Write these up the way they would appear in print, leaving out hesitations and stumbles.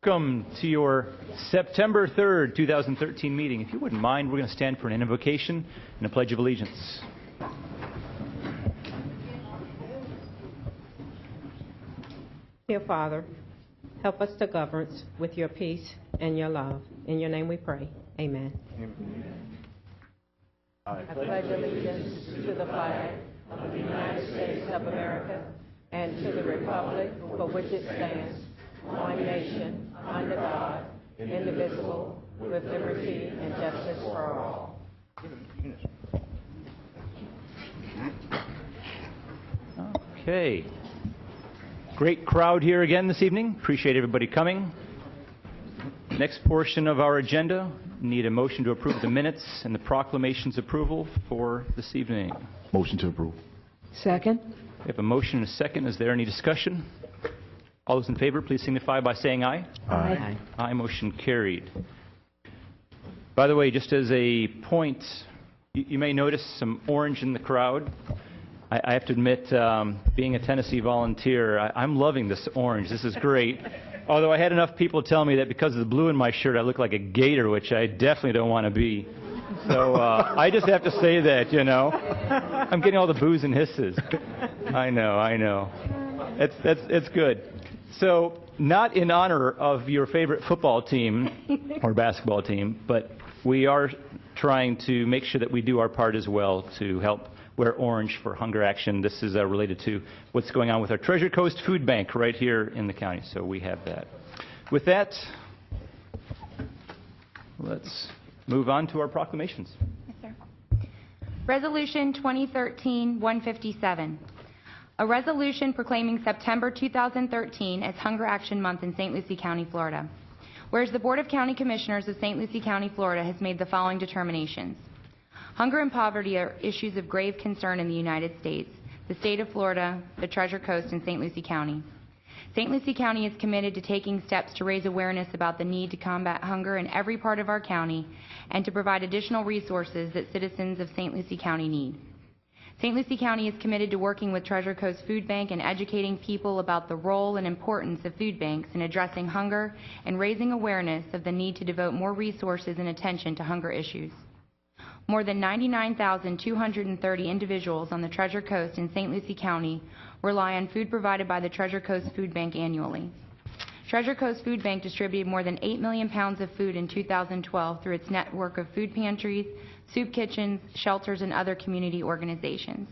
Welcome to your September 3rd, 2013 meeting. If you wouldn't mind, we're going to stand for an invocation and a pledge of allegiance. Dear Father, help us to govern with your peace and your love. In your name we pray. Amen. Amen. I pledge allegiance to the flag of the United States of America and to the republic for which it stands, one nation, under God, indivisible, with liberty and justice for all. Okay. Great crowd here again this evening. Appreciate everybody coming. Next portion of our agenda, need a motion to approve the minutes and the proclamations approval for this evening. Motion to approve. Second. We have a motion and a second. Is there any discussion? All those in favor, please signify by saying aye. Aye. Aye, motion carried. By the way, just as a point, you may notice some orange in the crowd. I have to admit, being a Tennessee volunteer, I'm loving this orange. This is great. Although I had enough people tell me that because of the blue in my shirt, I look like a gator, which I definitely don't want to be. So I just have to say that, you know. I'm getting all the boos and hisses. I know. It's good. So, not in honor of your favorite football team or basketball team, but we are trying to make sure that we do our part as well to help wear orange for Hunger Action. This is related to what's going on with our Treasure Coast Food Bank right here in the county, so we have that. With that, let's move on to our proclamations. Yes, sir. Resolution 2013-157. A resolution proclaiming September 2013 as Hunger Action Month in St. Lucie County, Florida. Whereas the Board of County Commissioners of St. Lucie County, Florida has made the following determinations. Hunger and poverty are issues of grave concern in the United States, the state of Florida, the Treasure Coast, and St. Lucie County. St. Lucie County is committed to taking steps to raise awareness about the need to combat hunger in every part of our county and to provide additional resources that citizens of St. Lucie County need. St. Lucie County is committed to working with Treasure Coast Food Bank and educating people about the role and importance of food banks in addressing hunger and raising awareness of the need to devote more resources and attention to hunger issues. More than 99,230 individuals on the Treasure Coast in St. Lucie County rely on food provided by the Treasure Coast Food Bank annually. Treasure Coast Food Bank distributed more than 8 million pounds of food in 2012 through its network of food pantries, soup kitchens, shelters, and other community organizations.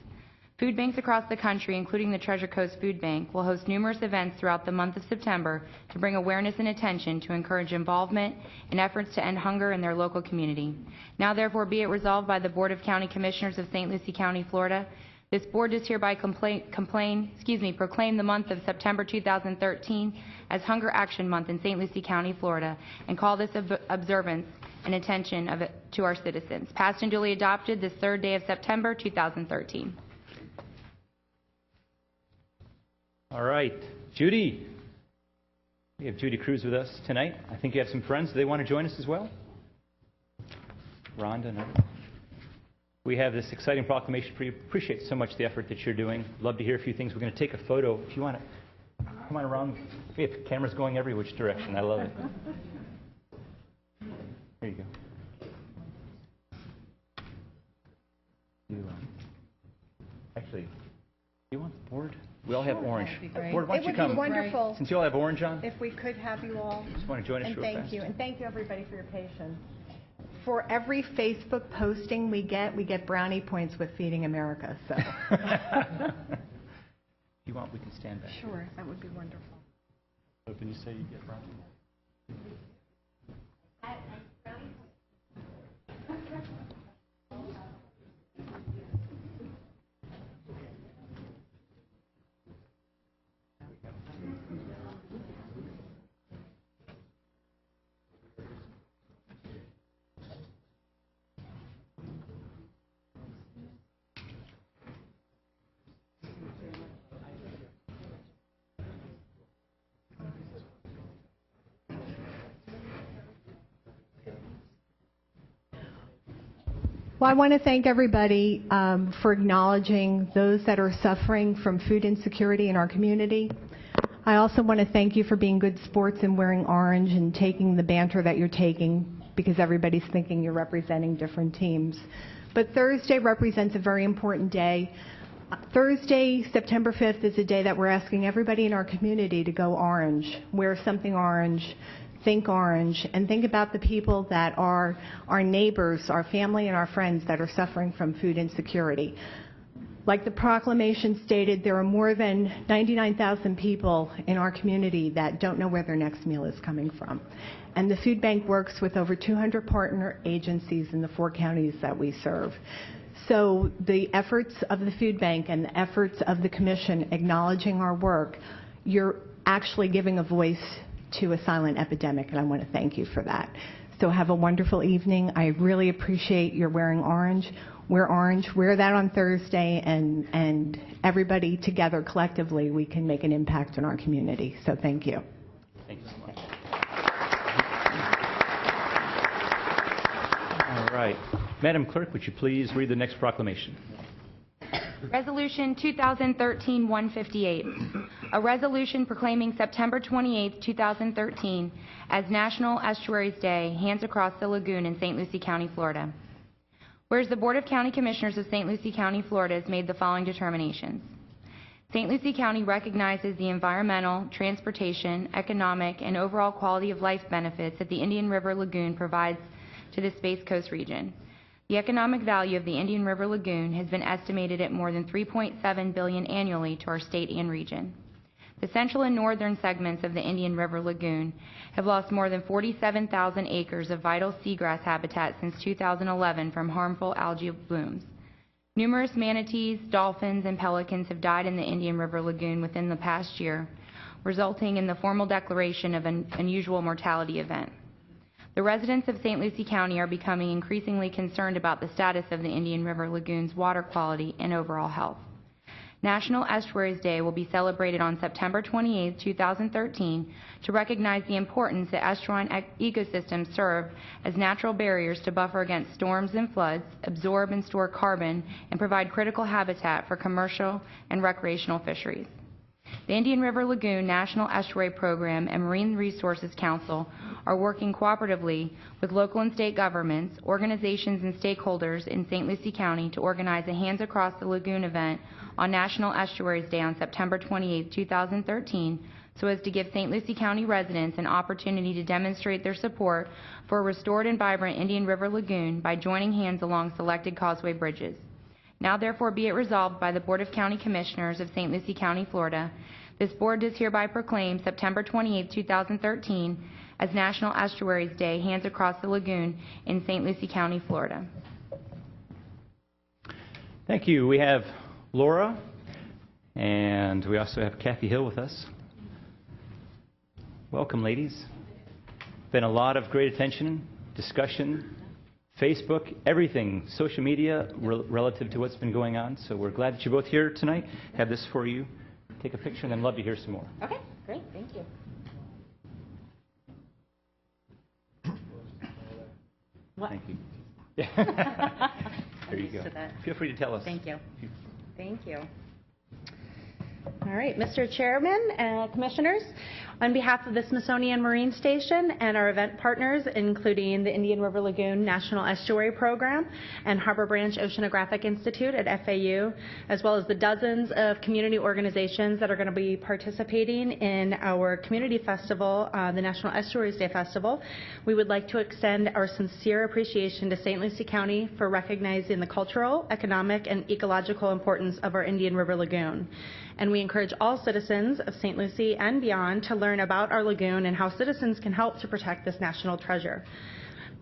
Food banks across the country, including the Treasure Coast Food Bank, will host numerous events throughout the month of September to bring awareness and attention to encourage involvement in efforts to end hunger in their local community. Now therefore be it resolved by the Board of County Commissioners of St. Lucie County, Florida. This board does hereby proclaim the month of September 2013 as Hunger Action Month in St. Lucie County, Florida, and call this observance and attention of it to our citizens. Passed and duly adopted this third day of September 2013. All right, Judy. We have Judy Cruz with us tonight. I think you have some friends. Do they want to join us as well? Rhonda, no? We have this exciting proclamation for you. Appreciate so much the effort that you're doing. Love to hear a few things. We're going to take a photo. If you want to come on around. We have cameras going every which direction. I love it. Here you go. Actually, do you want the board? We all have orange. Board, why don't you come? It would be wonderful Since you all have orange on, if we could have you all. just want to join us And real thank fast. you. And thank you, everybody, for your patience. For every Facebook posting we get brownie points with Feeding America. So. If you want, we can stand back. Sure, that would be wonderful. So can you say you get brownie? Well, I want to thank everybody for acknowledging those that are suffering from food insecurity in our community. I also want to thank you for being good sports and wearing orange and taking the banter that you're taking, because everybody's thinking you're representing different teams. But Thursday represents a very important day. Thursday, September 5th, is a day that we're asking everybody in our community to go orange, wear something orange, think orange, and think about the people that are our neighbors, our family, and our friends that are suffering from food insecurity. Like the proclamation stated, there are more than 99,000 people in our community that don't know where their next meal is coming from. And the food bank works with over 200 partner agencies in the 4 counties that we serve. So the efforts of the food bank and the efforts of the commission acknowledging our work, you're actually giving a voice to a silent epidemic, and I want to thank you for that. So have a wonderful evening. I really appreciate your wearing orange. Wear orange. Wear that on Thursday, and everybody together collectively, we can make an impact in our community. So thank you. Thank you so much. All right. Madam Clerk, would you please read the next proclamation? Resolution 2013-158, a resolution proclaiming September 28, 2013 as National Estuaries Day, Hands Across the Lagoon in St. Lucie County, Florida. Whereas the Board of County Commissioners of St. Lucie County, Florida has made the following determinations. St. Lucie County recognizes the environmental, transportation, economic, and overall quality of life benefits that the Indian River Lagoon provides to the Space Coast region. The economic value of the Indian River Lagoon has been estimated at more than $3.7 billion annually to our state and region. The central and northern segments of the Indian River Lagoon have lost more than 47,000 acres of vital seagrass habitat since 2011 from harmful algae blooms. Numerous manatees, dolphins, and pelicans have died in the Indian River Lagoon within the past year, resulting in the formal declaration of an unusual mortality event. The residents of St. Lucie County are becoming increasingly concerned about the status of the Indian River Lagoon's water quality and overall health. National Estuaries Day will be celebrated on September 28, 2013, to recognize the importance that estuarine ecosystems serve as natural barriers to buffer against storms and floods, absorb and store carbon, and provide critical habitat for commercial and recreational fisheries. The Indian River Lagoon National Estuary Program and Marine Resources Council are working cooperatively with local and state governments, organizations, and stakeholders in St. Lucie County to organize a Hands Across the Lagoon event on National Estuaries Day on September 28, 2013, so as to give St. Lucie County residents an opportunity to demonstrate their support for a restored and vibrant Indian River Lagoon by joining hands along selected causeway bridges. Now therefore be it resolved by the Board of County Commissioners of St. Lucie County, Florida. This board does hereby proclaim September 28, 2013 as National Estuaries Day, Hands Across the Lagoon in St. Lucie County, Florida. Thank you. We have Laura, and we also have Kathy Hill with us. Welcome, ladies. Been a lot of great attention, discussion, Facebook, everything, social media relative to what's been going on. So we're glad that you're both here tonight. Have this for you. Take a picture, and then love to hear some more. Okay, great. Thank you. What? Thank you. There you go. Feel free to tell us. Thank you. Thank you. All right, Mr. Chairman and Commissioners, on behalf of the Smithsonian Marine Station and our event partners, including the Indian River Lagoon National Estuary Program and Harbor Branch Oceanographic Institute at FAU, as well as the dozens of community organizations that are going to be participating in our community festival, the National Estuaries Day Festival, we would like to extend our sincere appreciation to St. Lucie County for recognizing the cultural, economic, and ecological importance of our Indian River Lagoon. And we encourage all citizens of St. Lucie and beyond to learn about our lagoon and how citizens can help to protect this national treasure.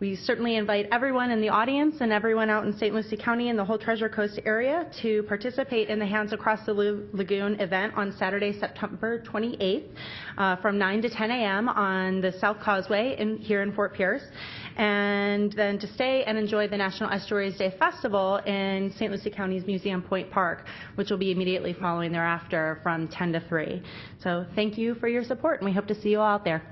We certainly invite everyone in the audience and everyone out in St. Lucie County and the whole Treasure Coast area to participate in the Hands Across the Lagoon event on Saturday, September 28th from 9 to 10 a.m. on the South Causeway here in Fort Pierce, and then to stay and enjoy the National Estuaries Day Festival in St. Lucie County's Museum Point Park, which will be immediately following thereafter from 10 to 3. So thank you for your support, and we hope to see you all out there.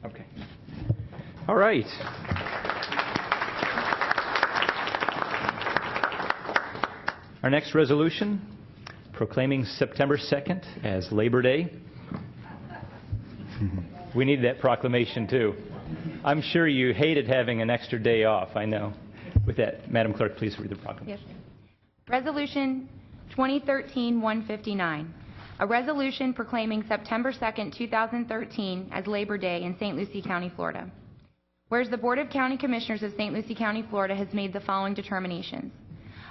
Okay. All right. Our next resolution, proclaiming September 2nd as Labor Day. We need that proclamation, too. I'm sure you hated having an extra day off, I know. With that, Madam Clerk, please read the proclamation. Yes. Resolution 2013-159. A resolution proclaiming September 2nd, 2013 as Labor Day in St. Lucie County, Florida. Whereas the Board of County Commissioners of St. Lucie County, Florida has made the following determinations.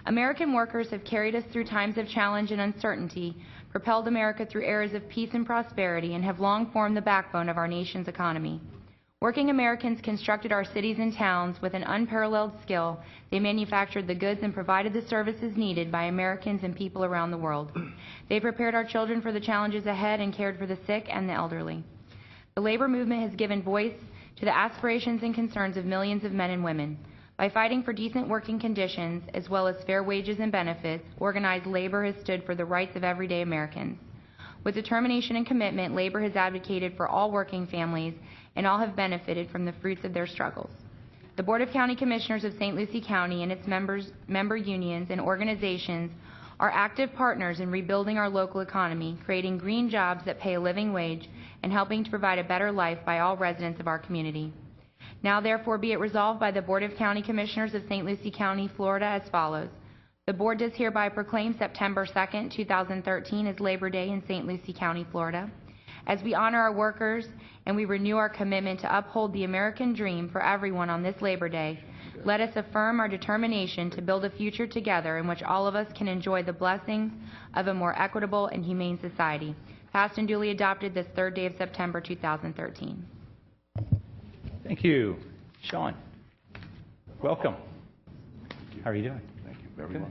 American workers have carried us through times of challenge and uncertainty, propelled America through eras of peace and prosperity, and have long formed the backbone of our nation's economy. Working Americans constructed our cities and towns with an unparalleled skill. They manufactured the goods and provided the services needed by Americans and people around the world. They prepared our children for the challenges ahead and cared for the sick and the elderly. The labor movement has given voice to the aspirations and concerns of millions of men and women. By fighting for decent working conditions, as well as fair wages and benefits, organized labor has stood for the rights of everyday Americans. With determination and commitment, labor has advocated for all working families, and all have benefited from the fruits of their struggles. The Board of County Commissioners of St. Lucie County and its member unions and organizations are active partners in rebuilding our local economy, creating green jobs that pay a living wage, and helping to provide a better life by all residents of our community. Now therefore be it resolved by the Board of County Commissioners of St. Lucie County, Florida as follows. The Board does hereby proclaim September 2nd, 2013 as Labor Day in St. Lucie County, Florida. As we honor our workers and we renew our commitment to uphold the American dream for everyone on this Labor Day, let us affirm our determination to build a future together in which all of us can enjoy the blessings of a more equitable and humane society. Passed and duly adopted this 3rd day of September 2013. Thank you. Sean, welcome. How are you doing? Thank you. Very well.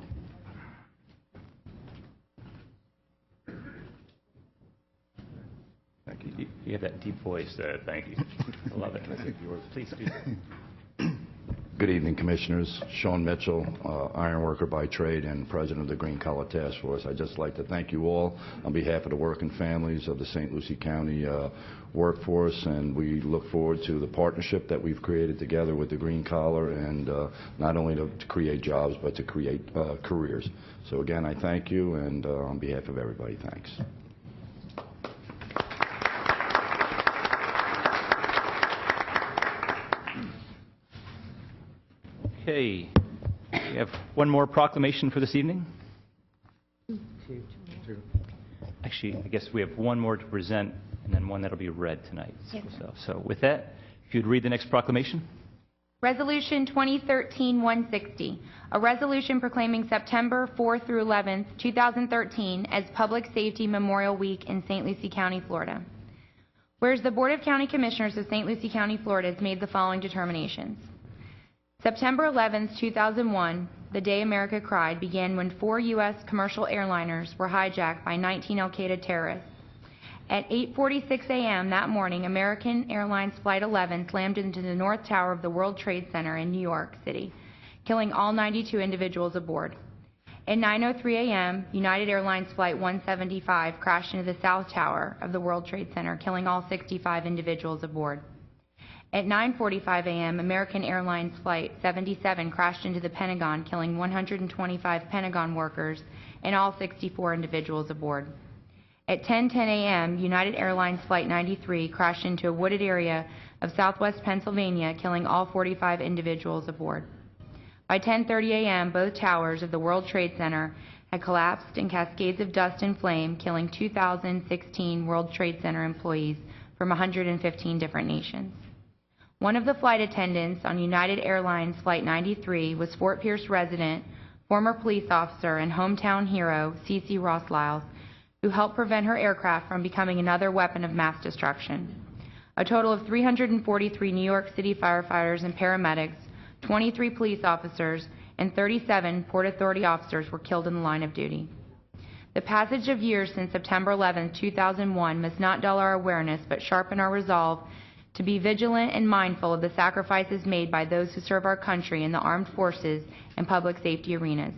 Thank you. You have that deep voice there. Thank you. I love it. Please do. Good evening, Commissioners. Sean Mitchell, ironworker by trade and President of the Green Collar Task Force. I'd just like to thank you all on behalf of the working families of the St. Lucie County workforce, and we look forward to the partnership that we've created together with the Green Collar, and not only to create jobs, but to create careers. So again, I thank you, and on behalf of everybody, thanks. Okay, we have one more proclamation for this evening. Actually, I guess we have one more to present, and then one that'll be read tonight. Yes. So with that, if you'd read the next proclamation. Resolution 2013-160, a resolution proclaiming September 4th through 11th, 2013 as Public Safety Memorial Week in St. Lucie County, Florida. Whereas the Board of County Commissioners of St. Lucie County, Florida has made the following determinations. September 11th, 2001, the day America cried, began when 4 U.S. commercial airliners were hijacked by 19 al-Qaeda terrorists. At 8:46 a.m. that morning, American Airlines Flight 11 slammed into the North Tower of the World Trade Center in New York City, killing all 92 individuals aboard. At 9:03 a.m., United Airlines Flight 175 crashed into the South Tower of the World Trade Center, killing all 65 individuals aboard. At 9:45 a.m., American Airlines Flight 77 crashed into the Pentagon, killing 125 Pentagon workers and all 64 individuals aboard. At 10:10 a.m., United Airlines Flight 93 crashed into a wooded area of southwest Pennsylvania, killing all 45 individuals aboard. By 10:30 a.m., both towers of the World Trade Center had collapsed in cascades of dust and flame, killing 2,016 World Trade Center employees from 115 different nations. One of the flight attendants on United Airlines Flight 93 was Fort Pierce resident, former police officer, and hometown hero Cece Ross Lyles, who helped prevent her aircraft from becoming another weapon of mass destruction. A total of 343 New York City firefighters and paramedics, 23 police officers, and 37 Port Authority officers were killed in the line of duty. The passage of years since September 11, 2001 must not dull our awareness, but sharpen our resolve to be vigilant and mindful of the sacrifices made by those who serve our country in the armed forces and public safety arenas.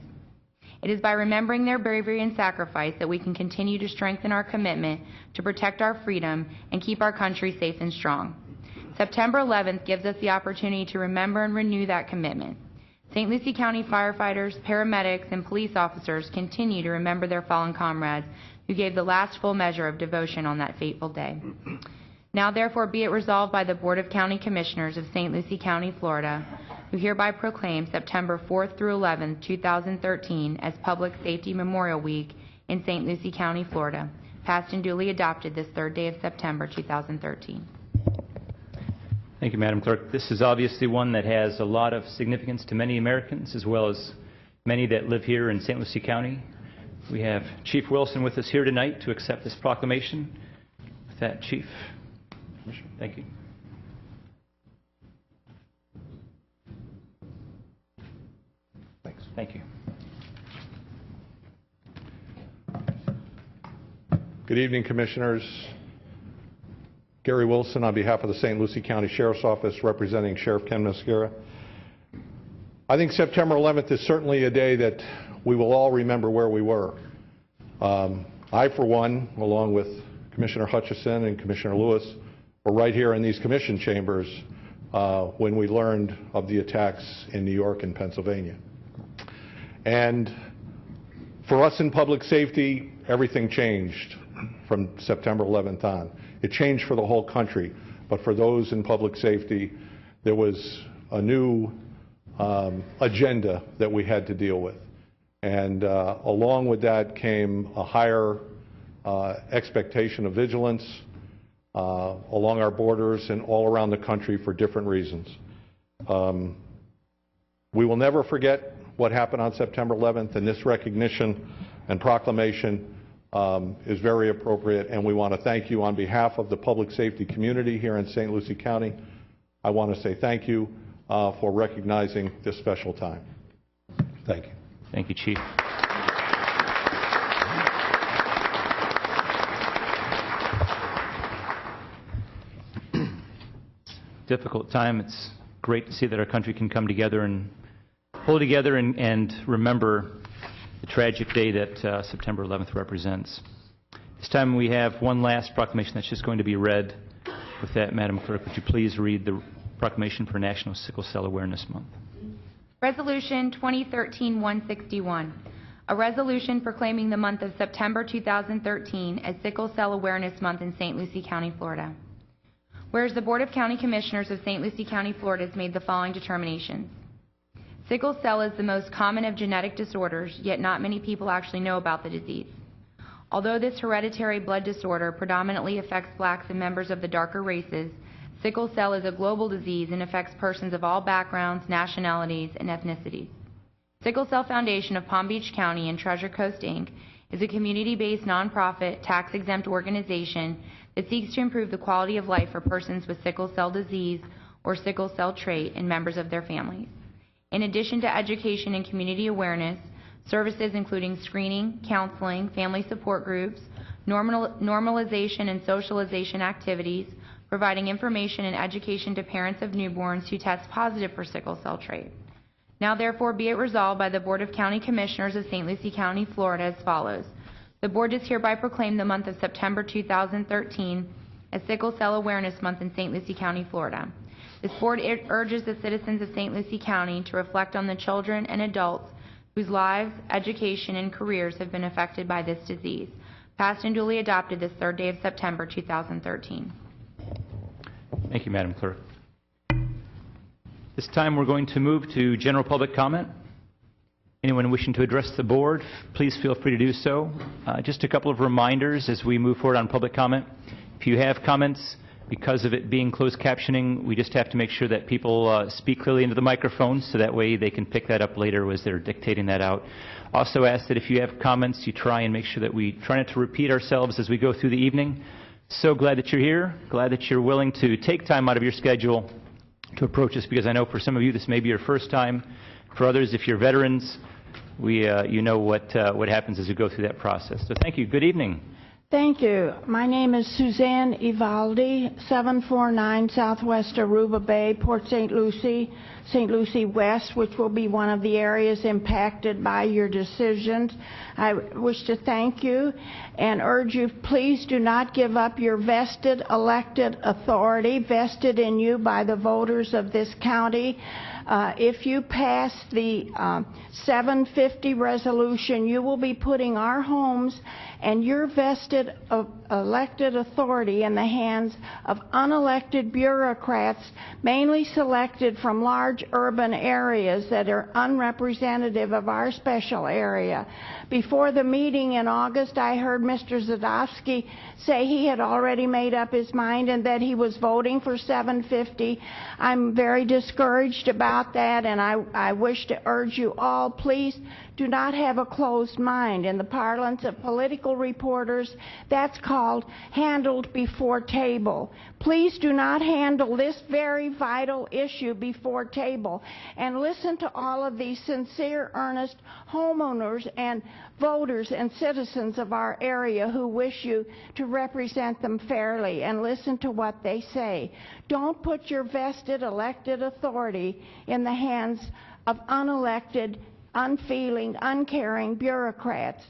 It is by remembering their bravery and sacrifice that we can continue to strengthen our commitment to protect our freedom and keep our country safe and strong. September 11th gives us the opportunity to remember and renew that commitment. St. Lucie County firefighters, paramedics, and police officers continue to remember their fallen comrades who gave the last full measure of devotion on that fateful day. Now therefore be it resolved by the Board of County Commissioners of St. Lucie County, Florida, who hereby proclaim September 4th through 11th, 2013 as Public Safety Memorial Week in St. Lucie County, Florida, passed and duly adopted this 3rd day of September 2013. Thank you, Madam Clerk. This is obviously one that has a lot of significance to many Americans, as well as many that live here in St. Lucie County. We have Chief Wilson with us here tonight to accept this proclamation. With that, Chief. Thank you. Thanks. Thank you. Good evening, Commissioners. Gary Wilson on behalf of the St. Lucie County Sheriff's Office, representing Sheriff Ken Mosquera. I think September 11th is certainly a day that we will all remember where we were. I, for one, along with Commissioner Hutchison and Commissioner Lewis, were right here in these commission chambers when we learned of the attacks in New York and Pennsylvania. And for us in public safety, everything changed from September 11th on. It changed for the whole country, but for those in public safety, there was a new agenda that we had to deal with. And along with that came a higher expectation of vigilance along our borders and all around the country for different reasons. We will never forget what happened on September 11th, and this recognition and proclamation is very appropriate, and we want to thank you on behalf of the public safety community here in St. Lucie County. I want to say thank you for recognizing this special time. Thank you. Thank you, Chief. Difficult time. It's great to see that our country can come together and pull together and remember the tragic day that September 11th represents. This time we have one last proclamation that's just going to be read. With that, Madam Clerk, would you please read the proclamation for National Sickle Cell Awareness Month? Resolution 2013-161, a resolution proclaiming the month of September 2013 as Sickle Cell Awareness Month in St. Lucie County, Florida. Whereas the Board of County Commissioners of St. Lucie County, Florida has made the following determinations. Sickle cell is the most common of genetic disorders, yet not many people actually know about the disease. Although this hereditary blood disorder predominantly affects blacks and members of the darker races, sickle cell is a global disease and affects persons of all backgrounds, nationalities, and ethnicities. Sickle Cell Foundation of Palm Beach County and Treasure Coast, Inc. is a community-based nonprofit, tax-exempt organization that seeks to improve the quality of life for persons with sickle cell disease or sickle cell trait and members of their families. In addition to education and community awareness, services including screening, counseling, family support groups, normalization and socialization activities, providing information and education to parents of newborns who test positive for sickle cell trait. Now therefore be it resolved by the Board of County Commissioners of St. Lucie County, Florida as follows. The Board does hereby proclaim the month of September 2013 as Sickle Cell Awareness Month in St. Lucie County, Florida. This Board urges the citizens of St. Lucie County to reflect on the children and adults whose lives, education, and careers have been affected by this disease. Passed and duly adopted this 3rd day of September 2013. Thank you, Madam Clerk. This time we're going to move to general public comment. Anyone wishing to address the board, please feel free to do so. Just a couple of reminders as we move forward on public comment. If you have comments, because of it being closed captioning, we just have to make sure that people speak clearly into the microphone so that way they can pick that up later as they're dictating that out. Also ask that if you have comments, you try and make sure that we try not to repeat ourselves as we go through the evening. So glad that you're here. Glad that you're willing to take time out of your schedule to approach us, because I know for some of you this may be your first time. For others, if you're veterans, you know what happens as you go through that process. So thank you. Good evening. Thank you. My name is Suzanne Ivaldi, 749 Southwest Aruba Bay, Port St. Lucie West, which will be one of the areas impacted by your decisions. I wish to thank you and urge you, please do not give up your vested elected authority, vested in you by the voters of this county. If you pass the 750 resolution, you will be putting our homes and your vested elected authority in the hands of unelected bureaucrats, mainly selected from large urban areas that are unrepresentative of our special area. Before the meeting in August, I heard Mr. Zadowski say he had already made up his mind and that he was voting for 750. I'm very discouraged about that, and I wish to urge you all, please do not have a closed mind. In the parlance of political reporters, that's called handled before table. Please do not handle this very vital issue before table, and listen to all of these sincere, earnest homeowners and voters and citizens of our area who wish you to represent them fairly, and listen to what they say. Don't put your vested elected authority in the hands of unelected, unfeeling, uncaring bureaucrats.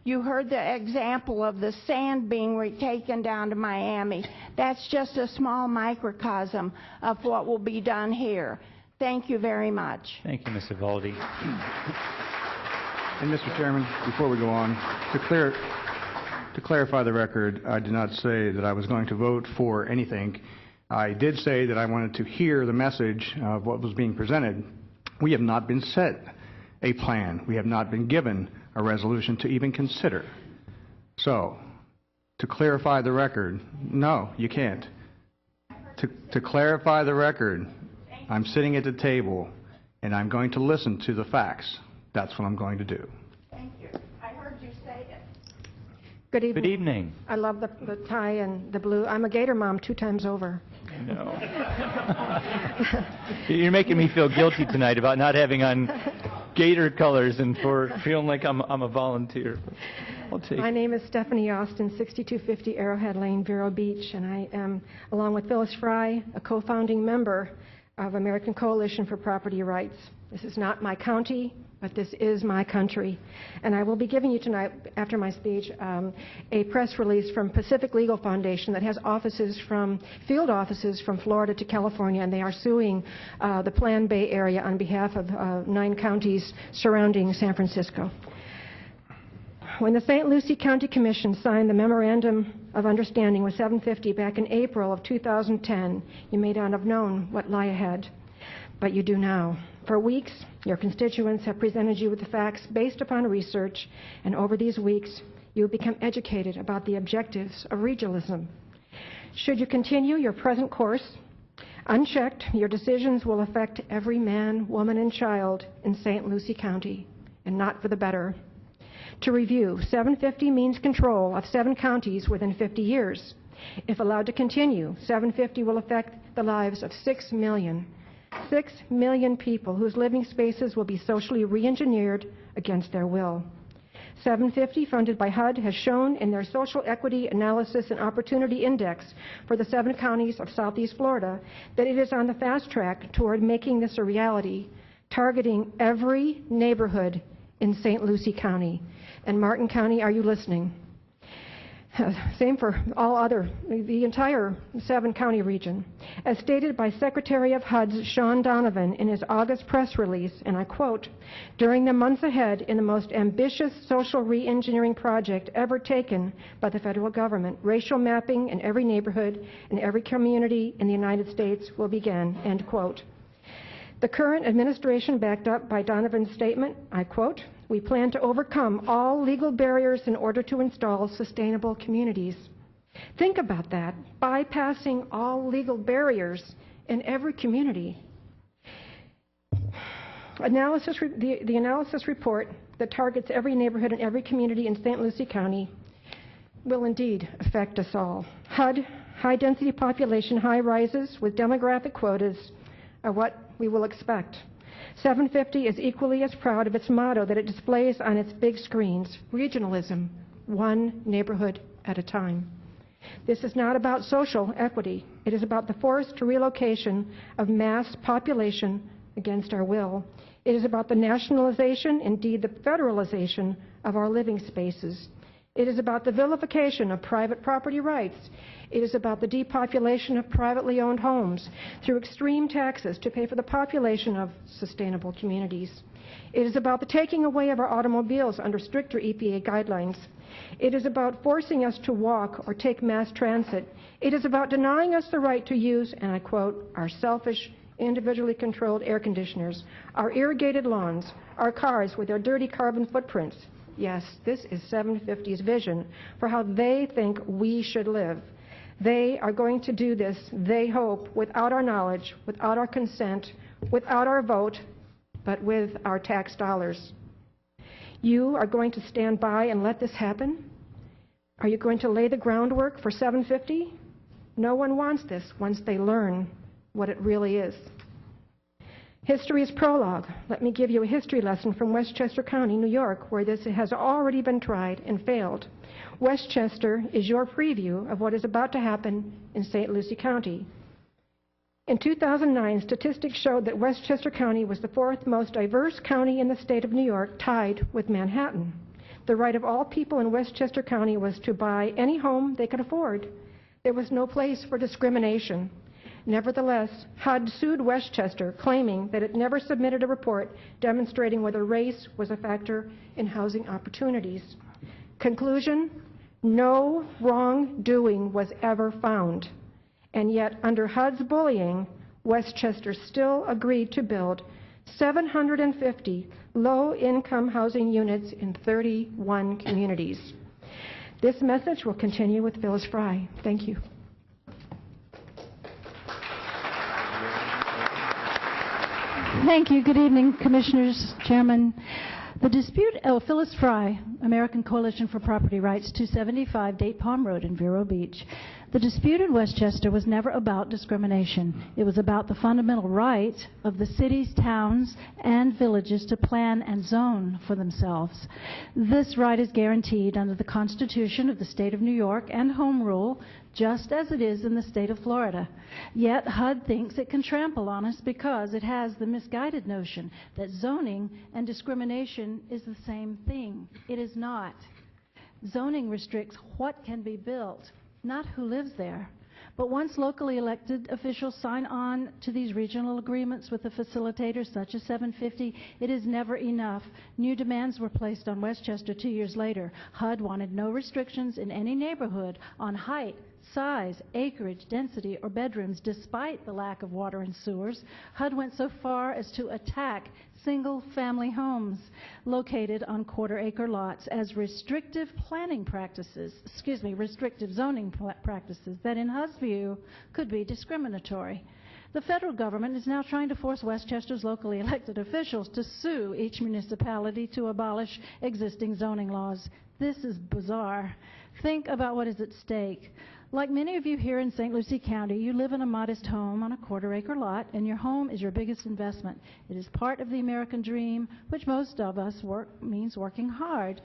You heard the example of the sand being taken down to Miami. That's just a small microcosm of what will be done here. Thank you very much. Thank you, Ms. Ivaldi. And Mr. Chairman, before we go on, to clarify the record, I did not say that I was going to vote for anything. I did say that I wanted to hear the message of what was being presented. We have not been set a plan. We have not been given a resolution to even consider. So, to clarify the record, no, you can't. To clarify the record, I'm sitting at the table and I'm going to listen to the facts. That's what I'm going to do. Thank you. I heard you say it. Good evening. Good evening. I love the tie and the blue. I'm a Gator mom 2 times over. No. You're making me feel guilty tonight about not having on Gator colors and for feeling like I'm a volunteer. I'll take. My name is Stephanie Austin, 6250 Arrowhead Lane, Vero Beach, and I am, along with Phyllis Fry, a co-founding member of American Coalition for Property Rights. This is not my county, but this is my country. And I will be giving you tonight, after my speech, a press release from Pacific Legal Foundation that has field offices from Florida to California, and they are suing the Plan Bay area on behalf of 9 counties surrounding San Francisco. When the St. Lucie County Commission signed the Memorandum of Understanding with 750 back in April of 2010, you may not have known what lay ahead, but you do now. For weeks, your constituents have presented you with the facts based upon research, and over these weeks, you have become educated about the objectives of regionalism. Should you continue your present course, unchecked, your decisions will affect every man, woman, and child in St. Lucie County, and not for the better. To review, 750 means control of 7 counties within 50 years. If allowed to continue, 750 will affect the lives of 6 million people whose living spaces will be socially re-engineered against their will. 750, funded by HUD, has shown in their Social Equity Analysis and Opportunity Index for the 7 counties of Southeast Florida that it is on the fast track toward making this a reality, targeting every neighborhood in St. Lucie County. And Martin County, are you listening? Same for the entire 7-county region. As stated by Secretary of HUD's Sean Donovan in his August press release, and I quote, "During the months ahead in the most ambitious social re-engineering project ever taken by the federal government, racial mapping in every neighborhood and every community in the United States will begin," end quote. The current administration, backed up by Donovan's statement, I quote, "We plan to overcome all legal barriers in order to install sustainable communities." Think about that, bypassing all legal barriers in every community. The analysis report that targets every neighborhood and every community in St. Lucie County will indeed affect us all. HUD, high-density population, high rises with demographic quotas are what we will expect. 750 is equally as proud of its motto that it displays on its big screens, regionalism, one neighborhood at a time. This is not about social equity. It is about the forced relocation of mass population against our will. It is about the nationalization, indeed the federalization, of our living spaces. It is about the vilification of private property rights. It is about the depopulation of privately owned homes through extreme taxes to pay for the population of sustainable communities. It is about the taking away of our automobiles under stricter EPA guidelines. It is about forcing us to walk or take mass transit. It is about denying us the right to use, and I quote, "our selfish, individually controlled air conditioners, our irrigated lawns, our cars with their dirty carbon footprints." Yes, this is 750's vision for how they think we should live. They are going to do this, they hope, without our knowledge, without our consent, without our vote, but with our tax dollars. You are going to stand by and let this happen? Are you going to lay the groundwork for 750? No one wants this once they learn what it really is. History is prologue. Let me give you a history lesson from Westchester County, New York, where this has already been tried and failed. Westchester is your preview of what is about to happen in St. Lucie County. In 2009, statistics showed that Westchester County was the 4th most diverse county in the state of New York, tied with Manhattan. The right of all people in Westchester County was to buy any home they could afford. There was no place for discrimination. Nevertheless, HUD sued Westchester, claiming that it never submitted a report demonstrating whether race was a factor in housing opportunities. Conclusion: no wrongdoing was ever found. And yet, under HUD's bullying, Westchester still agreed to build 750 low-income housing units in 31 communities. This message will continue with Phyllis Fry. Thank you. Thank you. Good evening, Commissioners, Chairman. The dispute, Phyllis Fry, American Coalition for Property Rights, 275 Date Palm Road in Vero Beach. The dispute in Westchester was never about discrimination. It was about the fundamental right of the cities, towns, and villages to plan and zone for themselves. This right is guaranteed under the Constitution of the State of New York and Home Rule, just as it is in the state of Florida. Yet HUD thinks it can trample on us because it has the misguided notion that zoning and discrimination is the same thing. It is not. Zoning restricts what can be built, not who lives there. But once locally elected officials sign on to these regional agreements with the facilitators such as 750, it is never enough. New demands were placed on Westchester 2 years later. HUD wanted no restrictions in any neighborhood on height, size, acreage, density, or bedrooms, despite the lack of water and sewers. HUD went so far as to attack single-family homes located on quarter-acre lots as restrictive zoning practices that, in HUD's view, could be discriminatory. The federal government is now trying to force Westchester's locally elected officials to sue each municipality to abolish existing zoning laws. This is bizarre. Think about what is at stake. Like many of you here in St. Lucie County, you live in a modest home on a quarter-acre lot, and your home is your biggest investment. It is part of the American dream, which most of us means working hard,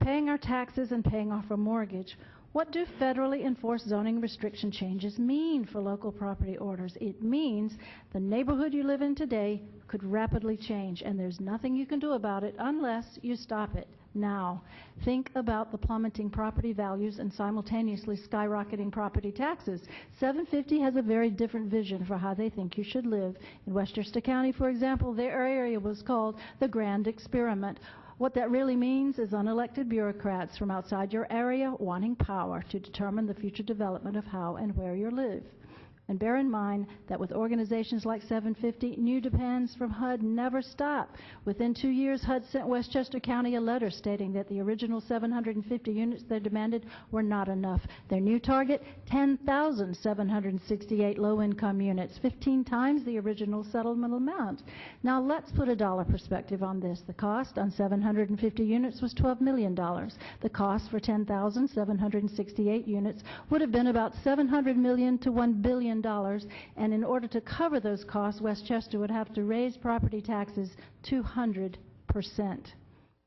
paying our taxes and paying off a mortgage. What do federally enforced zoning restriction changes mean for local property owners? It means the neighborhood you live in today could rapidly change, and there's nothing you can do about it unless you stop it now. Think about the plummeting property values and simultaneously skyrocketing property taxes. 750 has a very different vision for how they think you should live. In Westchester County, for example, their area was called the Grand Experiment. What that really means is unelected bureaucrats from outside your area wanting power to determine the future development of how and where you live. And bear in mind that with organizations like 750, new demands from HUD never stop. Within 2 years, HUD sent Westchester County a letter stating that the original 750 units they demanded were not enough. Their new target, 10,768 low-income units, 15 times the original settlement amount. Now let's put a dollar perspective on this. The cost on 750 units was $12 million. The cost for 10,768 units would have been about $700 million to $1 billion. And in order to cover those costs, Westchester would have to raise property taxes 200%.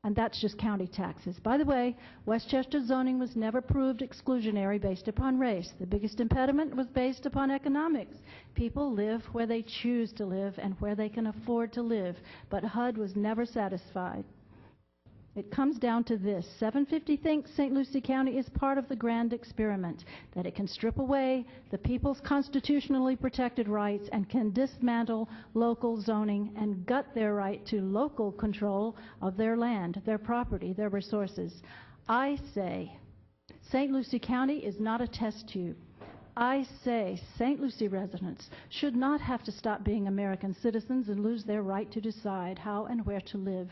And that's just county taxes. By the way, Westchester zoning was never proved exclusionary based upon race. The biggest impediment was based upon economics. People live where they choose to live and where they can afford to live. But HUD was never satisfied. It comes down to this. 750 thinks St. Lucie County is part of the Grand Experiment, that it can strip away the people's constitutionally protected rights and can dismantle local zoning and gut their right to local control of their land, their property, their resources. I say St. Lucie County is not a test tube. I say St. Lucie residents should not have to stop being American citizens and lose their right to decide how and where to live,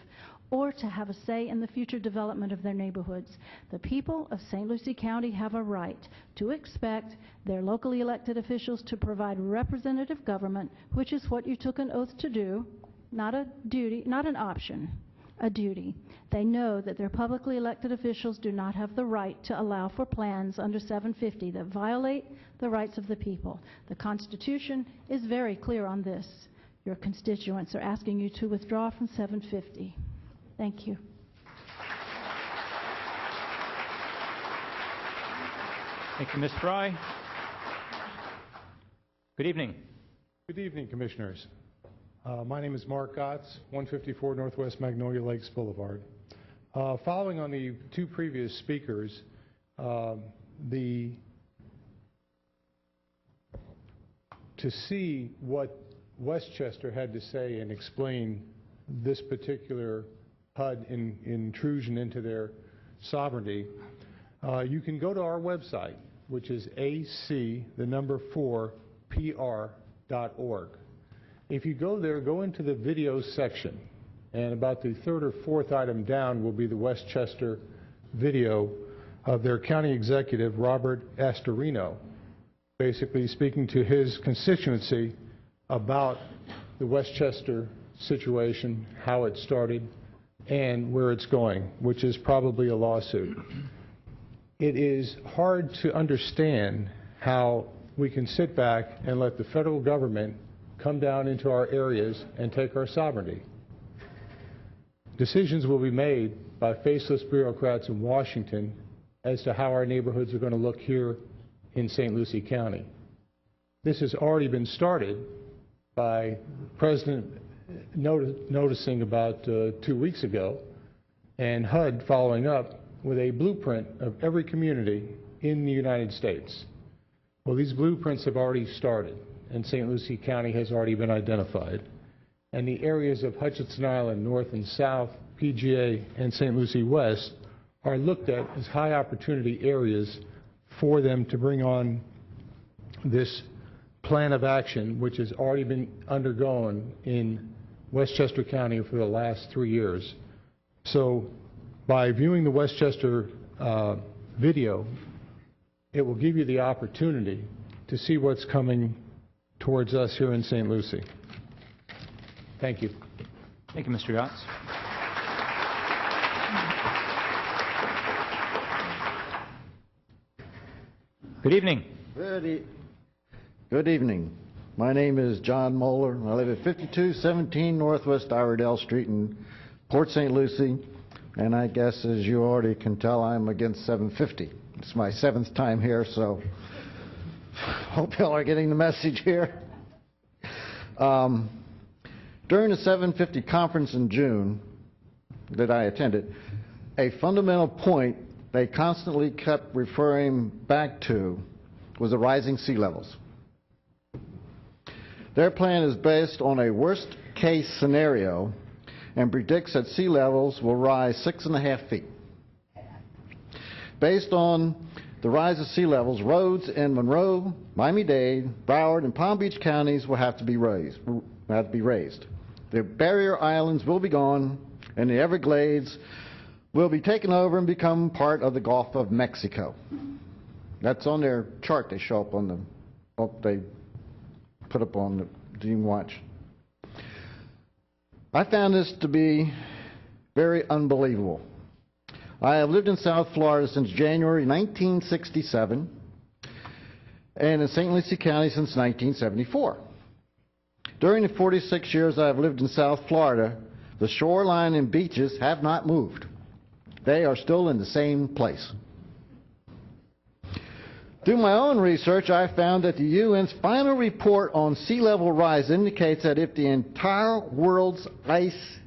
or to have a say in the future development of their neighborhoods. The people of St. Lucie County have a right to expect their locally elected officials to provide representative government, which is what you took an oath to do, not a duty, not an option, a duty. They know that their publicly elected officials do not have the right to allow for plans under 750 that violate the rights of the people. The Constitution is very clear on this. Your constituents are asking you to withdraw from 750. Thank you. Thank you, Ms. Fry. Good evening. Good evening, Commissioners. My name is Mark Gotts, 154 Northwest Magnolia Lakes Boulevard. Following on the two previous speakers, to see what Westchester had to say and explain this particular HUD intrusion into their sovereignty, you can go to our website, which is ac4pr.org. If you go there, go into the video section, and about the third or fourth item down will be the Westchester video of their county executive, Robert Astorino, basically speaking to his constituency about the Westchester situation, how it started, and where it's going, which is probably a lawsuit. It is hard to understand how we can sit back and let the federal government come down into our areas and take our sovereignty. Decisions will be made by faceless bureaucrats in Washington as to how our neighborhoods are going to look here in St. Lucie County. This has already been started by President noticing about 2 weeks ago, and HUD following up with a blueprint of every community in the United States. Well, these blueprints have already started, and St. Lucie County has already been identified. And the areas of Hutchinson Island, North and South, PGA, and St. Lucie West are looked at as high opportunity areas for them to bring on this plan of action, which has already been undergone in Westchester County for the last 3 years. So by viewing the Westchester video, it will give you the opportunity to see what's coming towards us here in St. Lucie. Thank you. Thank you, Mr. Gotts. Good evening. Good evening. My name is John Moeller. I live at 5217 Northwest Iredell Street in Port St. Lucie. And I guess, as you already can tell, I'm against 750. It's my 7th time here, so hope y'all are getting the message here. During the 750 conference in June that I attended, a fundamental point they constantly kept referring back to was the rising sea levels. Their plan is based on a worst-case scenario and predicts that sea levels will rise 6.5 feet. Based on the rise of sea levels, roads in Monroe, Miami-Dade, Broward, and Palm Beach counties will have to be raised. The barrier islands will be gone, and the Everglades will be taken over and become part of the Gulf of Mexico. That's on their chart they show up on the, they put up on the Dream Watch. I found this to be very unbelievable. I have lived in South Florida since January 1967 and in St. Lucie County since 1974. During the 46 years I have lived in South Florida, the shoreline and beaches have not moved. They are still in the same place. Through my own research, I found that the UN's final report on sea level rise indicates that if the entire world's ice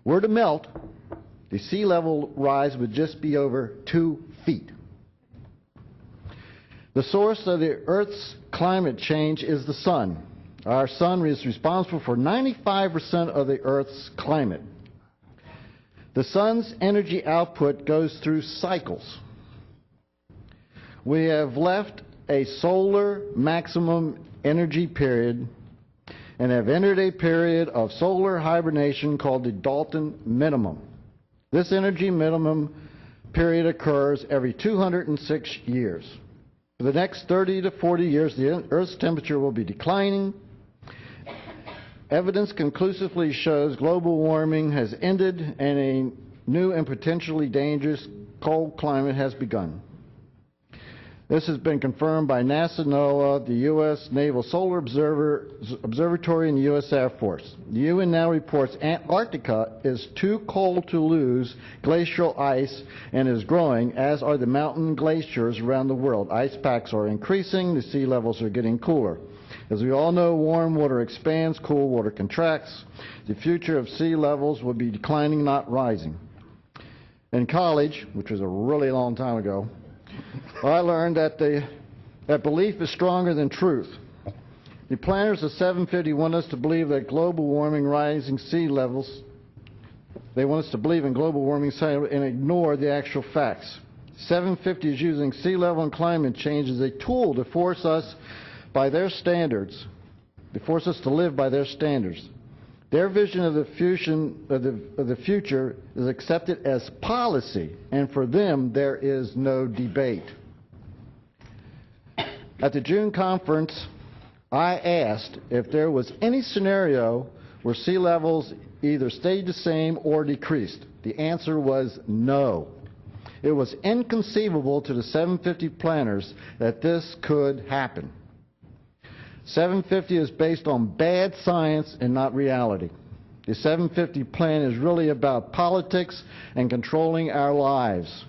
were to melt, the sea level rise would just be over 2 feet. The source of the Earth's climate change is the sun. Our sun is responsible for 95% of the Earth's climate. The sun's energy output goes through cycles. We have left a solar maximum energy period and have entered a period of solar hibernation called the Dalton minimum. This energy minimum period occurs every 206 years. For the next 30 to 40 years, the Earth's temperature will be declining. Evidence conclusively shows global warming has ended and a new and potentially dangerous cold climate has begun. This has been confirmed by NASA, NOAA, the U.S. Naval Solar Observatory, and the U.S. Air Force. The UN now reports Antarctica is too cold to lose glacial ice and is growing, as are the mountain glaciers around the world. Ice packs are increasing, the sea levels are getting cooler. As we all know, warm water expands, cool water contracts. The future of sea levels will be declining, not rising. In college, which was a really long time ago, I learned that belief is stronger than truth. The planners of 750 want us to believe that global warming, rising sea levels, they want us to believe in global warming and ignore the actual facts. 750 is using sea level and climate change as a tool to force us by their standards, to force us to live by their standards. Their vision of the future is accepted as policy, and for them there is no debate. At the June conference, I asked if there was any scenario where sea levels either stayed the same or decreased. The answer was no. It was inconceivable to the 750 planners that this could happen. 750 is based on bad science and not reality. The 750 plan is really about politics and controlling our lives.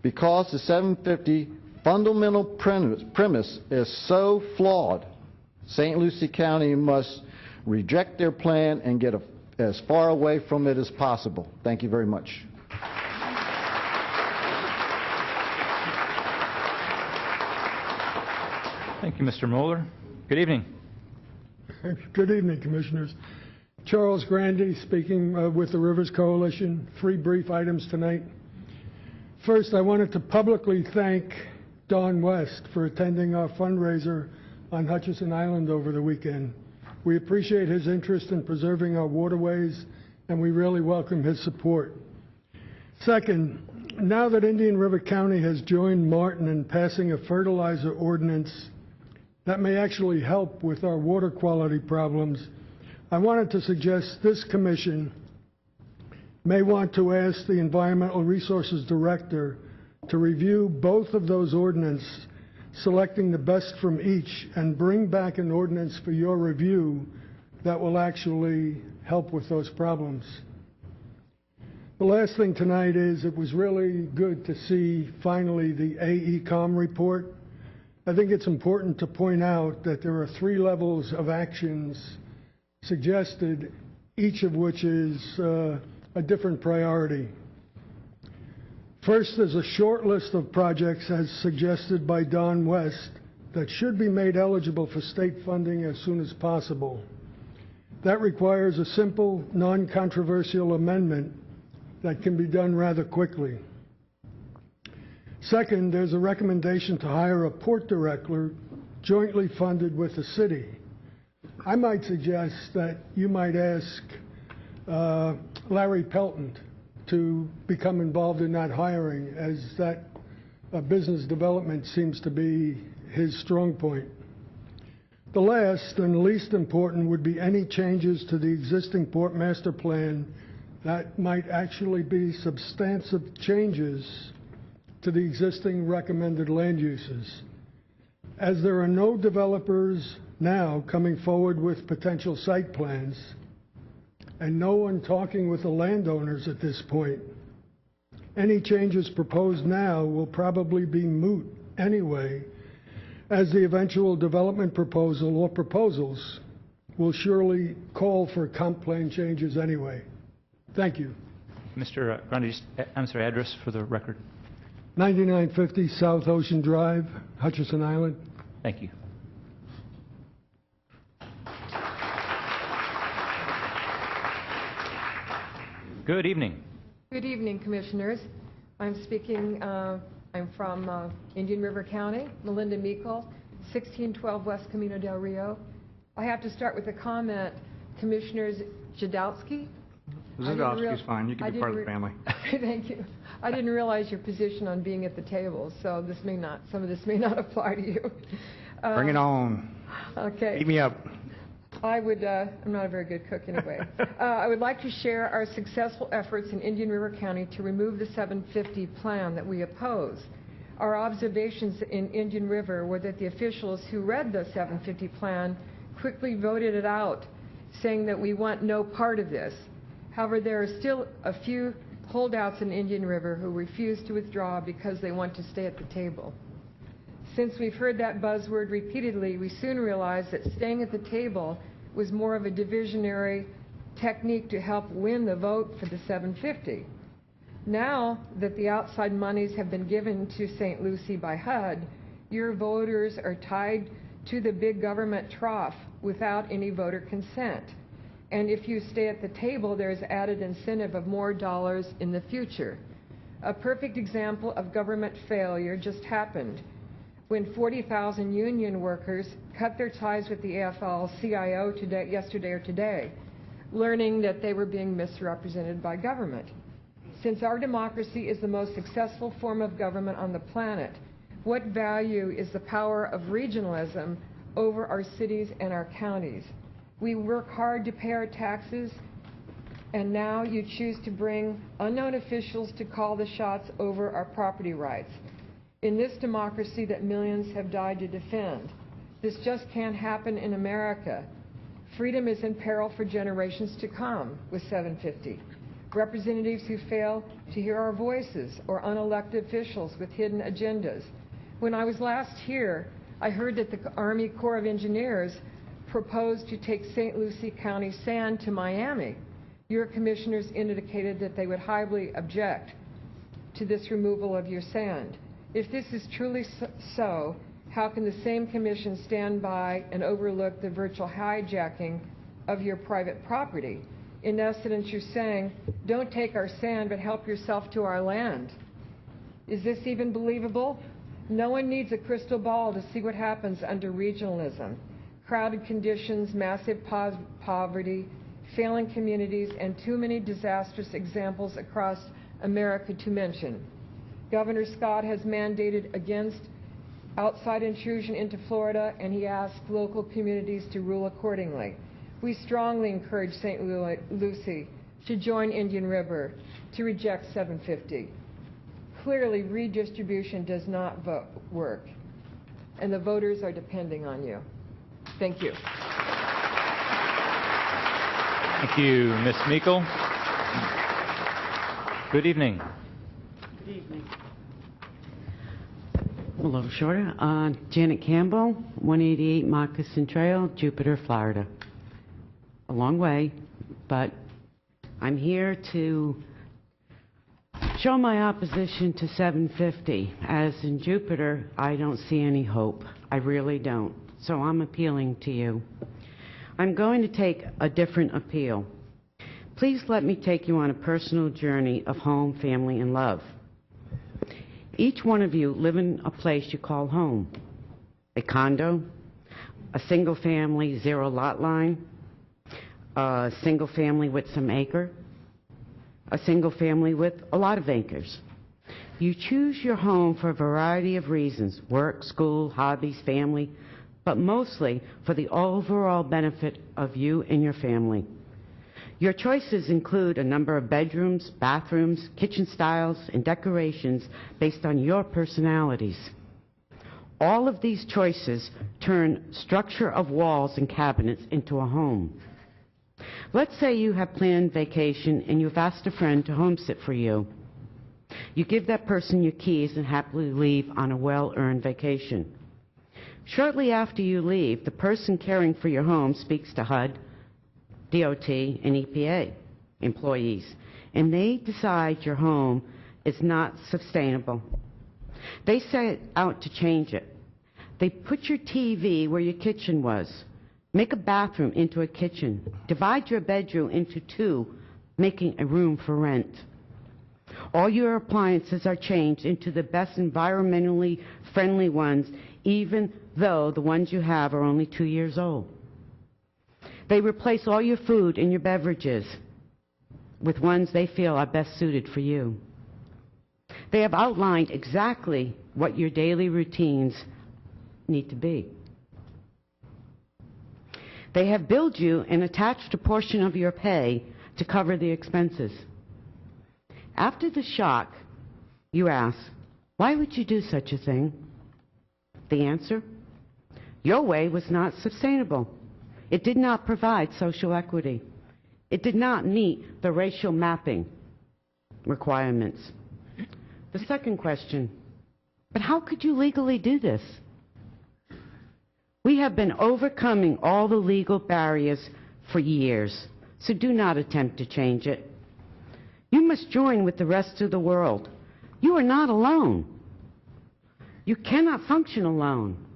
Because the 750 fundamental premise is so flawed, St. Lucie County must reject their plan and get as far away from it as possible. Thank you very much. Thank you, Mr. Moeller. Good evening. Good evening, Commissioners. Charles Grandy speaking with the Rivers Coalition. 3 brief items tonight. First, I wanted to publicly thank Don West for attending our fundraiser on Hutchinson Island over the weekend. We appreciate his interest in preserving our waterways, and we really welcome his support. Second, now that Indian River County has joined Martin in passing a fertilizer ordinance that may actually help with our water quality problems, I wanted to suggest this commission may want to ask the Environmental Resources Director to review both of those ordinances, selecting the best from each, and bring back an ordinance for your review that will actually help with those problems. The last thing tonight is it was really good to see finally the AECOM report. I think it's important to point out that there are 3 levels of actions suggested, each of which is a different priority. First, there's a short list of projects as suggested by Don West that should be made eligible for state funding as soon as possible. That requires a simple, non-controversial amendment that can be done rather quickly. Second, there's a recommendation to hire a port director jointly funded with the city. I might suggest that you might ask Larry Pelton to become involved in that hiring, as that business development seems to be his strong point. The last and least important would be any changes to the existing port master plan that might actually be substantive changes to the existing recommended land uses. As there are no developers now coming forward with potential site plans, and no one talking with the landowners at this point, any changes proposed now will probably be moot anyway, as the eventual development proposal or proposals will surely call for comp plan changes anyway. Thank you. Mr. Grundy, I'm sorry, address for the record. 9950 South Ocean Drive, Hutchinson Island. Thank you. Good evening. Good evening, Commissioners. I'm speaking, I'm from Indian River County, Melinda Meikle, 1612 West Camino del Rio. I have to start with a comment, Commissioners Jadowski. Jadowski is fine. You can be part of the family. Thank you. I didn't realize your position on being at the table, so this may not, some of this may not apply to you. Bring it on. Okay. Eat me up. I would, I'm not a very good cook anyway. I would like to share our successful efforts in Indian River County to remove the 750 plan that we oppose. Our observations in Indian River were that the officials who read the 750 plan quickly voted it out, saying that we want no part of this. However, there are still a few holdouts in Indian River who refuse to withdraw because they want to stay at the table. Since we've heard that buzzword repeatedly, we soon realized that staying at the table was more of a divisionary technique to help win the vote for the 750. Now that the outside monies have been given to St. Lucie by HUD, your voters are tied to the big government trough without any voter consent. And if you stay at the table, there's added incentive of more dollars in the future. A perfect example of government failure just happened when 40,000 union workers cut their ties with the AFL-CIO yesterday, learning that they were being misrepresented by government. Since our democracy is the most successful form of government on the planet, what value is the power of regionalism over our cities and our counties? We work hard to pay our taxes, and now you choose to bring unknown officials to call the shots over our property rights. In this democracy that millions have died to defend, this just can't happen in America. Freedom is in peril for generations to come with 750. Representatives who fail to hear our voices, or unelected officials with hidden agendas. When I was last here, I heard that the Army Corps of Engineers proposed to take St. Lucie County sand to Miami. Your commissioners indicated that they would highly object to this removal of your sand. If this is truly so, how can the same commission stand by and overlook the virtual hijacking of your private property? In essence, you're saying, don't take our sand, but help yourself to our land. Is this even believable? No one needs a crystal ball to see what happens under regionalism. Crowded conditions, massive poverty, failing communities, and too many disastrous examples across America to mention. Governor Scott has mandated against outside intrusion into Florida, and he asked local communities to rule accordingly. We strongly encourage St. Lucie to join Indian River to reject 750. Clearly, redistribution does not work, and the voters are depending on you. Thank you. Thank you, Ms. Meikle. Good evening. Good evening. A little shorter. Janet Campbell, 188 Moccasin Trail, Jupiter, Florida. A long way, but I'm here to show my opposition to 750. As in Jupiter, I don't see any hope. I really don't. So I'm appealing to you. I'm going to take a different appeal. Please let me take you on a personal journey of home, family, and love. Each one of you live in a place you call home. A condo, a single family, 0 lot line, a single family with some acre, a single family with a lot of acres. You choose your home for a variety of reasons: work, school, hobbies, family, but mostly for the overall benefit of you and your family. Your choices include a number of bedrooms, bathrooms, kitchen styles, and decorations based on your personalities. All of these choices turn structure of walls and cabinets into a home. Let's say you have planned vacation and you've asked a friend to home sit for you. You give that person your keys and happily leave on a well-earned vacation. Shortly after you leave, the person caring for your home speaks to HUD, DOT, and EPA employees, and they decide your home is not sustainable. They set out to change it. They put your TV where your kitchen was, make a bathroom into a kitchen, divide your bedroom into 2, making a room for rent. All your appliances are changed into the best environmentally friendly ones, even though the ones you have are only 2 years old. They replace all your food and your beverages with ones they feel are best suited for you. They have outlined exactly what your daily routines need to be. They have billed you and attached a portion of your pay to cover the expenses. After the shock, you ask, why would you do such a thing? The answer? Your way was not sustainable. It did not provide social equity. It did not meet the racial mapping requirements. The second question, but how could you legally do this? We have been overcoming all the legal barriers for years, so do not attempt to change it. You must join with the rest of the world. You are not alone. You cannot function alone.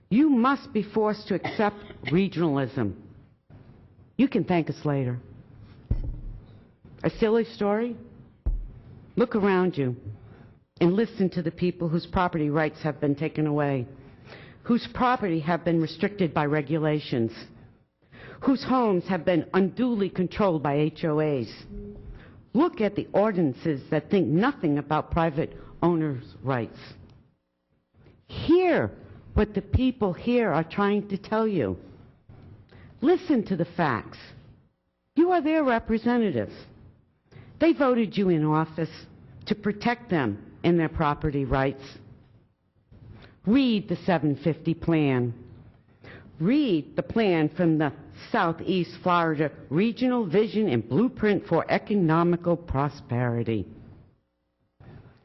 You must be forced to accept regionalism. You can thank us later. A silly story? Look around you and listen to the people whose property rights have been taken away, whose property have been restricted by regulations, whose homes have been unduly controlled by HOAs. Look at the ordinances that think nothing about private owners' rights. Hear what the people here are trying to tell you. Listen to the facts. You You are their representatives. They voted you in office to protect them and their property rights. Read the 750 plan. Read the plan from the Southeast Florida Regional Vision and Blueprint for Economical Prosperity.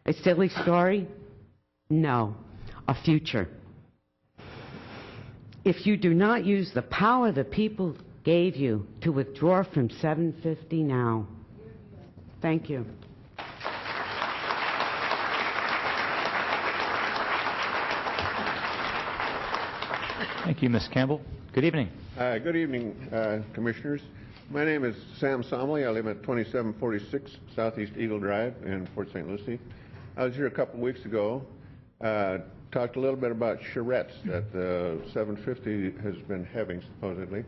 A silly story? No, a future. If you do not use the power the people gave you to withdraw from 750 now. Thank you. Thank you, Ms. Campbell. Good evening. Good evening, Commissioners. My name is Sam Somley. I live at 2746 Southeast Eagle Drive in Port St. Lucie. I was here a couple weeks ago, talked a little bit about charrettes that the 750 has been having, supposedly.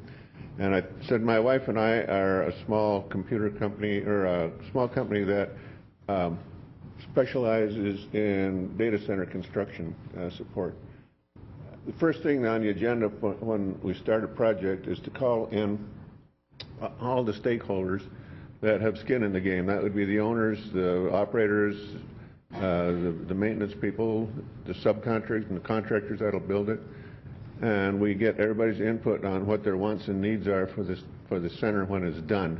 And I said my wife and I are a small computer company, or a small company that specializes in data center construction support. The first thing on the agenda when we start a project is to call in all the stakeholders that have skin in the game. That would be the owners, the operators, the maintenance people, the subcontractors and the contractors that'll build it. And we get everybody's input on what their wants and needs are for the center when it's done.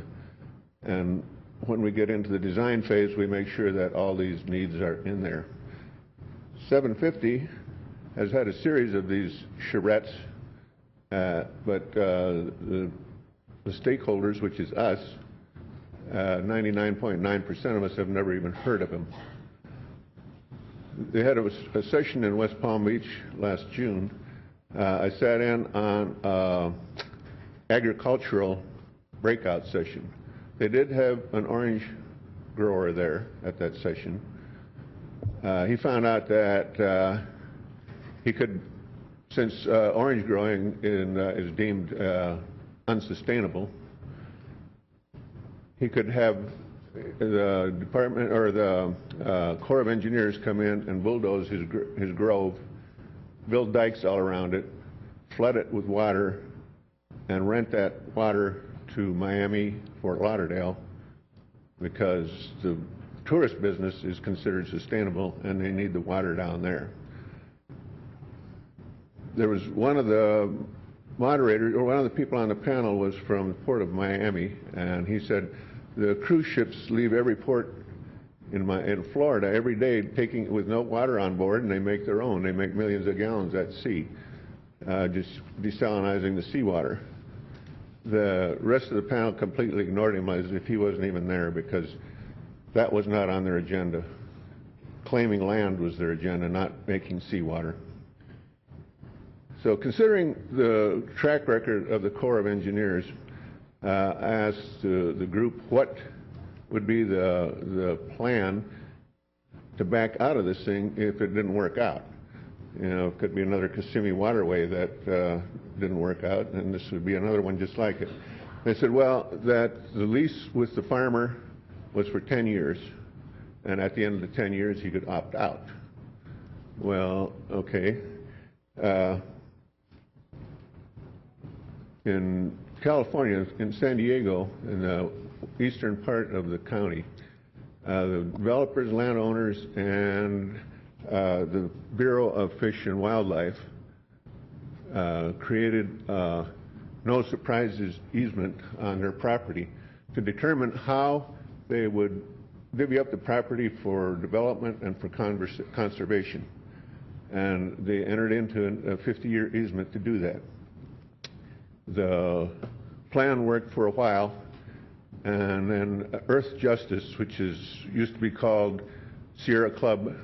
And when we get into the design phase, we make sure that all these needs are in there. 750 has had a series of these charrettes, but the stakeholders, which is us, 99.9% of us have never even heard of them. They had a session in West Palm Beach last June. I sat in on agricultural breakout session. They did have an orange grower there at that session. He found out that he could, since orange growing is deemed unsustainable, he could have the department or the Corps of Engineers come in and bulldoze his grove, build dikes all around it, flood it with water, and rent that water to Miami, Fort Lauderdale, because the tourist business is considered sustainable and they need the water down there. There was one of the moderators, or one of the people on the panel was from the Port of Miami, and he said the cruise ships leave every port in Florida every day taking with no water on board, and they make their own. They make millions of gallons at sea, just desalinizing the seawater. The rest of the panel completely ignored him as if he wasn't even there, because that was not on their agenda. Claiming land was their agenda, not making seawater. So considering the track record of the Corps of Engineers, I asked the group what would be the plan to back out of this thing if it didn't work out. You know, it could be another Kissimmee waterway that didn't work out, and this would be another one just like it. They said, well, that the lease with the farmer was for 10 years, and at the end of the 10 years he could opt out. Well, okay. In California, in San Diego, in the eastern part of the county, the developers, landowners, and the Bureau of Fish and Wildlife created no surprises easement on their property to determine how they would divvy up the property for development and for conservation. And they entered into a 50-year easement to do that. The plan worked for a while, and then Earth Justice, which used to be called Sierra Club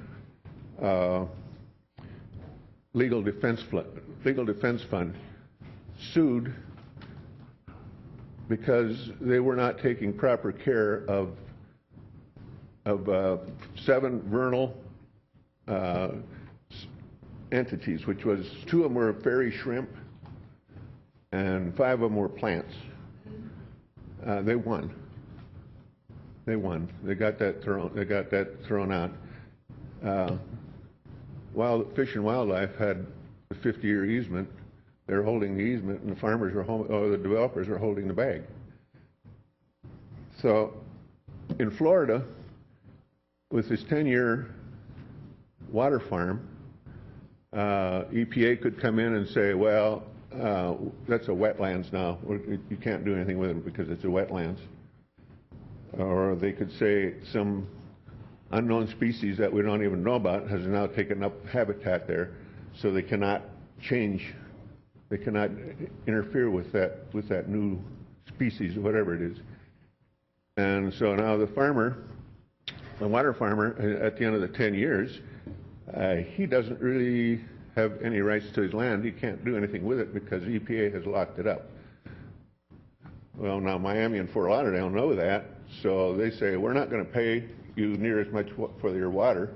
Legal Defense Fund, sued because they were not taking proper care of 7 vernal entities, which was 2 of them were fairy shrimp and 5 of them were plants. They won. They won. They got that thrown out. While Fish and Wildlife had the 50-year easement, they're holding the easement, and the farmers or the developers are holding the bag. So in Florida, with this 10-year water farm, EPA could come in and say, well, that's a wetlands now. You can't do anything with it because it's a wetlands. Or they could say some unknown species that we don't even know about has now taken up habitat there, so they cannot change, they cannot interfere with that new species, whatever it is. And so now the farmer, the water farmer, at the end of the 10 years, he doesn't really have any rights to his land. He can't do anything with it because EPA has locked it up. Well, now Miami and Fort Lauderdale know that, so they say, we're not going to pay you near as much for your water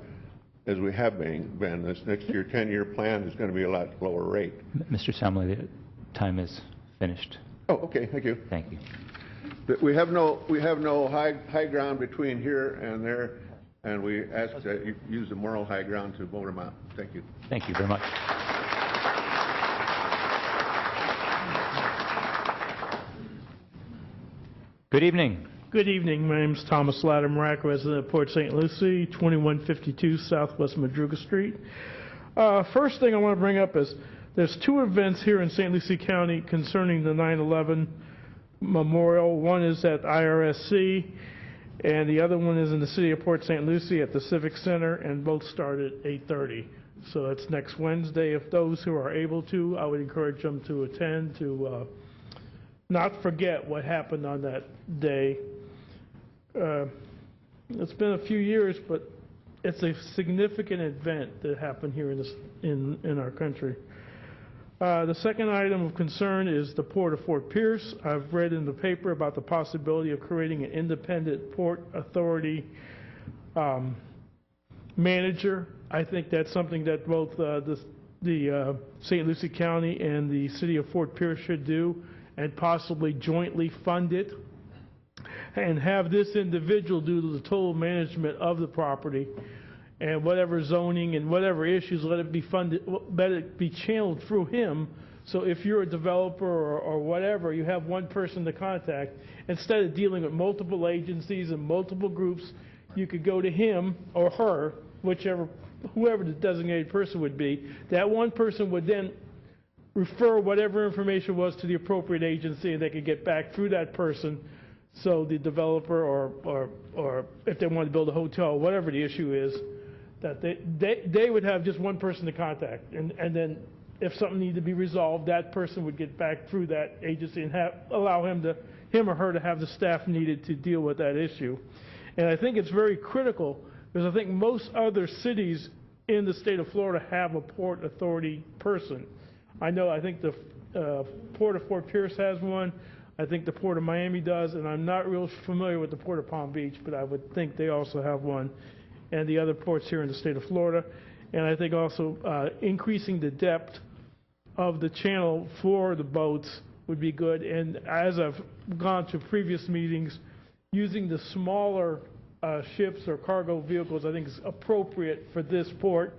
as we have been. This next year, 10-year plan is going to be a lot lower rate. Mr. Samley, the time is finished. Oh, okay, thank you. Thank you. We have no high ground between here and there, and we ask that you use the moral high ground to vote them out. Thank you. Thank you very much. Good evening. Good evening. My name is Thomas Lattimore, resident of Port St. Lucie, 2152 Southwest Madruga Street. First thing I want to bring up is there's two events here in St. Lucie County concerning the 9/11 memorial. One is at IRSC, and the other one is in the city of Port St. Lucie at the Civic Center, and both start at 8:30. So it's next Wednesday. If those who are able to, I would encourage them to attend to not forget what happened on that day. It's been a few years, but it's a significant event that happened here in our country. The second item of concern is the Port of Fort Pierce. I've read in the paper about the possibility of creating an independent Port Authority manager. I think that's something that both the St. Lucie County and the City of Fort Pierce should do, and possibly jointly fund it, and have this individual do the total management of the property, and whatever zoning and whatever issues, let it be funded, let it be channeled through him. So if you're a developer or whatever, you have one person to contact. Instead of dealing with multiple agencies and multiple groups, you could go to him or her, whoever the designated person would be. That one person would then refer whatever information was to the appropriate agency, and they could get back through that person. So the developer or if they want to build a hotel, whatever the issue is, that they would have just one person to contact. And then if something needed to be resolved, that person would get back through that agency and allow him or her to have the staff needed to deal with that issue. And I think it's very critical, because I think most other cities in the state of Florida have a Port Authority person. I think the Port of Fort Pierce has one. I think the Port of Miami does, and I'm not real familiar with the Port of Palm Beach, but I would think they also have one, and the other ports here in the state of Florida. And I think also increasing the depth of the channel for the boats would be good. And as I've gone to previous meetings, using the smaller ships or cargo vehicles, I think is appropriate for this port.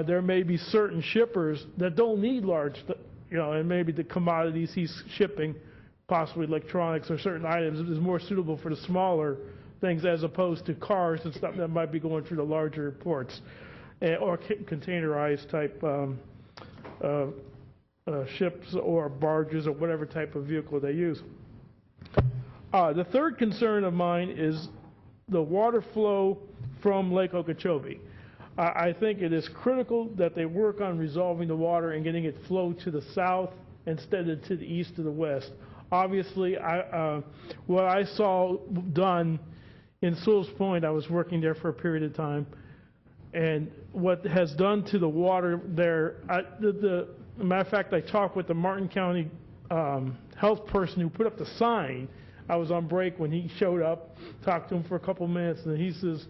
There may be certain shippers that don't need large, and maybe the commodities he's shipping, possibly electronics or certain items, is more suitable for the smaller things as opposed to cars and stuff that might be going through the larger ports, or containerized type ships or barges or whatever type of vehicle they use. The third concern of mine is the water flow from Lake Okeechobee. I think it is critical that they work on resolving the water and getting it flow to the south instead of to the east or the west. Obviously, what I saw done in Sewell's Point, I was working there for a period of time, and what has done to the water there, matter of fact, I talked with the Martin County health person who put up the sign. I was on break when he showed up, talked to him for a couple minutes, and he says,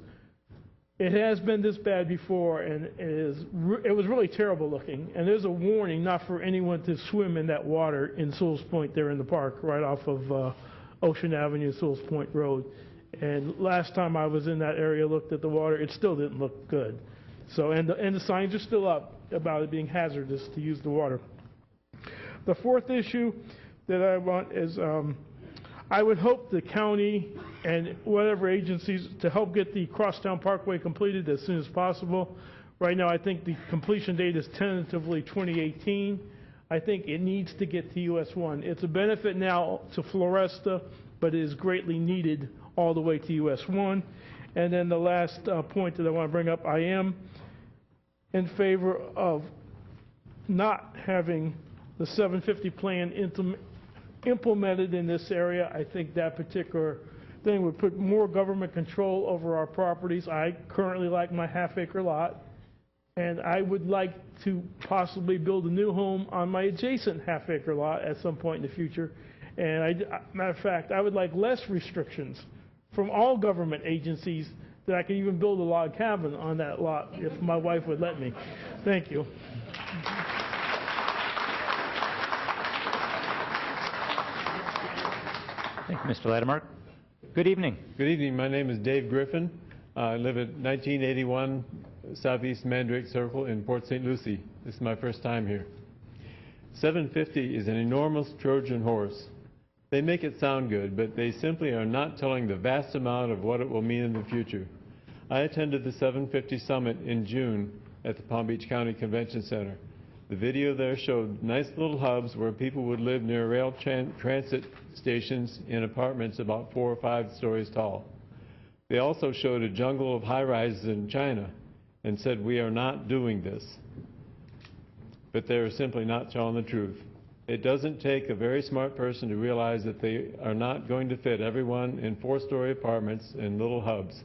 it has been this bad before, and it was really terrible looking. And there's a warning not for anyone to swim in that water in Sewell's Point there in the park, right off of Ocean Avenue, Sewell's Point Road. And last time I was in that area, looked at the water, it still didn't look good. So, and the signs are still up about it being hazardous to use the water. The fourth issue that I want is, I would hope the county and whatever agencies to help get the Crosstown Parkway completed as soon as possible. Right now, I think the completion date is tentatively 2018. I think it needs to get to US 1. It's a benefit now to Floresta, but it is greatly needed all the way to US 1. And then the last point that I want to bring up, I am in favor of not having the 750 plan implemented in this area. I think that particular thing would put more government control over our properties. I currently like my half-acre lot, and I would like to possibly build a new home on my adjacent half-acre lot at some point in the future. And matter of fact, I would like less restrictions from all government agencies, that I could even build a log cabin on that lot if my wife would let me. Thank you. Thank you, Mr. Latimer. Good evening. Good evening. My name is Dave Griffin. I live at 1981 Southeast Mandrake Circle in Port St. Lucie. This is my first time here. 750 is an enormous Trojan horse. They make it sound good, but they simply are not telling the vast amount of what it will mean in the future. I attended the 750 Summit in June at the Palm Beach County Convention Center. The video there showed nice little hubs where people would live near rail transit stations in apartments about 4 or 5 stories tall. They also showed a jungle of high-rises in China and said, "We are not doing this." But they are simply not telling the truth. It doesn't take a very smart person to realize that they are not going to fit everyone in 4-story apartments in little hubs.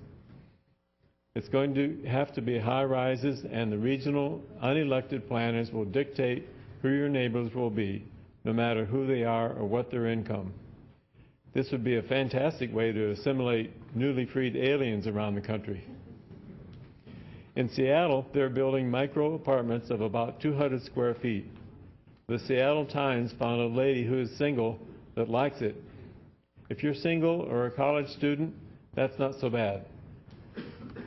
It's going to have to be high-rises, and the regional unelected planners will dictate who your neighbors will be, no matter who they are or what their income. This would be a fantastic way to assimilate newly freed aliens around the country. In Seattle, they're building micro apartments of about 200 square feet. The Seattle Times found a lady who is single that likes it. If you're single or a college student, that's not so bad.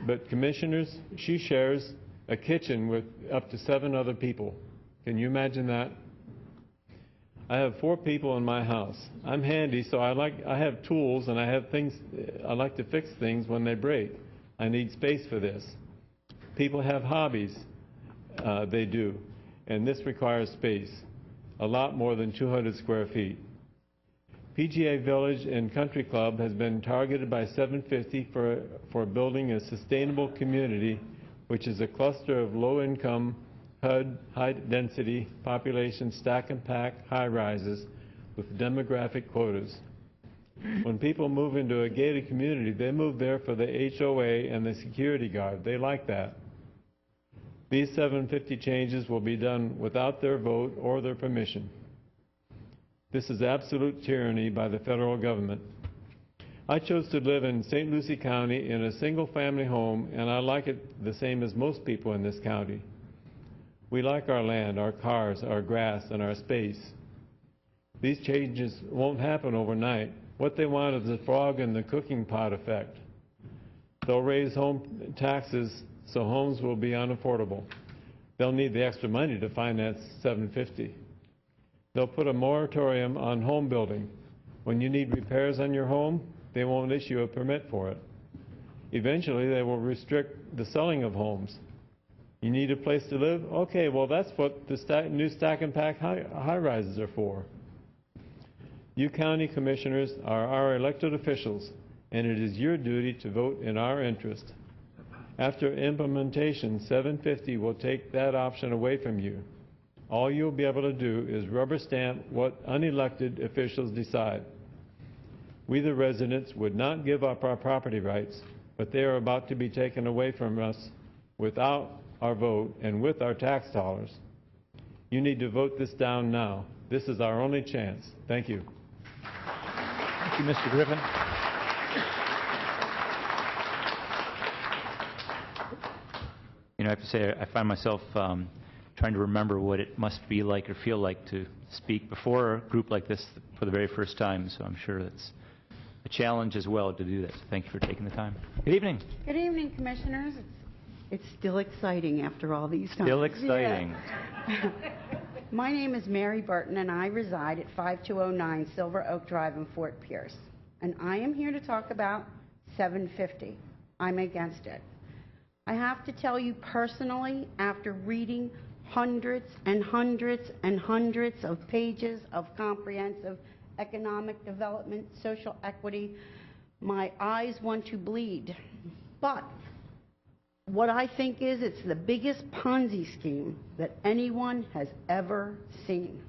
But commissioners, she shares a kitchen with up to 7 other people. Can you imagine that? I have 4 people in my house. I'm handy, so I have tools, and I have things. I like to fix things when they break. I need space for this. People have hobbies. They do. And this requires space, a lot more than 200 square feet. PGA Village and Country Club has been targeted by 750 for building a sustainable community, which is a cluster of low-income, HUD, high-density population stack and pack high-rises with demographic quotas. When people move into a gated community, they move there for the HOA and the security guard. They like that. These 750 changes will be done without their vote or their permission. This is absolute tyranny by the federal government. I chose to live in St. Lucie County in a single-family home, and I like it the same as most people in this county. We like our land, our cars, our grass, and our space. These changes won't happen overnight. What they want is the frog in the cooking pot effect. They'll raise home taxes so homes will be unaffordable. They'll need the extra money to finance 750. They'll put a moratorium on home building. When you need repairs on your home, they won't issue a permit for it. Eventually, they will restrict the selling of homes. You need a place to live? Okay, well, that's what the new stack and pack high-rises are for. You county commissioners are our elected officials, and it is your duty to vote in our interest. After implementation, 750 will take that option away from you. All you'll be able to do is rubber stamp what unelected officials decide. We, the residents, would not give up our property rights, but they are about to be taken away from us without our vote and with our tax dollars. You need to vote this down now. This is our only chance. Thank you. Thank you, Mr. Griffin. You know, I have to say, I find myself trying to remember what it must be like or feel like to speak before a group like this for the very first time, so I'm sure that's a challenge as well to do that. So thank you for taking the time. Good evening. Good evening, Commissioners. It's still exciting after all these times. Still exciting. Yeah. My name is Mary Burton, and I reside at 5209 Silver Oak Drive in Fort Pierce. and I am here to talk about 750. I'm against it. I have to tell you personally, after reading hundreds and hundreds and hundreds of pages of comprehensive economic development, social equity, my eyes want to bleed. But what I think is it's the biggest Ponzi scheme that anyone has ever seen.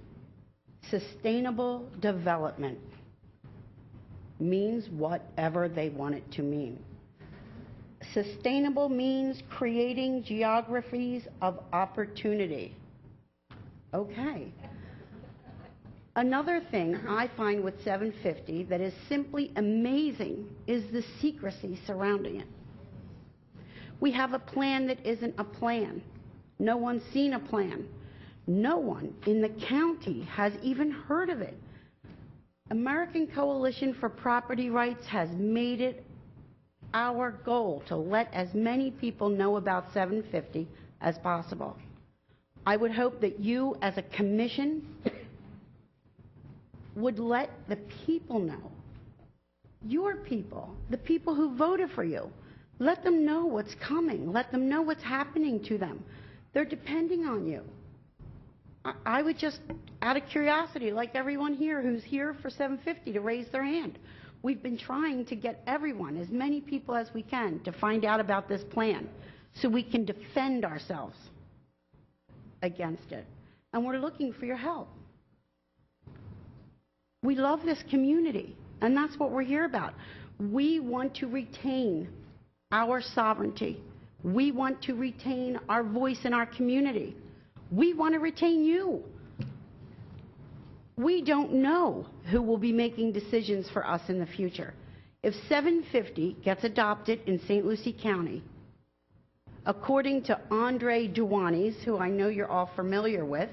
Sustainable development means whatever they want it to mean. Sustainable means creating geographies of opportunity. Okay. Another thing I find with 750 that is simply amazing is the secrecy surrounding it. We have a plan that isn't a plan. No one's seen a plan. No one in the county has even heard of it. American Coalition for Property Rights has made it our goal to let as many people know about 750 as possible. I would hope that you as a commission would let the people know, your people, the people who voted for you. Let them know what's coming. Let them know what's happening to them. They're depending on you. I would just, out of curiosity, like everyone here who's here for 750, to raise their hand. We've been trying to get everyone, as many people as we can, to find out about this plan so we can defend ourselves against it. And we're looking for your help. We love this community, and that's what we're here about. We want to retain our sovereignty. We want to retain our voice in our community. We want to retain you. We don't know who will be making decisions for us in the future. If 750 gets adopted in St. Lucie County, according to Andre Duanis, who I know you're all familiar with,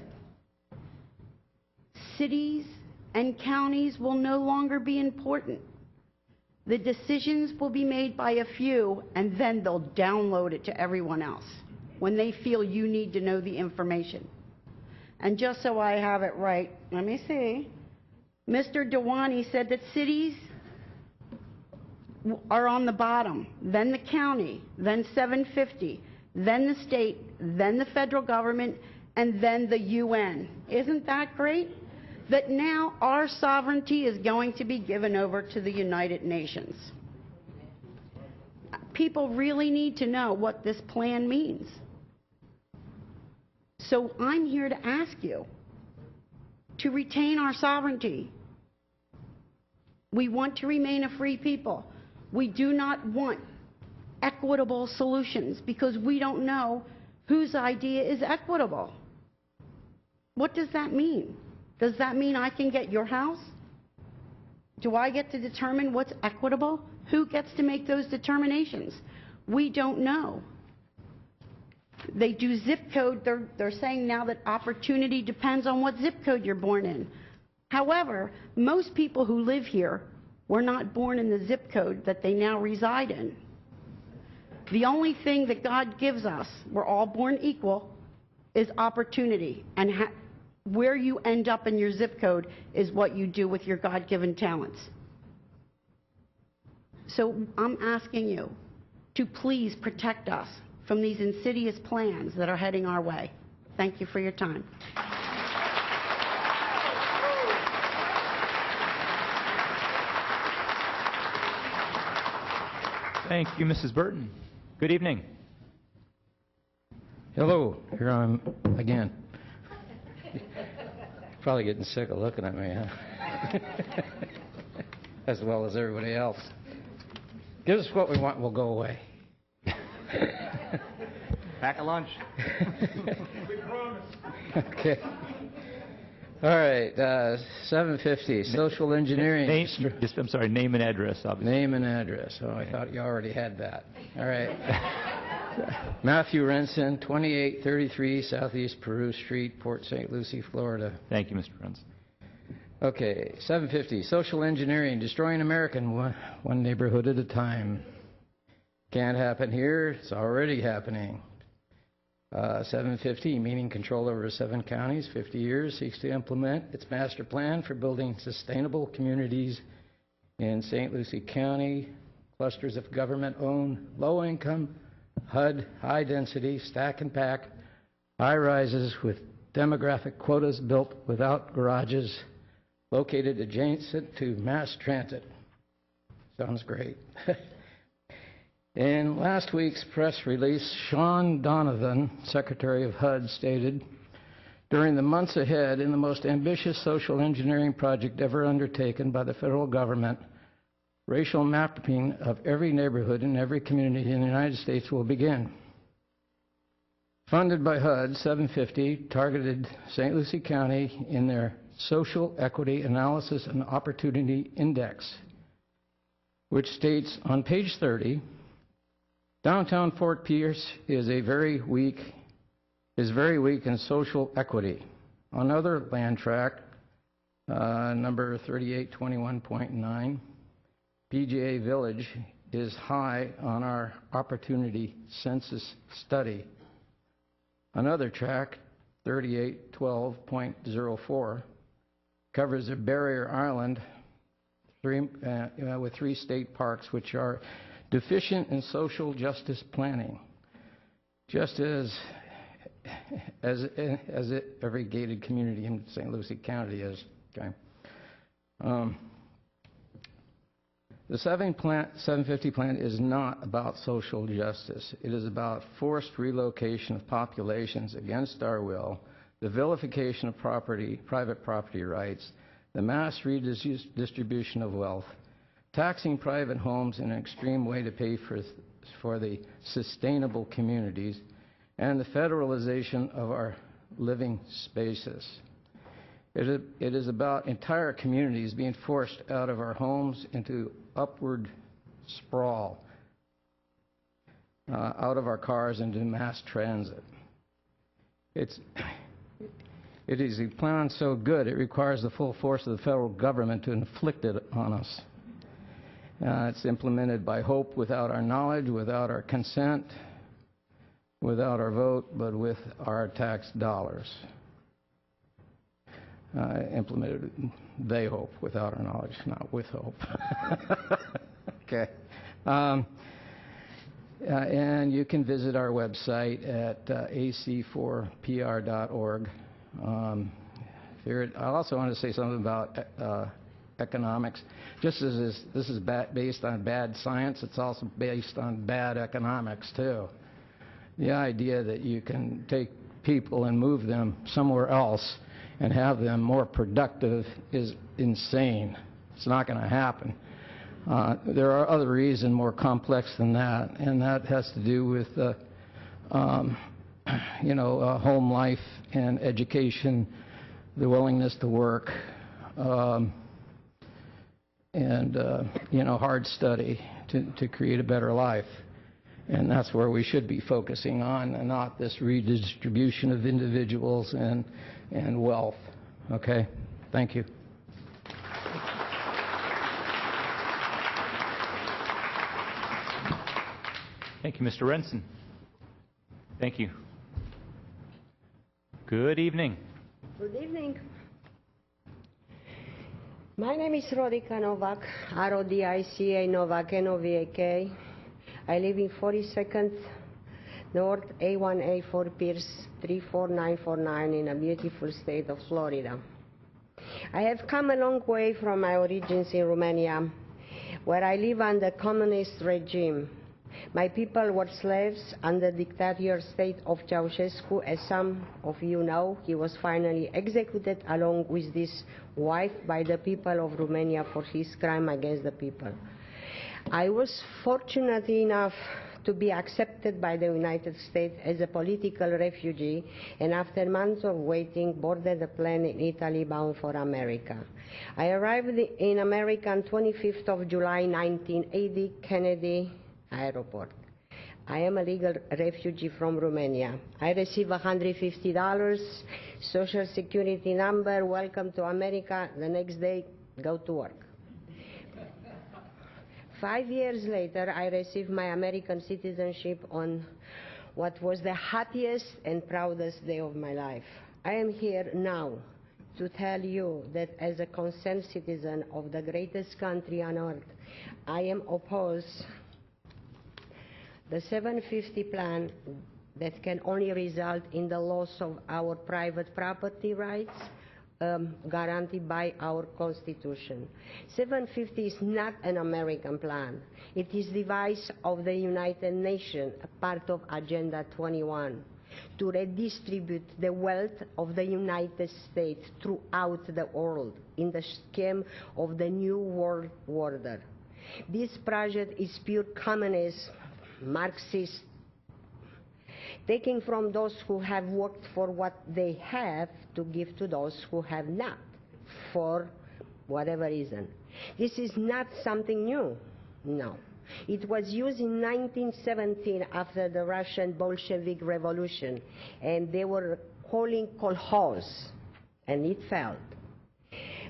cities and counties will no longer be important. The decisions will be made by a few, and then they'll download it to everyone else when they feel you need to know the information. And just so I have it right, let me see. Mr. Dewani said that cities are on the bottom, then the county, then 750, then the state, then the federal government, and then the UN. Isn't that great? That now our sovereignty is going to be given over to the United Nations. People really need to know what this plan means. So I'm here to ask you to retain our sovereignty. We want to remain a free people. We do not want equitable solutions because we don't know whose idea is equitable. What does that mean? Does that mean I can get your house? Do I get to determine what's equitable? Who gets to make those determinations? We don't know. They do zip code. They're saying now that opportunity depends on what zip code you're born in. However, most people who live here were not born in the zip code that they now reside in. The only thing that God gives us, we're all born equal, is opportunity. And where you end up in your zip code is what you do with your God-given talents. So I'm asking you to please protect us from these insidious plans that are heading our way. Thank you for your time. Thank you, Mrs. Burton. Good evening. Hello, here I am again. Probably getting sick of looking at me, huh? As well as everybody else. Give us what we want, we'll go away. Pack a lunch. We promise. Okay. All right, 750, social engineering. I'm sorry, name and address, obviously. Name and address. Oh, I thought you already had that. All right. Matthew Renson, 2833 Southeast Peru Street, Port St. Lucie, Florida. Thank you, Mr. Renson. Okay, 750, social engineering, destroying American one neighborhood at a time. Can't happen here, it's already happening. 750, meaning control over 7 counties, 50 years, seeks to implement its master plan for building sustainable communities in St. Lucie County, clusters of government-owned, low-income, HUD, high-density, stack and pack, high-rises with demographic quotas built without garages, located adjacent to mass transit. Sounds great. In last week's press release, Sean Donovan, Secretary of HUD, stated, during the months ahead, in the most ambitious social engineering project ever undertaken by the federal government, racial mapping of every neighborhood and every community in the United States will begin. Funded by HUD, 750 targeted St. Lucie County in their Social Equity Analysis and Opportunity Index, which states on page 30, downtown Fort Pierce is very weak in social equity. On other land tract, number 3821.9, PGA Village is high on our opportunity census study. Another tract, 3812.04, covers a barrier island with 3 state parks which are deficient in social justice planning, just as every gated community in St. Lucie County is. Okay. The 750 plan is not about social justice. It is about forced relocation of populations against our will, the vilification of private property rights, the mass redistribution of wealth, taxing private homes in an extreme way to pay for the sustainable communities, and the federalization of our living spaces. It is about entire communities being forced out of our homes into upward sprawl, out of our cars into mass transit. It is a plan so good it requires the full force of the federal government to inflict it on us. It's implemented by hope without our knowledge, without our consent, without our vote, but with our tax dollars. Implemented, they hope, without our knowledge, not with hope. Okay. And you can visit our website at ac4pr.org. I also want to say something about economics. Just as this is based on bad science, it's also based on bad economics, too. The idea that you can take people and move them somewhere else and have them more productive is insane. It's not going to happen. There are other reasons more complex than that, and that has to do with home life and education, the willingness to work, and hard study to create a better life. And that's where we should be focusing on, and not this redistribution of individuals and wealth. Okay? Thank you. Thank you, Mr. Renson. Thank you. Good evening. Good evening. My name is Rodica Novak, R-O-D-I-C-A Novak, N-O-V-A-K. I live in 42nd North A1A4 Pierce 34949 in a beautiful state of Florida. I have come a long way from my origins in Romania, where I live under communist regime. My people were slaves under the dictatorial state of Ceausescu. As some of you know, he was finally executed along with his wife by the people of Romania for his crime against the people. I was fortunate enough to be accepted by the United States as a political refugee, and after months of waiting, boarded a plane in Italy bound for America. I arrived in America on 25th of July 1980, Kennedy Airport. I am a legal refugee from Romania. I receive $150, Social Security number, welcome to America. The next day, go to work. 5 years later, I received my American citizenship on what was the happiest and proudest day of my life. I am here now to tell you that as a concerned citizen of the greatest country on earth, I am opposed the 750 plan that can only result in the loss of our private property rights guaranteed by our Constitution. 750 is not an American plan. It is device of the United Nations, a part of Agenda 21, to redistribute the wealth of the United States throughout the world in the scheme of the New World Order. This project is pure communist, Marxist, taking from those who have worked for what they have to give to those who have not, for whatever reason. This is not something new, no. It was used in 1917 after the Russian Bolshevik Revolution, and they were calling kolkhoz, and it failed.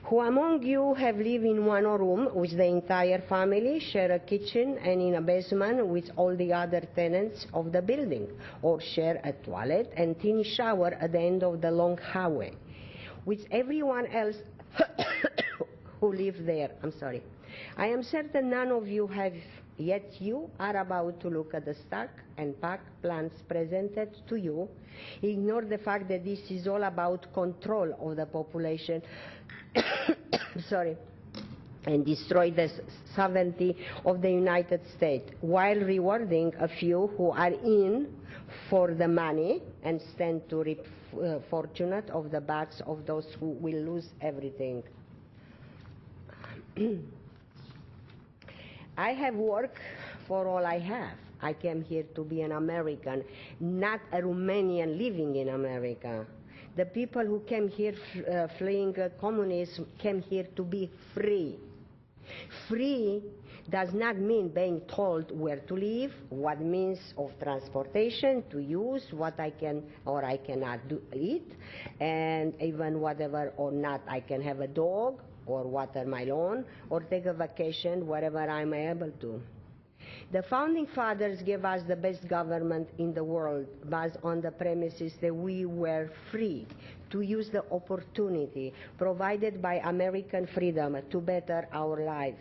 Who among you have lived in one room with the entire family, share a kitchen, and in a basement with all the other tenants of the building, or share a toilet and tiny shower at the end of the long hallway, with everyone else who lived there? I'm sorry. I am certain none of you have, yet you are about to look at the stock and pack plans presented to you, ignore the fact that this is all about control of the population sorry, and destroy the sovereignty of the United States, while rewarding a few who are in for the money and stand to reap fortunate of the backs of those who will lose everything. I have worked for all I have. I came here to be an American, not a Romanian living in America. The people who came here fleeing communism came here to be free. Free does not mean being told where to live, what means of transportation to use, what I can or I cannot eat, and even whatever or not I can have a dog or water my lawn or take a vacation wherever I'm able to. The Founding Fathers gave us the best government in the world based on the premises that we were free to use the opportunity provided by American freedom to better our life.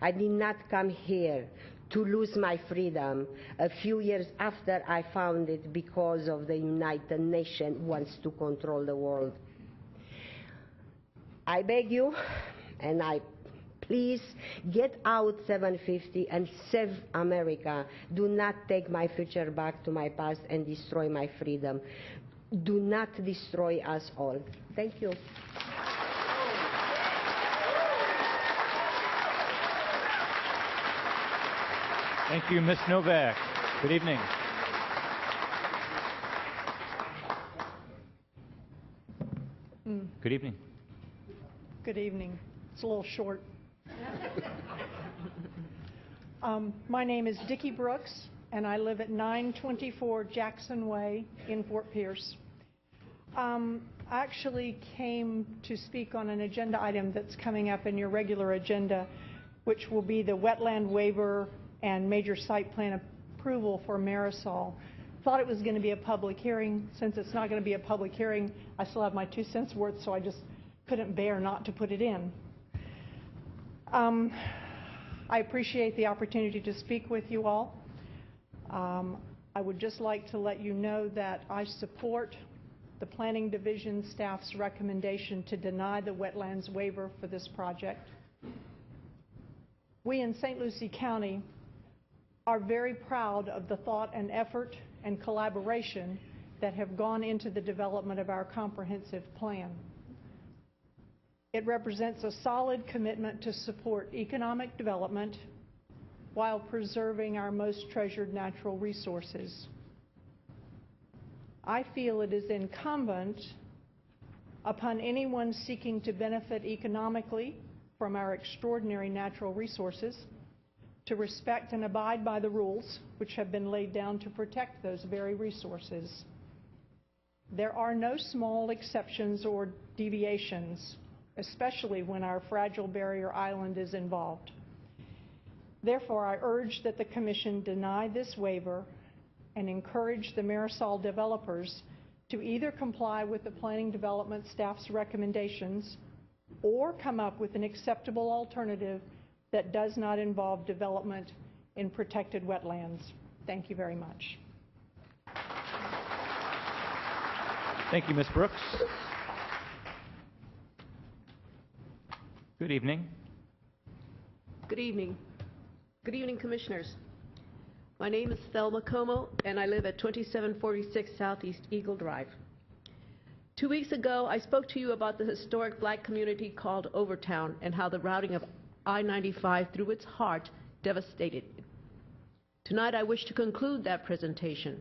I did not come here to lose my freedom a few years after I found it because of the United Nations wants to control the world. I beg you, and I please get out 750 and save America. Do not take my future back to my past and destroy my freedom. Do not destroy us all. Thank you. Thank you, Ms. Novak. Good evening. Good evening. Good evening. It's a little short. My name is Dickie Brooks, and I live at 924 Jackson Way in Fort Pierce. I actually came to speak on an agenda item that's coming up in your regular agenda, which will be the wetland waiver and major site plan approval for Marisol. Thought it was going to be a public hearing. Since it's not going to be a public hearing, I still have my 2 cents worth, so I just couldn't bear not to put it in. I appreciate the opportunity to speak with you all. I would just like to let you know that I support the Planning Division staff's recommendation to deny the wetlands waiver for this project. We in St. Lucie County are very proud of the thought and effort and collaboration that have gone into the development of our comprehensive plan. It represents a solid commitment to support economic development while preserving our most treasured natural resources. I feel it is incumbent upon anyone seeking to benefit economically from our extraordinary natural resources to respect and abide by the rules which have been laid down to protect those very resources. There are no small exceptions or deviations, especially when our fragile barrier island is involved. Therefore, I urge that the Commission deny this waiver and encourage the Marisol developers to either comply with the planning development staff's recommendations or come up with an acceptable alternative that does not involve development in protected wetlands. Thank you very much. Thank you, Ms. Brooks. Good evening. Good evening. Good evening, Commissioners. My name is Thelma Como, and I live at 2746 Southeast Eagle Drive. 2 weeks ago, I spoke to you about the historic black community called Overtown and how the routing of I-95 through its heart devastated it. Tonight, I wish to conclude that presentation.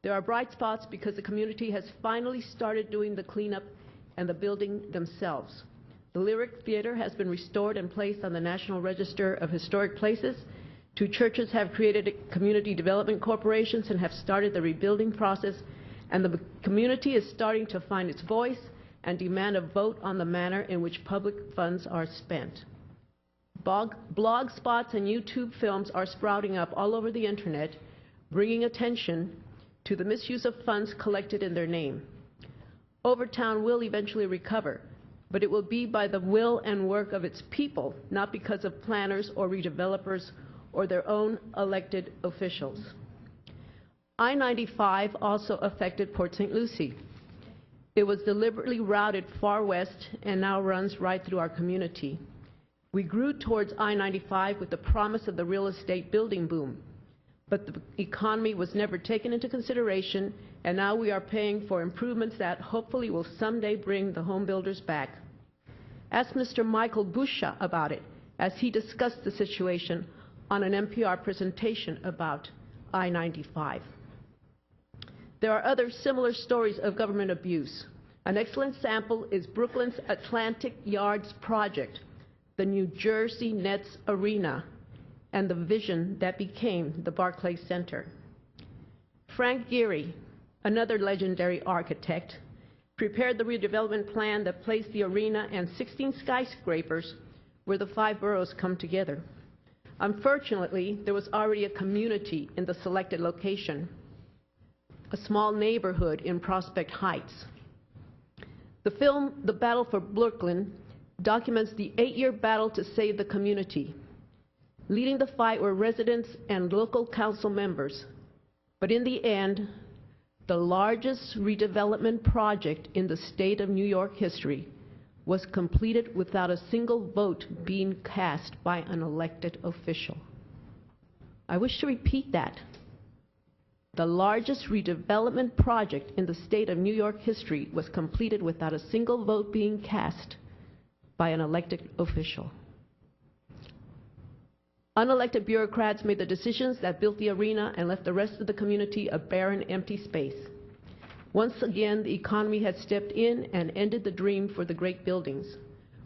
There are bright spots because the community has finally started doing the cleanup and the building themselves. The Lyric Theater has been restored and placed on the National Register of Historic Places. 2 churches have created community development corporations and have started the rebuilding process, and the community is starting to find its voice and demand a vote on the manner in which public funds are spent. Blog spots and YouTube films are sprouting up all over the internet, bringing attention to the misuse of funds collected in their name. Overtown will eventually recover, but it will be by the will and work of its people, not because of planners or redevelopers or their own elected officials. I-95 also affected Port St. Lucie. It was deliberately routed far west and now runs right through our community. We grew towards I-95 with the promise of the real estate building boom, but the economy was never taken into consideration, and now we are paying for improvements that hopefully will someday bring the home builders back. Ask Mr. Michael Busha about it, as he discussed the situation on an NPR presentation about I-95. There are other similar stories of government abuse. An excellent sample is Brooklyn's Atlantic Yards project, the New Jersey Nets Arena, and the vision that became the Barclays Center. Frank Gehry, another legendary architect, prepared the redevelopment plan that placed the arena and 16 skyscrapers where the 5 boroughs come together. Unfortunately, there was already a community in the selected location, a small neighborhood in Prospect Heights. The film, The Battle for Brooklyn, documents the 8-year battle to save the community. Leading the fight were residents and local council members. But in the end, the largest redevelopment project in the state of New York history was completed without a single vote being cast by an elected official. I wish to repeat that. The largest redevelopment project in the state of New York history was completed without a single vote being cast by an elected official. Unelected bureaucrats made the decisions that built the arena and left the rest of the community a barren, empty space. Once again, the economy had stepped in and ended the dream for the great buildings.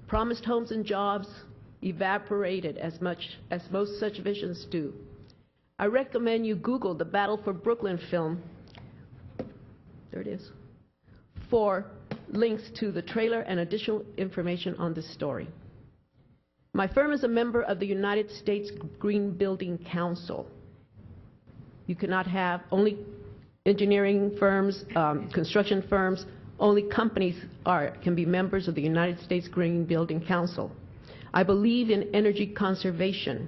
Promised homes and jobs evaporated as much as most such visions do. I recommend you Google the Battle for Brooklyn film. There it is. For links to the trailer and additional information on this story. My firm is a member of the United States Green Building Council. You cannot have only engineering firms, construction firms, only companies can be members of the United States Green Building Council. I believe in energy conservation.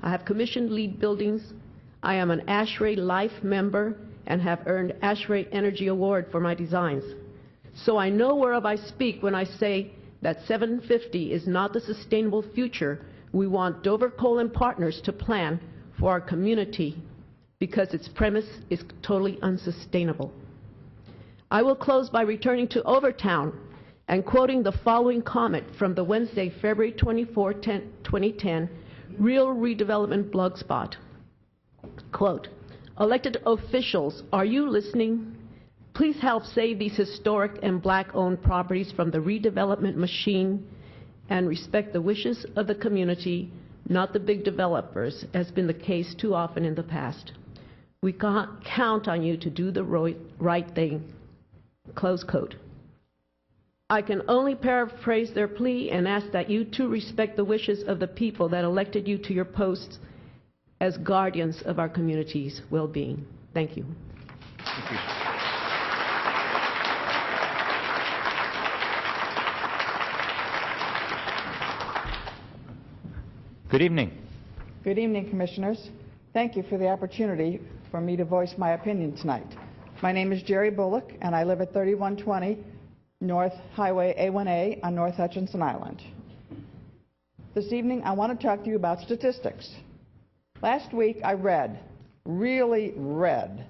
I have commissioned LEED buildings. I am an ASHRAE Life member and have earned ASHRAE Energy Award for my designs. So I know whereof I speak when I say that 750 is not the sustainable future we want Dover Coal and Partners to plan for our community, because its premise is totally unsustainable. I will close by returning to Overtown and quoting the following comment from the Wednesday, February 24, 2010, Real Redevelopment blog spot. Quote, "Elected officials, are you listening? Please help save these historic and black-owned properties from the redevelopment machine and respect the wishes of the community, not the big developers, as has been the case too often in the past. We can't count on you to do the right thing." Close quote. I can only paraphrase their plea and ask that you too respect the wishes of the people that elected you to your posts as guardians of our community's well-being. Thank you. Thank you. Good evening. Good evening, Commissioners. Thank you for the opportunity for me to voice my opinion tonight. My name is Jerry Bullock, and I live at 3120 North Highway A1A on North Hutchinson Island. This evening, I want to talk to you about statistics. Last week, I really read,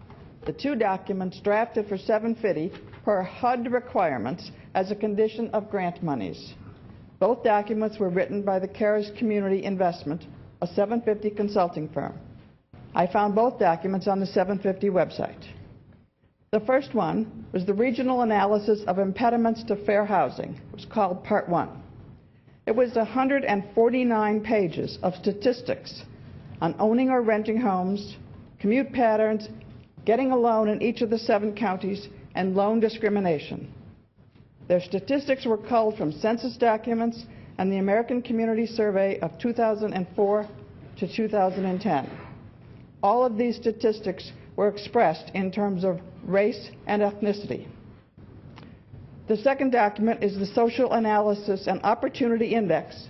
the two documents drafted for 750 per HUD requirements as a condition of grant monies. Both documents were written by the Cares Community Investment, a 750 consulting firm. I found both documents on the 750 website. The first one was the Regional Analysis of Impediments to Fair Housing. It was called Part 1. It was 149 pages of statistics on owning or renting homes, commute patterns, getting a loan in each of the 7 counties, and loan discrimination. Their statistics were culled from census documents and the American Community Survey of 2004 to 2010. All of these statistics were expressed in terms of race and ethnicity. The second document is the Social Analysis and Opportunity Index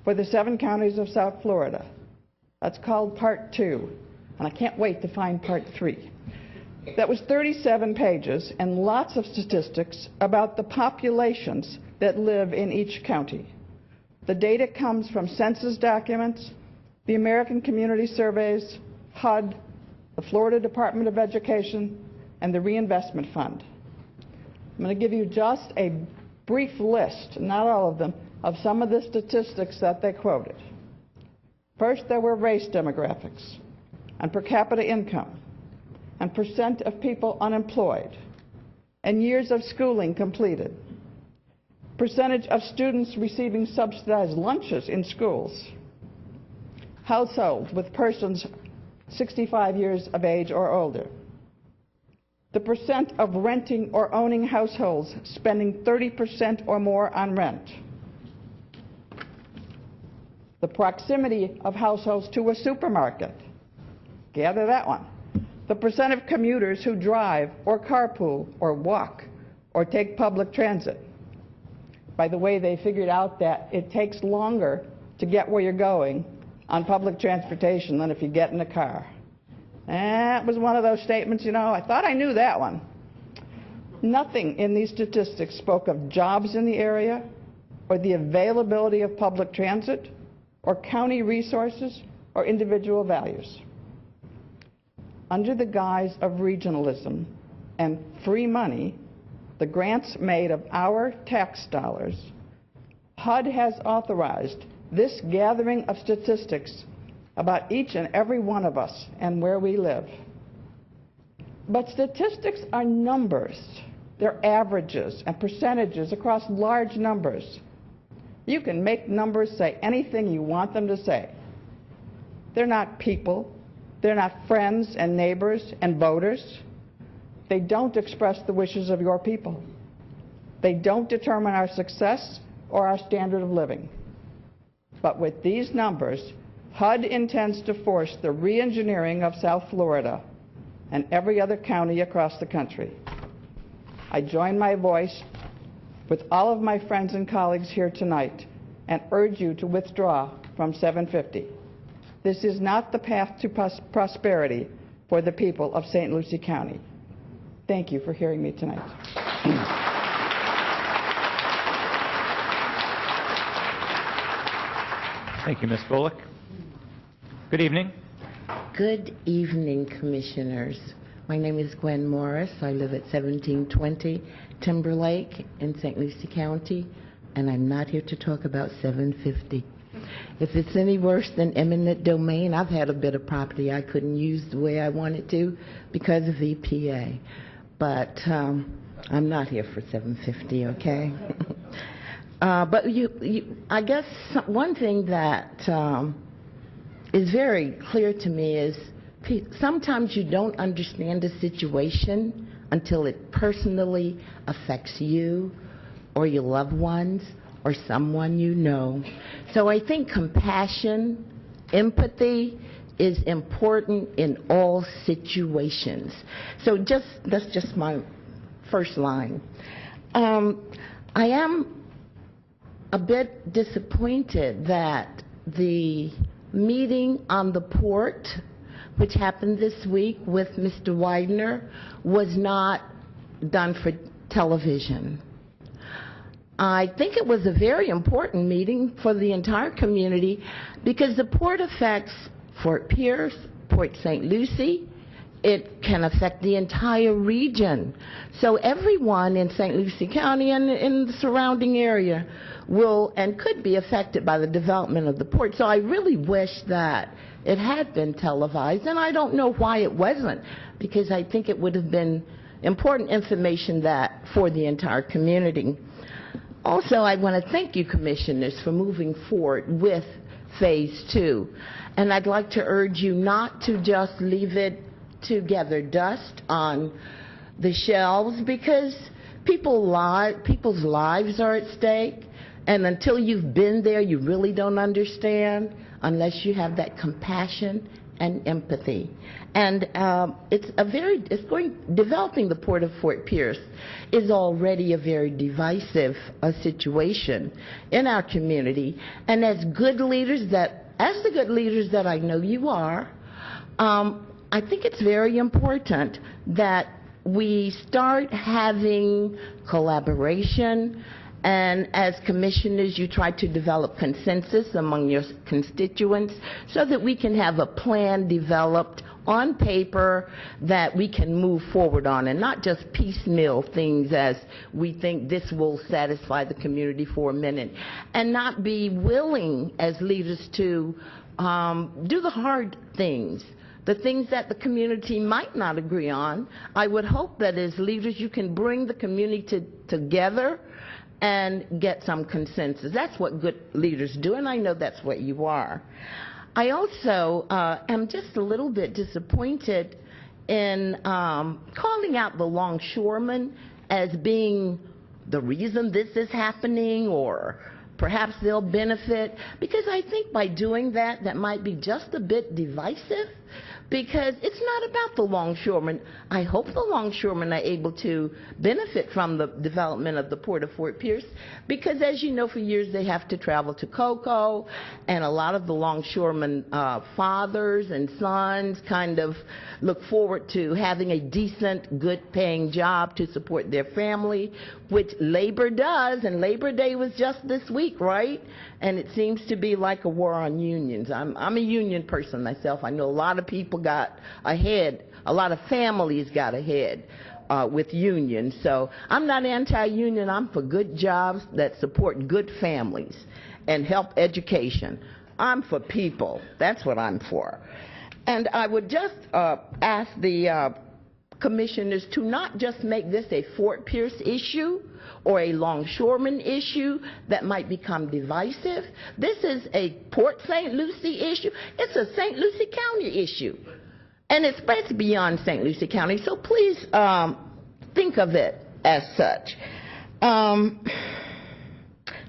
for the 7 counties of South Florida. That's called Part 2, and I can't wait to find Part 3. That was 37 pages and lots of statistics about the populations that live in each county. The data comes from census documents, the American Community Surveys, HUD, the Florida Department of Education, and the Reinvestment Fund. I'm going to give you just a brief list, not all of them, of some of the statistics that they quoted. First, there were race demographics and per capita income and percent of people unemployed and years of schooling completed, percentage of students receiving subsidized lunches in schools, households with persons 65 years of age or older, the percent of renting or owning households spending 30% or more on rent, the proximity of households to a supermarket, gather that one, the percent of commuters who drive or carpool or walk or take public transit. By the way, they figured out that it takes longer to get where you're going on public transportation than if you get in a car. That was one of those statements, you know, I thought I knew that one. Nothing in these statistics spoke of jobs in the area or the availability of public transit or county resources or individual values. Under the guise of regionalism and free money, the grants made of our tax dollars, HUD has authorized this gathering of statistics about each and every one of us and where we live. But statistics are numbers. They're averages and percentages across large numbers. You can make numbers say anything you want them to say. They're not people. They're not friends and neighbors and voters. They don't express the wishes of your people. They don't determine our success or our standard of living. But with these numbers, HUD intends to force the re-engineering of South Florida and every other county across the country. I join my voice with all of my friends and colleagues here tonight and urge you to withdraw from 750. This is not the path to prosperity for the people of St. Lucie County. Thank you for hearing me tonight. Thank you, Ms. Bullock. Good evening. Good evening, Commissioners. My name is Gwen Morris. I live at 1720 Timberlake in St. Lucie County, and I'm not here to talk about 750. If it's any worse than eminent domain, I've had a bit of property I couldn't use the way I wanted to because of EPA. But I'm not here for 750, okay? But I guess one thing that is very clear to me is sometimes you don't understand a situation until it personally affects you or your loved ones or someone you know. So I think compassion, empathy is important in all situations. So that's just my first line. I am a bit disappointed that the meeting on the port, which happened this week with Mr. Widener, was not done for television. I think it was a very important meeting for the entire community because the port affects Fort Pierce, Port St. Lucie. It can affect the entire region. So everyone in St. Lucie County and in the surrounding area will and could be affected by the development of the port. So I really wish that it had been televised, and I don't know why it wasn't, because I think it would have been important information that for the entire community. Also, I want to thank you, commissioners, for moving forward with Phase 2. And I'd like to urge you not to just leave it to gather dust on the shelves, because people's lives are at stake. And until you've been there, you really don't understand unless you have that compassion and empathy. And developing the Port of Fort Pierce is already a very divisive situation in our community. And as the good leaders that I know you are, I think it's very important that we start having collaboration, and as commissioners, you try to develop consensus among your constituents so that we can have a plan developed on paper that we can move forward on, and not just piecemeal things as we think this will satisfy the community for a minute, and not be willing as leaders to do the hard things, the things that the community might not agree on. I would hope that as leaders you can bring the community together and get some consensus. That's what good leaders do, and I know that's what you are. I also am just a little bit disappointed in calling out the longshoremen as being the reason this is happening, or perhaps they'll benefit, because I think by doing that, that might be just a bit divisive, because it's not about the longshoremen. I hope the longshoremen are able to benefit from the development of the Port of Fort Pierce, because as you know, for years they have to travel to Cocoa, and a lot of the longshoremen fathers and sons kind of look forward to having a decent, good-paying job to support their family, which labor does, and Labor Day was just this week, right? And it seems to be like a war on unions. I'm a union person myself. I know a lot of people got ahead, a lot of families got ahead with unions. So I'm not anti-union. I'm for good jobs that support good families and help education. I'm for people. That's what I'm for. And I would just ask the commissioners to not just make this a Fort Pierce issue or a longshoreman issue that might become divisive. This is a Port St. Lucie issue. It's a St. Lucie County issue. And it spreads beyond St. Lucie County, so please think of it as such.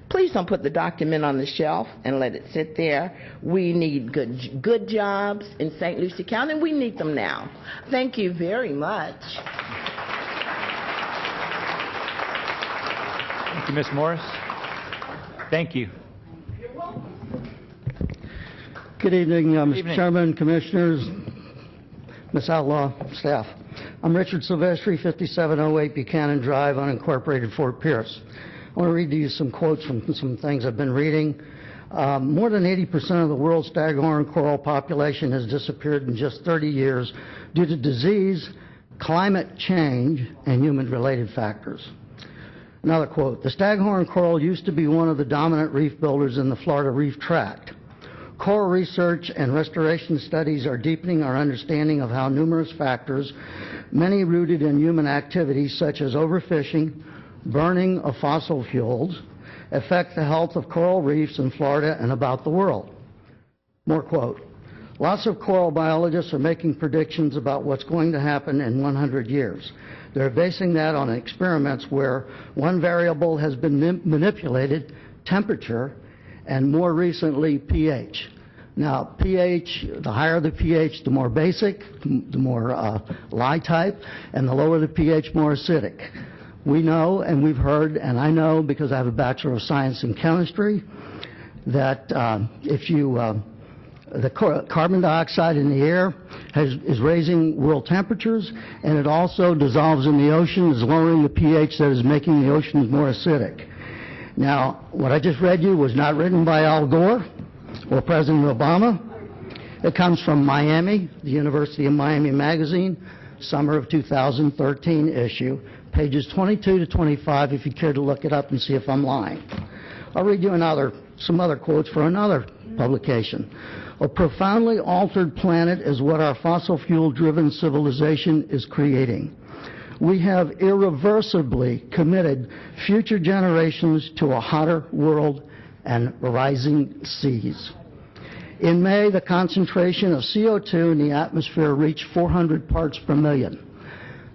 Please don't put the document on the shelf and let it sit there. We need good jobs in St. Lucie County, and we need them now. Thank you very much. Thank you, Ms. Morris. Thank you. Good evening, Mr. Chairman, Commissioners, Ms. Outlaw, staff. I'm Richard Silvestri, 5708 Buchanan Drive, unincorporated Fort Pierce. I want to read to you some quotes from some things I've been reading. More than 80% of the world's staghorn coral population has disappeared in just 30 years due to disease, climate change, and human-related factors. Another quote, the staghorn coral used to be one of the dominant reef builders in the Florida Reef Tract. Coral research and restoration studies are deepening our understanding of how numerous factors, many rooted in human activities such as overfishing, burning of fossil fuels, affect the health of coral reefs in Florida and about the world. More quote, lots of coral biologists are making predictions about what's going to happen in 100 years. They're basing that on experiments where one variable has been manipulated, temperature, and more recently pH. Now pH, the higher the pH, the more basic, the more lye type, and the lower the pH, more acidic. We know, and we've heard, and I know because I have a Bachelor of Science in Chemistry, that if you The carbon dioxide in the air is raising world temperatures, and it also dissolves in the ocean, is lowering the pH that is making the oceans more acidic. Now, what I just read you was not written by Al Gore or President Obama. It comes from Miami, the University of Miami magazine, summer of 2013 issue, pages 22 to 25 if you care to look it up and see if I'm lying. I'll read you some other quotes for another publication. A profoundly altered planet is what our fossil fuel-driven civilization is creating. We have irreversibly committed future generations to a hotter world and rising seas. In May, the concentration of CO2 in the atmosphere reached 400 parts per million.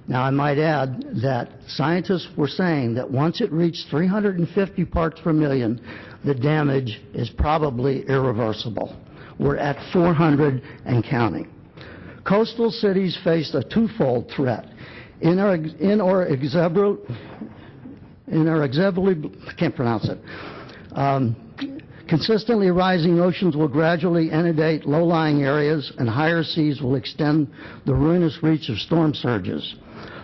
Now, I might add that scientists were saying that once it reached 350 parts per million, the damage is probably irreversible. We're at 400 and counting. Coastal cities face a twofold threat. Consistently rising oceans will gradually inundate low-lying areas, and higher seas will extend the ruinous reach of storm surges.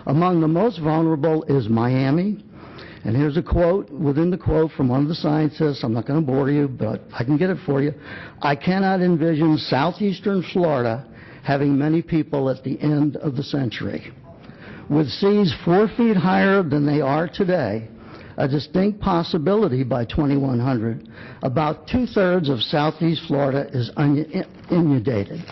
Among the most vulnerable is Miami. And here's a quote within the quote from one of the scientists. I'm not going to bore you, but I can get it for you. I cannot envision southeastern Florida having many people at the end of the century. With seas 4 feet higher than they are today, a distinct possibility by 2100, about 2/3 of southeast Florida is inundated.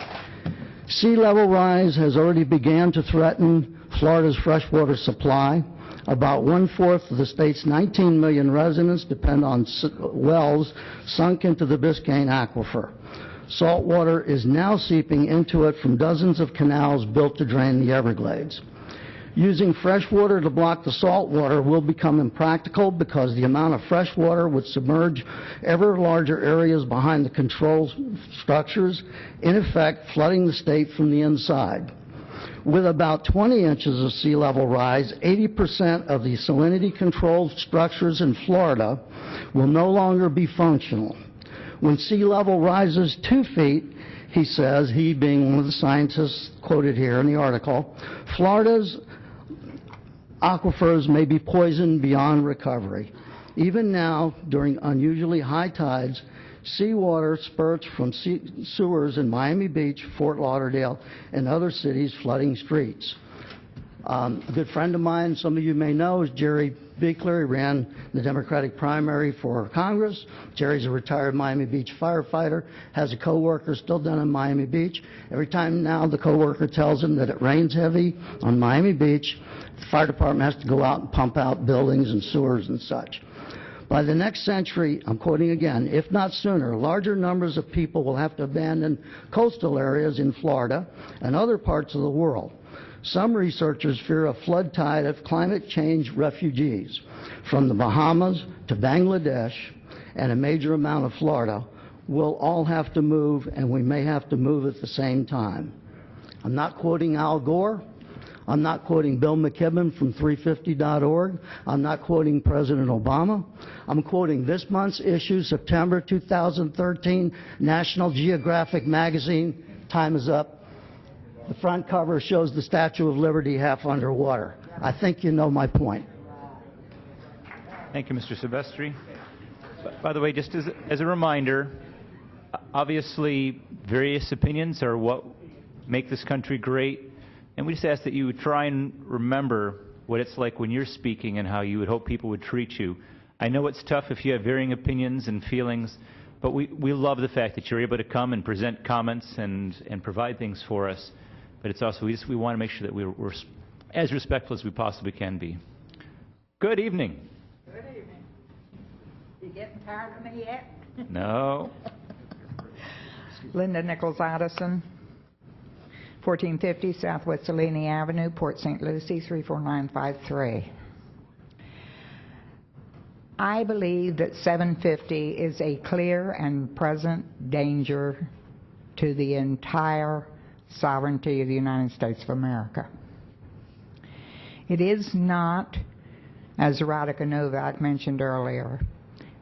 Sea level rise has already begun to threaten Florida's freshwater supply. About 1/4 of the state's 19 million residents depend on wells sunk into the Biscayne aquifer. Salt water is now seeping into it from dozens of canals built to drain the Everglades. Using fresh water to block the salt water will become impractical because the amount of fresh water would submerge ever larger areas behind the control structures, in effect flooding the state from the inside. With about 20 inches of sea level rise, 80% of the salinity-controlled structures in Florida will no longer be functional. When sea level rises 2 feet, he says, he being one of the scientists quoted here in the article, Florida's aquifers may be poisoned beyond recovery. Even now, during unusually high tides, seawater spurts from sewers in Miami Beach, Fort Lauderdale, and other cities flooding streets. A good friend of mine, some of you may know, is Jerry Beekler. He ran the Democratic primary for Congress. Jerry's a retired Miami Beach firefighter, has a coworker still down in Miami Beach. Every time now the coworker tells him that it rains heavy on Miami Beach, the fire department has to go out and pump out buildings and sewers and such. By the next century, I'm quoting again, if not sooner, larger numbers of people will have to abandon coastal areas in Florida and other parts of the world. Some researchers fear a flood tide of climate change refugees from the Bahamas to Bangladesh and a major amount of Florida will all have to move, and we may have to move at the same time. I'm not quoting Al Gore. I'm not quoting Bill McKibben from 350.org. I'm not quoting President Obama. I'm quoting this month's issue, September 2013, National Geographic magazine. Time is up. The front cover shows the Statue of Liberty half underwater. I think you know my point. Thank you, Mr. Silvestri. By the way, just as a reminder, obviously various opinions are what make this country great, and we just ask that you would try and remember what it's like when you're speaking and how you would hope people would treat you. I know it's tough if you have varying opinions and feelings, but we love the fact that you're able to come and present comments and provide things for us. But it's also, we want to make sure that we're as respectful as we possibly can be. Good evening. Good evening. You getting tired of me yet? No. Linda Nichols Addison, 1450 Southwest Delaney Avenue, Port St. Lucie, 34953. I believe that 750 is a clear and present danger to the entire sovereignty of the United States of America. It is not, as Radhika Novak mentioned earlier,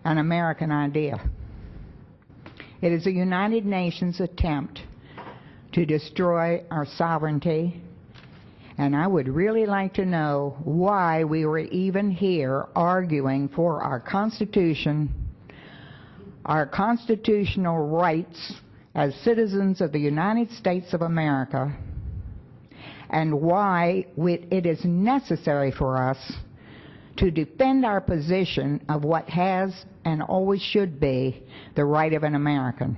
an American idea. It is the United Nations attempt to destroy our sovereignty, and I would really like to know why we were even here arguing for our Constitution, our constitutional rights as citizens of the United States of America, and why it is necessary for us to defend our position of what has and always should be the right of an American.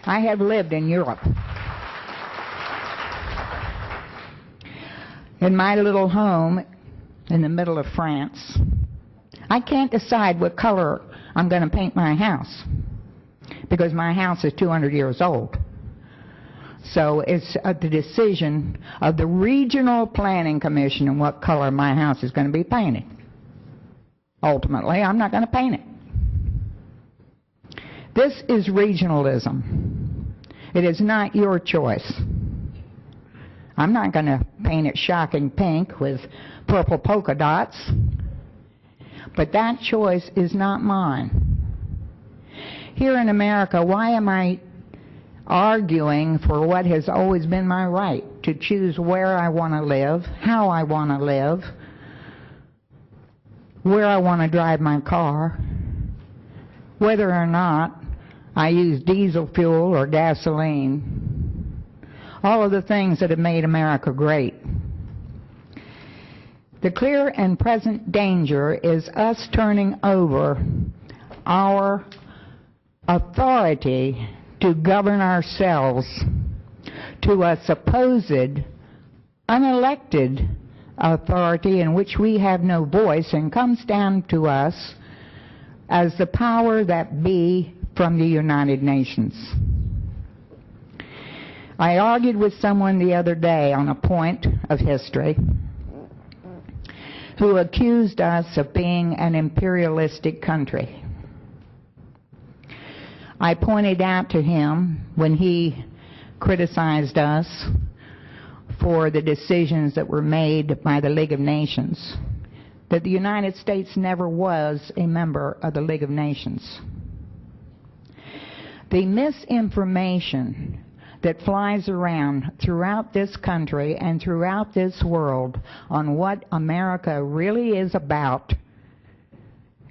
I have lived in Europe. In my little home in the middle of France, I can't decide what color I'm going to paint my house because my house is 200 years old. So it's the decision of the Regional Planning Commission on what color my house is going to be painted. Ultimately, I'm not going to paint it. This is regionalism. It is not your choice. I'm not going to paint it shocking pink with purple polka dots, but that choice is not mine. Here in America, why am I arguing for what has always been my right, to choose where I want to live, how I want to live, where I want to drive my car, whether or not I use diesel fuel or gasoline, all of the things that have made America great. The clear and present danger is us turning over our authority to govern ourselves to a supposed unelected authority in which we have no voice, and comes down to us as the power that be from the United Nations. I argued with someone the other day on a point of history who accused us of being an imperialistic country. I pointed out to him when he criticized us for the decisions that were made by the League of Nations that the United States never was a member of the League of Nations. The misinformation that flies around throughout this country and throughout this world on what America really is about,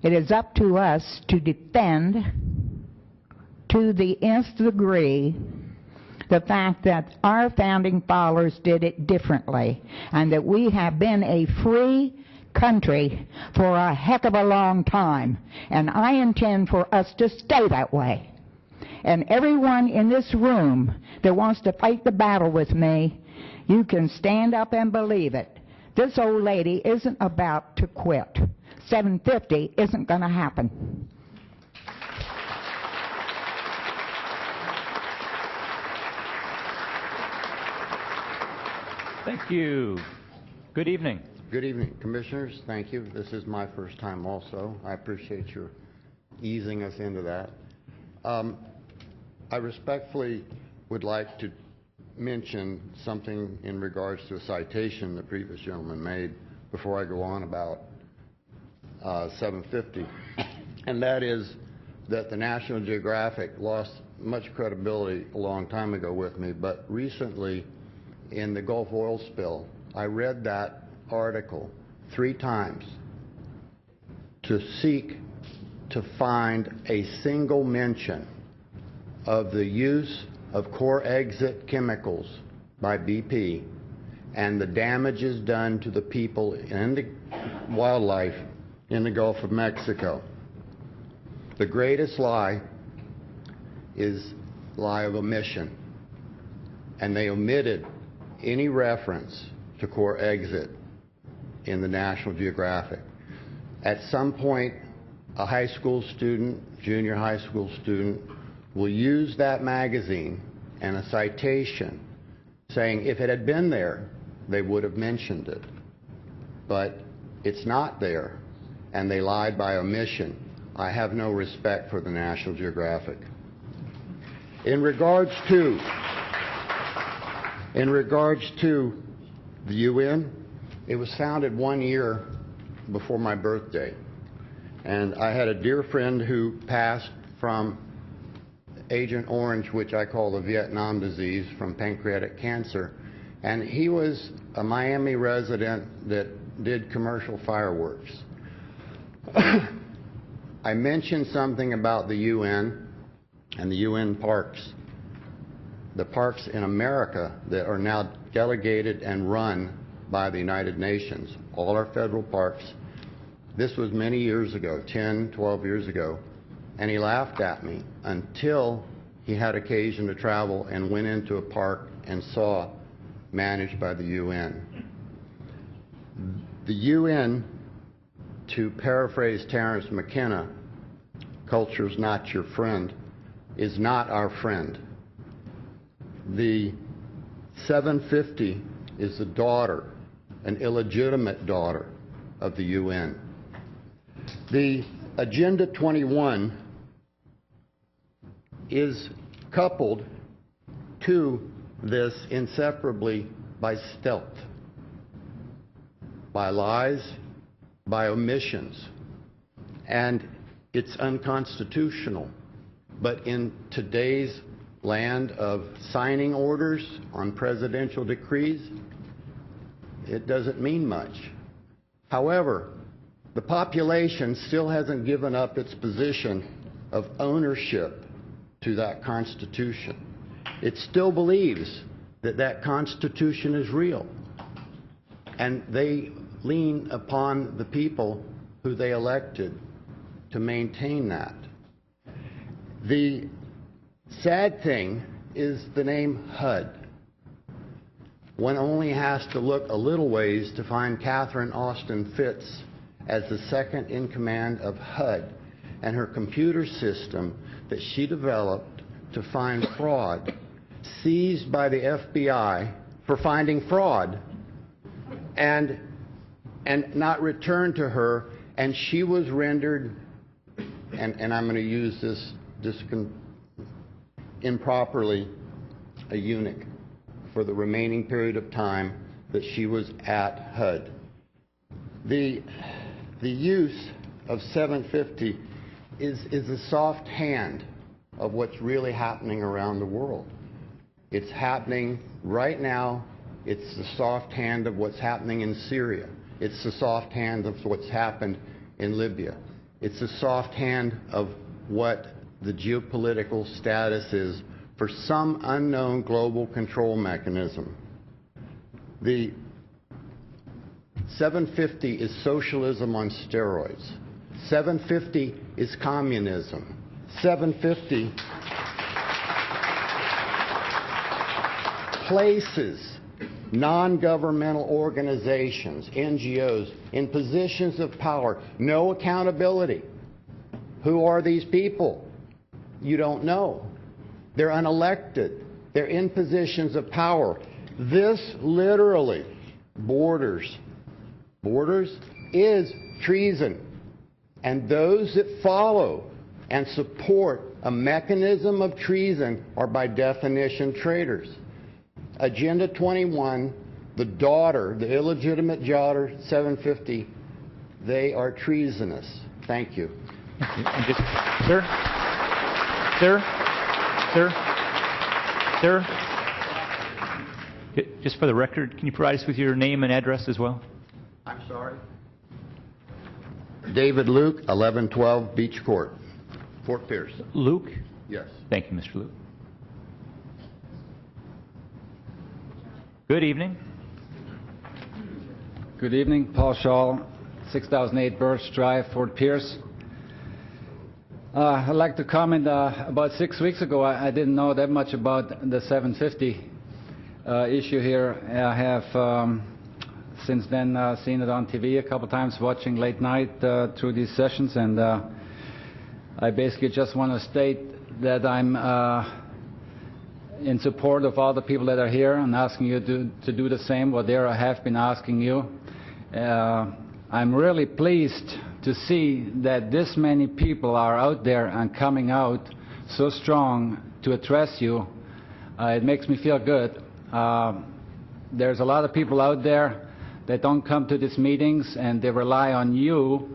it is up to us to defend to the nth degree the fact that our founding fathers did it differently, and that we have been a free country for a heck of a long time, and I intend for us to stay that way. And everyone in this room that wants to fight the battle with me, you can stand up and believe it. This old lady isn't about to quit. 750 isn't going to happen. Thank you. Good evening. Good evening, Commissioners. Thank you. This is my first time also. I appreciate your easing us into that. I respectfully would like to mention something in regards to a citation the previous gentleman made before I go on about 750, and that is that the National Geographic lost much credibility a long time ago with me, but recently in the Gulf oil spill, I read that article 3 times to seek to find a single mention of the use of core exit chemicals by BP and the damages done to the people and the wildlife in the Gulf of Mexico. The greatest lie is lie of omission, and they omitted any reference to core exit in the National Geographic. At some point, a high school student, junior high school student, will use that magazine and a citation saying if it had been there, they would have mentioned it. But it's not there, and they lied by omission. I have no respect for the National Geographic. In regards to the UN, it was founded 1 year before my birthday. And I had a dear friend who passed from Agent Orange, which I call the Vietnam disease, from pancreatic cancer. And he was a Miami resident that did commercial fireworks. I mentioned something about the UN and the UN parks. The parks in America that are now delegated and run by the United Nations, all our federal parks. This was many years ago, 10, 12 years ago, and he laughed at me until he had occasion to travel and went into a park and saw managed by the UN. The UN, to paraphrase Terence McKenna, culture's not your friend, is not our friend. The 750 is the daughter, an illegitimate daughter of the UN. The Agenda 21 is coupled to this inseparably by stealth, by lies, by omissions, and it's unconstitutional. But in today's land of signing orders on presidential decrees, it doesn't mean much. However, the population still hasn't given up its position of ownership to that Constitution. It still believes that that Constitution is real, and they lean upon the people who they elected to maintain that. The sad thing is the name HUD. One only has to look a little ways to find Catherine Austin Fitts as the second in command of HUD and her computer system that she developed to find fraud, seized by the FBI for finding fraud, and not returned to her, and she was rendered, and I'm going to use this improperly, a eunuch for the remaining period of time that she was at HUD. The use of 750 is a soft hand of what's really happening around the world. It's happening right now. It's the soft hand of what's happening in Syria. It's the soft hand of what's happened in Libya. It's the soft hand of what the geopolitical status is for some unknown global control mechanism. The 750 is socialism on steroids. 750 is communism. 750 places non-governmental organizations, NGOs, in positions of power. No accountability. Who are these people? You don't know. They're unelected. They're in positions of power. This literally borders is treason. And those that follow and support a mechanism of treason are by definition traitors. Agenda 21, the daughter, the illegitimate daughter, 750, they are treasonous. Thank you. And just, sir, just for the record, can you provide us with your name and address as well? I'm sorry? David Luke, 1112 Beach Court, Fort Pierce. Luke? Yes. Thank you, Mr. Luke. Good evening. Good evening. Paul Shaw, 6008 Birch Drive, Fort Pierce. I'd like to comment, about 6 weeks ago, I didn't know that much about the 750 issue here. I have since then seen it on TV a couple times, watching late night through these sessions, and I basically just want to state that I'm in support of all the people that are here and asking you to do the same, what they have been asking you. I'm really pleased to see that this many people are out there and coming out so strong to address you. It makes me feel good. There's a lot of people out there that don't come to these meetings, and they rely on you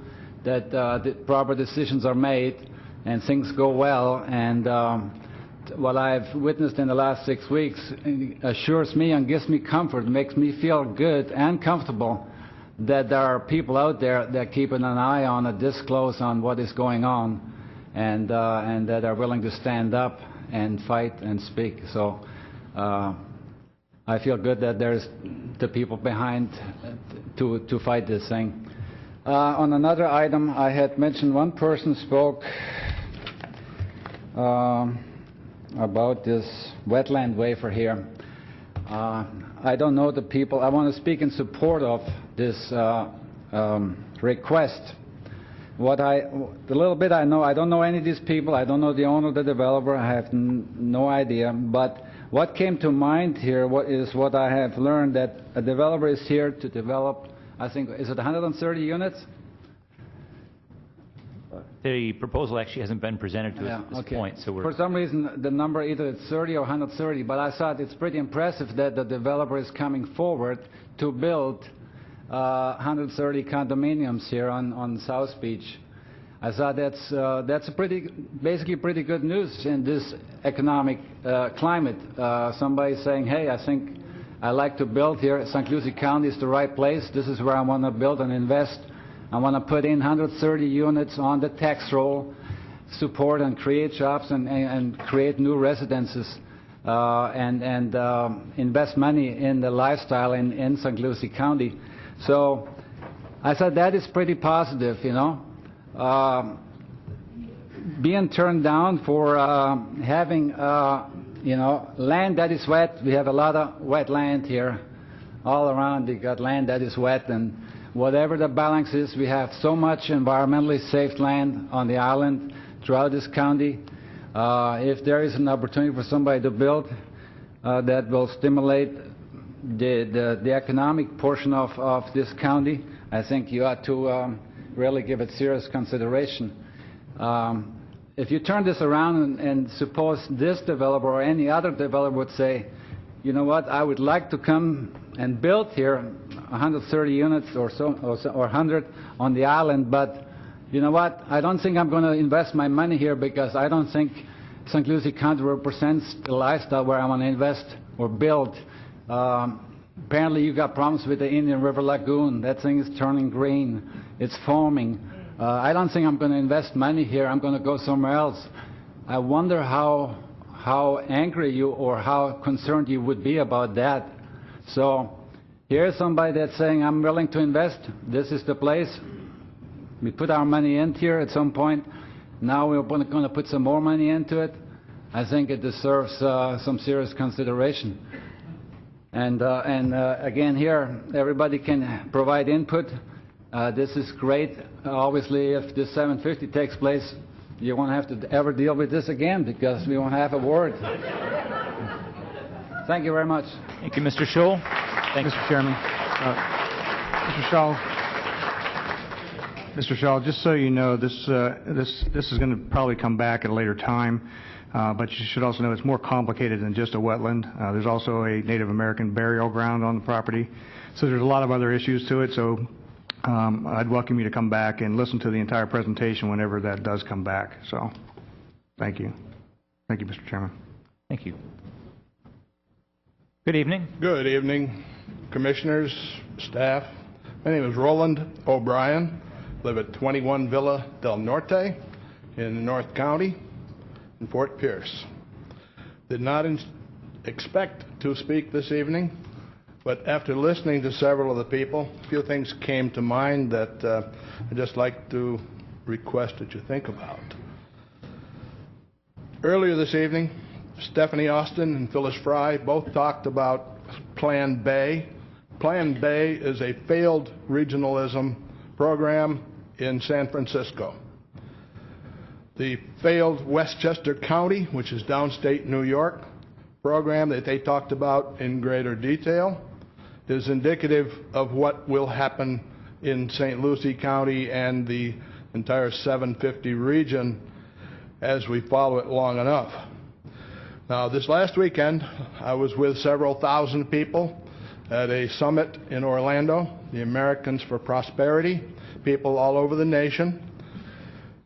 that the proper decisions are made and things go well. And what I've witnessed in the last 6 weeks assures me and gives me comfort, makes me feel good and comfortable that there are people out there that keep an eye on it this close on what is going on, and that are willing to stand up and fight and speak. So I feel good that there's the people behind to fight this thing. On another item, I had mentioned one person spoke about this wetland waiver here. I don't know the people. I want to speak in support of this request. The little bit I know, I don't know any of these people. I don't know the owner, the developer. I have no idea. But what came to mind here is what I have learned, that a developer is here to develop, I think, is it 130 units? The proposal actually hasn't been presented to us at this point, so For some reason, the number either it's 30 or 130, but I thought it's pretty impressive that the developer is coming forward to build 130 condominiums here on South Beach. I thought that's basically pretty good news in this economic climate. Somebody saying, hey, I think I like to build here. St. Lucie County is the right place. This is where I want to build and invest. I want to put in 130 units on the tax roll, support and create jobs and create new residences, and invest money in the lifestyle in St. Lucie County. So I thought that is pretty positive, you know. Being turned down for having, you know, land that is wet. We have a lot of wet land here. All around you got land that is wet, and whatever the balance is, we have so much environmentally safe land on the island throughout this county. If there is an opportunity for somebody to build that will stimulate the economic portion of this county, I think you ought to really give it serious consideration. If you turn this around and suppose this developer or any other developer would say, you know what, I would like to come and build here 130 units or 100 on the island, but you know what, I don't think I'm going to invest my money here because I don't think St. Lucie County represents the lifestyle where I want to invest or build. Apparently you got problems with the Indian River Lagoon. That thing is turning green. It's foaming. I don't think I'm going to invest money here. I'm going to go somewhere else. I wonder how angry you or how concerned you would be about that. So here's somebody that's saying, I'm willing to invest. This is the place. We put our money in here at some point. Now we're going to put some more money into it. I think it deserves some serious consideration. And again here, everybody can provide input. This is great. Obviously, if this 750 takes place, you won't have to ever deal with this again because we won't have a word. Thank you very much. Thank you, Mr. Scholl. Thanks, Mr. Chairman. Mr. Scholl, just so you know, this is going to probably come back at a later time, but you should also know it's more complicated than just a wetland. There's also a Native American burial ground on the property, so there's a lot of other issues to it. So I'd welcome you to come back and listen to the entire presentation whenever that does come back. So, thank you. Thank you, Mr. Chairman. Thank you. Good evening. Good evening, commissioners, staff. My name is Roland O'Brien. Live at 21 Villa del Norte in North County in Fort Pierce. Did not expect to speak this evening, but after listening to several of the people, a few things came to mind that I'd just like to request that you think about. Earlier this evening, Stephanie Austin and Phyllis Fry both talked about Plan Bay. Plan Bay is a failed regionalism program in San Francisco. The failed Westchester County, which is downstate New York, program that they talked about in greater detail is indicative of what will happen in St. Lucie County and the entire 750 region as we follow it long enough. Now, this last weekend, I was with several thousand people at a summit in Orlando, the Americans for Prosperity, people all over the nation,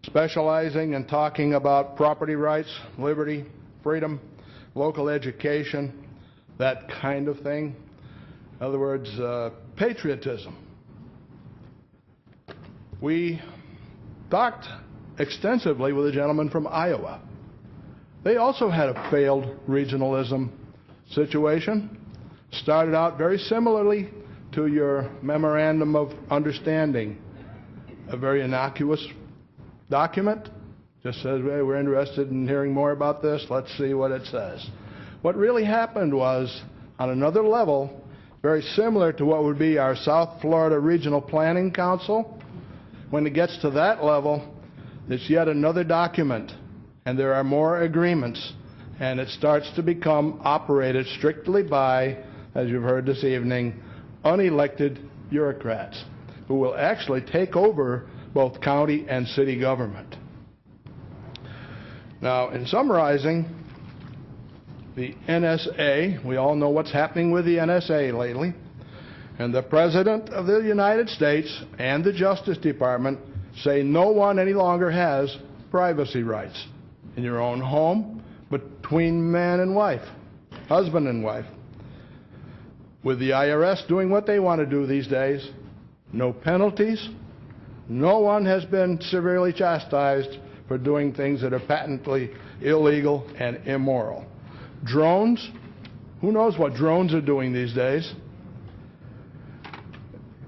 specializing and talking about property rights, liberty, freedom, local education, that kind of thing. In other words, patriotism. We talked extensively with a gentleman from Iowa. They also had a failed regionalism situation. Started out very similarly to your memorandum of understanding. A very innocuous document. Just says, hey, we're interested in hearing more about this. Let's see what it says. What really happened was, on another level, very similar to what would be our South Florida Regional Planning Council. When it gets to that level, it's yet another document, and there are more agreements, and it starts to become operated strictly by, as you've heard this evening, unelected bureaucrats who will actually take over both county and city government. Now, in summarizing, the NSA, we all know what's happening with the NSA lately, and the President of the United States and the Justice Department say no one any longer has privacy rights in your own home, between man and wife, husband and wife. With the IRS doing what they want to do these days, no penalties, no one has been severely chastised for doing things that are patently illegal and immoral. Drones, who knows what drones are doing these days?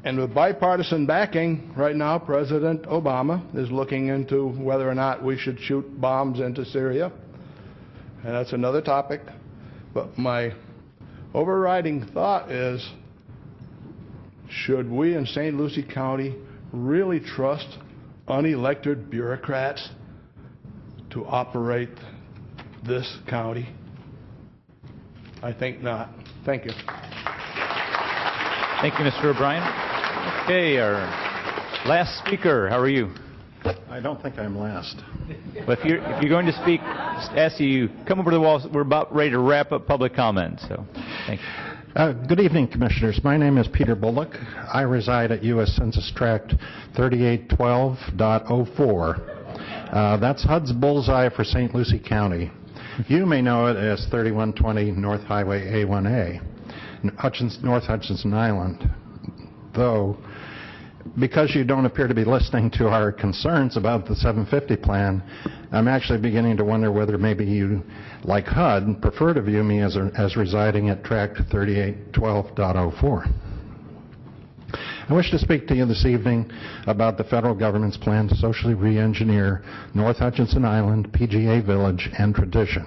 And with bipartisan backing, right now President Obama is looking into whether or not we should shoot bombs into Syria. And that's another topic. But my overriding thought is, should we in St. Lucie County really trust unelected bureaucrats to operate this county? I think not. Thank you. Thank you, Mr. O'Brien. Okay, our last speaker, how are you? I don't think I'm last. Well, if you're going to speak, just ask you come over to the wall. We're about ready to wrap up public comment, so thank you. Good evening, Commissioners. My name is Peter Bullock. I reside at U.S. Census Tract 3812.04. That's HUD's bullseye for St. Lucie County. You may know it as 3120 North Highway A1A, North Hutchinson Island. Though, because you don't appear to be listening to our concerns about the 750 plan, I'm actually beginning to wonder whether maybe you, like HUD, prefer to view me as residing at Tract 3812.04. I wish to speak to you this evening about the federal government's plan to socially re-engineer North Hutchinson Island, PGA Village, and tradition.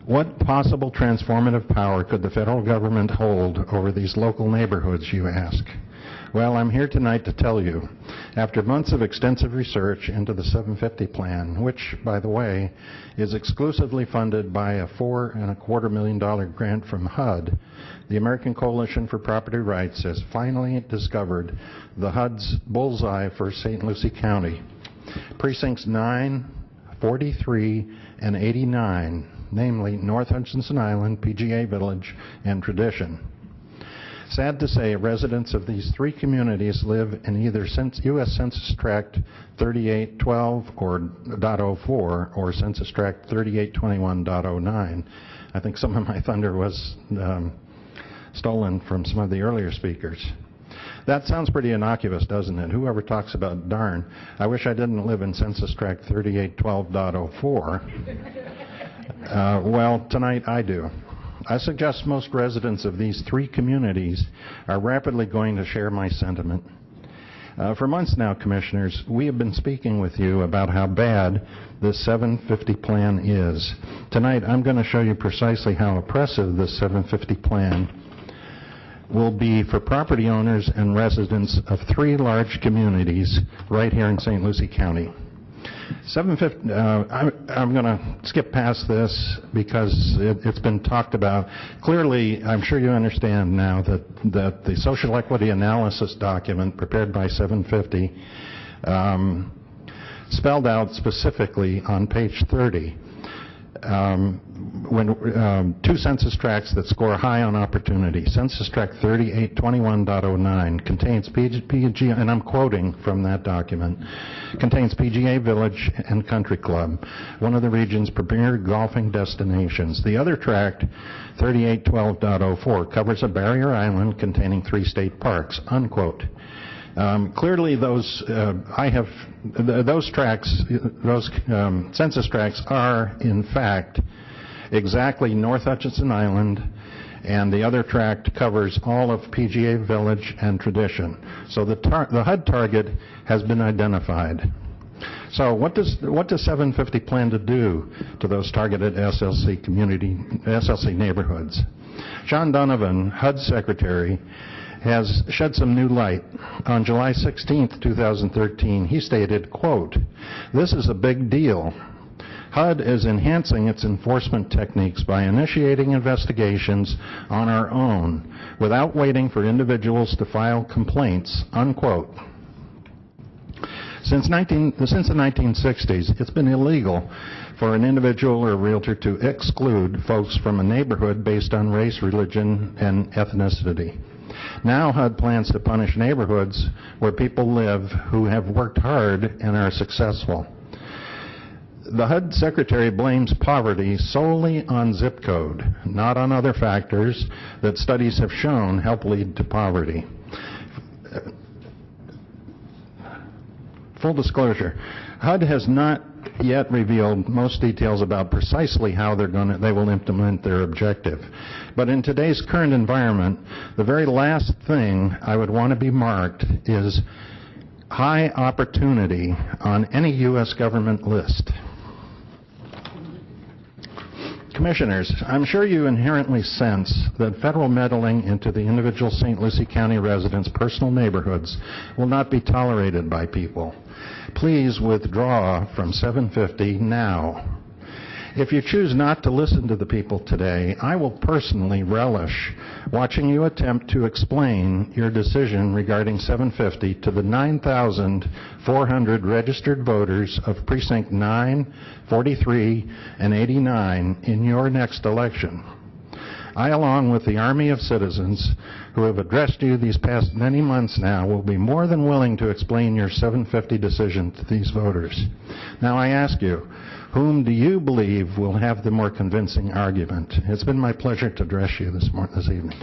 What possible transformative power could the federal government hold over these local neighborhoods, you ask? Well, I'm here tonight to tell you, after months of extensive research into the 750 plan, which, by the way, is exclusively funded by a $4.25 million grant from HUD, the American Coalition for Property Rights has finally discovered the HUD's bullseye for St. Lucie County. Precincts 9, 43, and 89, namely North Hutchinson Island, PGA Village, and Tradition. Sad to say, residents of these three communities live in either U.S. Census Tract 3812 or .04 or Census Tract 3821.09. I think some of my thunder was stolen from some of the earlier speakers. That sounds pretty innocuous, doesn't it? Whoever talks about darn, I wish I didn't live in Census Tract 3812.04. Well, tonight I do. I suggest most residents of these three communities are rapidly going to share my sentiment. For months now, Commissioners, we have been speaking with you about how bad this 750 plan is. Tonight, I'm going to show you precisely how oppressive this 750 plan will be for property owners and residents of three large communities right here in St. Lucie County. 750, I'm going to skip past this because it's been talked about. Clearly, I'm sure you understand now that the social equity analysis document prepared by 750 spelled out specifically on page 30 two census tracts that score high on opportunity. Census Tract 3821.09 contains PGA, and I'm quoting from that document, contains PGA Village and Country Club, one of the region's premier golfing destinations. The other tract, 3812.04, covers a barrier island containing 3 state parks, unquote. Clearly, those tracts, those census tracts are, in fact, exactly North Hutchinson Island, and the other tract covers all of PGA Village and Tradition. So the HUD target has been identified. So what does 750 plan to do to those targeted SLC neighborhoods? John Donovan, HUD Secretary, has shed some new light. On July 16, 2013, he stated, quote, "This is a big deal. HUD is enhancing its enforcement techniques by initiating investigations on our own without waiting for individuals to file complaints," unquote. Since the 1960s, it's been illegal for an individual or a realtor to exclude folks from a neighborhood based on race, religion, and ethnicity. Now HUD plans to punish neighborhoods where people live who have worked hard and are successful. The HUD Secretary blames poverty solely on zip code, not on other factors that studies have shown help lead to poverty. Full disclosure, HUD has not yet revealed most details about precisely how they will implement their objective. But in today's current environment, the very last thing I would want to be marked is high opportunity on any U.S. government list. Commissioners, I'm sure you inherently sense that federal meddling into the individual St. Lucie County residents' personal neighborhoods will not be tolerated by people. Please withdraw from 750 now. If you choose not to listen to the people today, I will personally relish watching you attempt to explain your decision regarding 750 to the 9,400 registered voters of Precinct 9, 43, and 89 in your next election. I, along with the army of citizens who have addressed you these past many months now, will be more than willing to explain your 750 decision to these voters. Now I ask you, whom do you believe will have the more convincing argument? It's been my pleasure to address you this evening.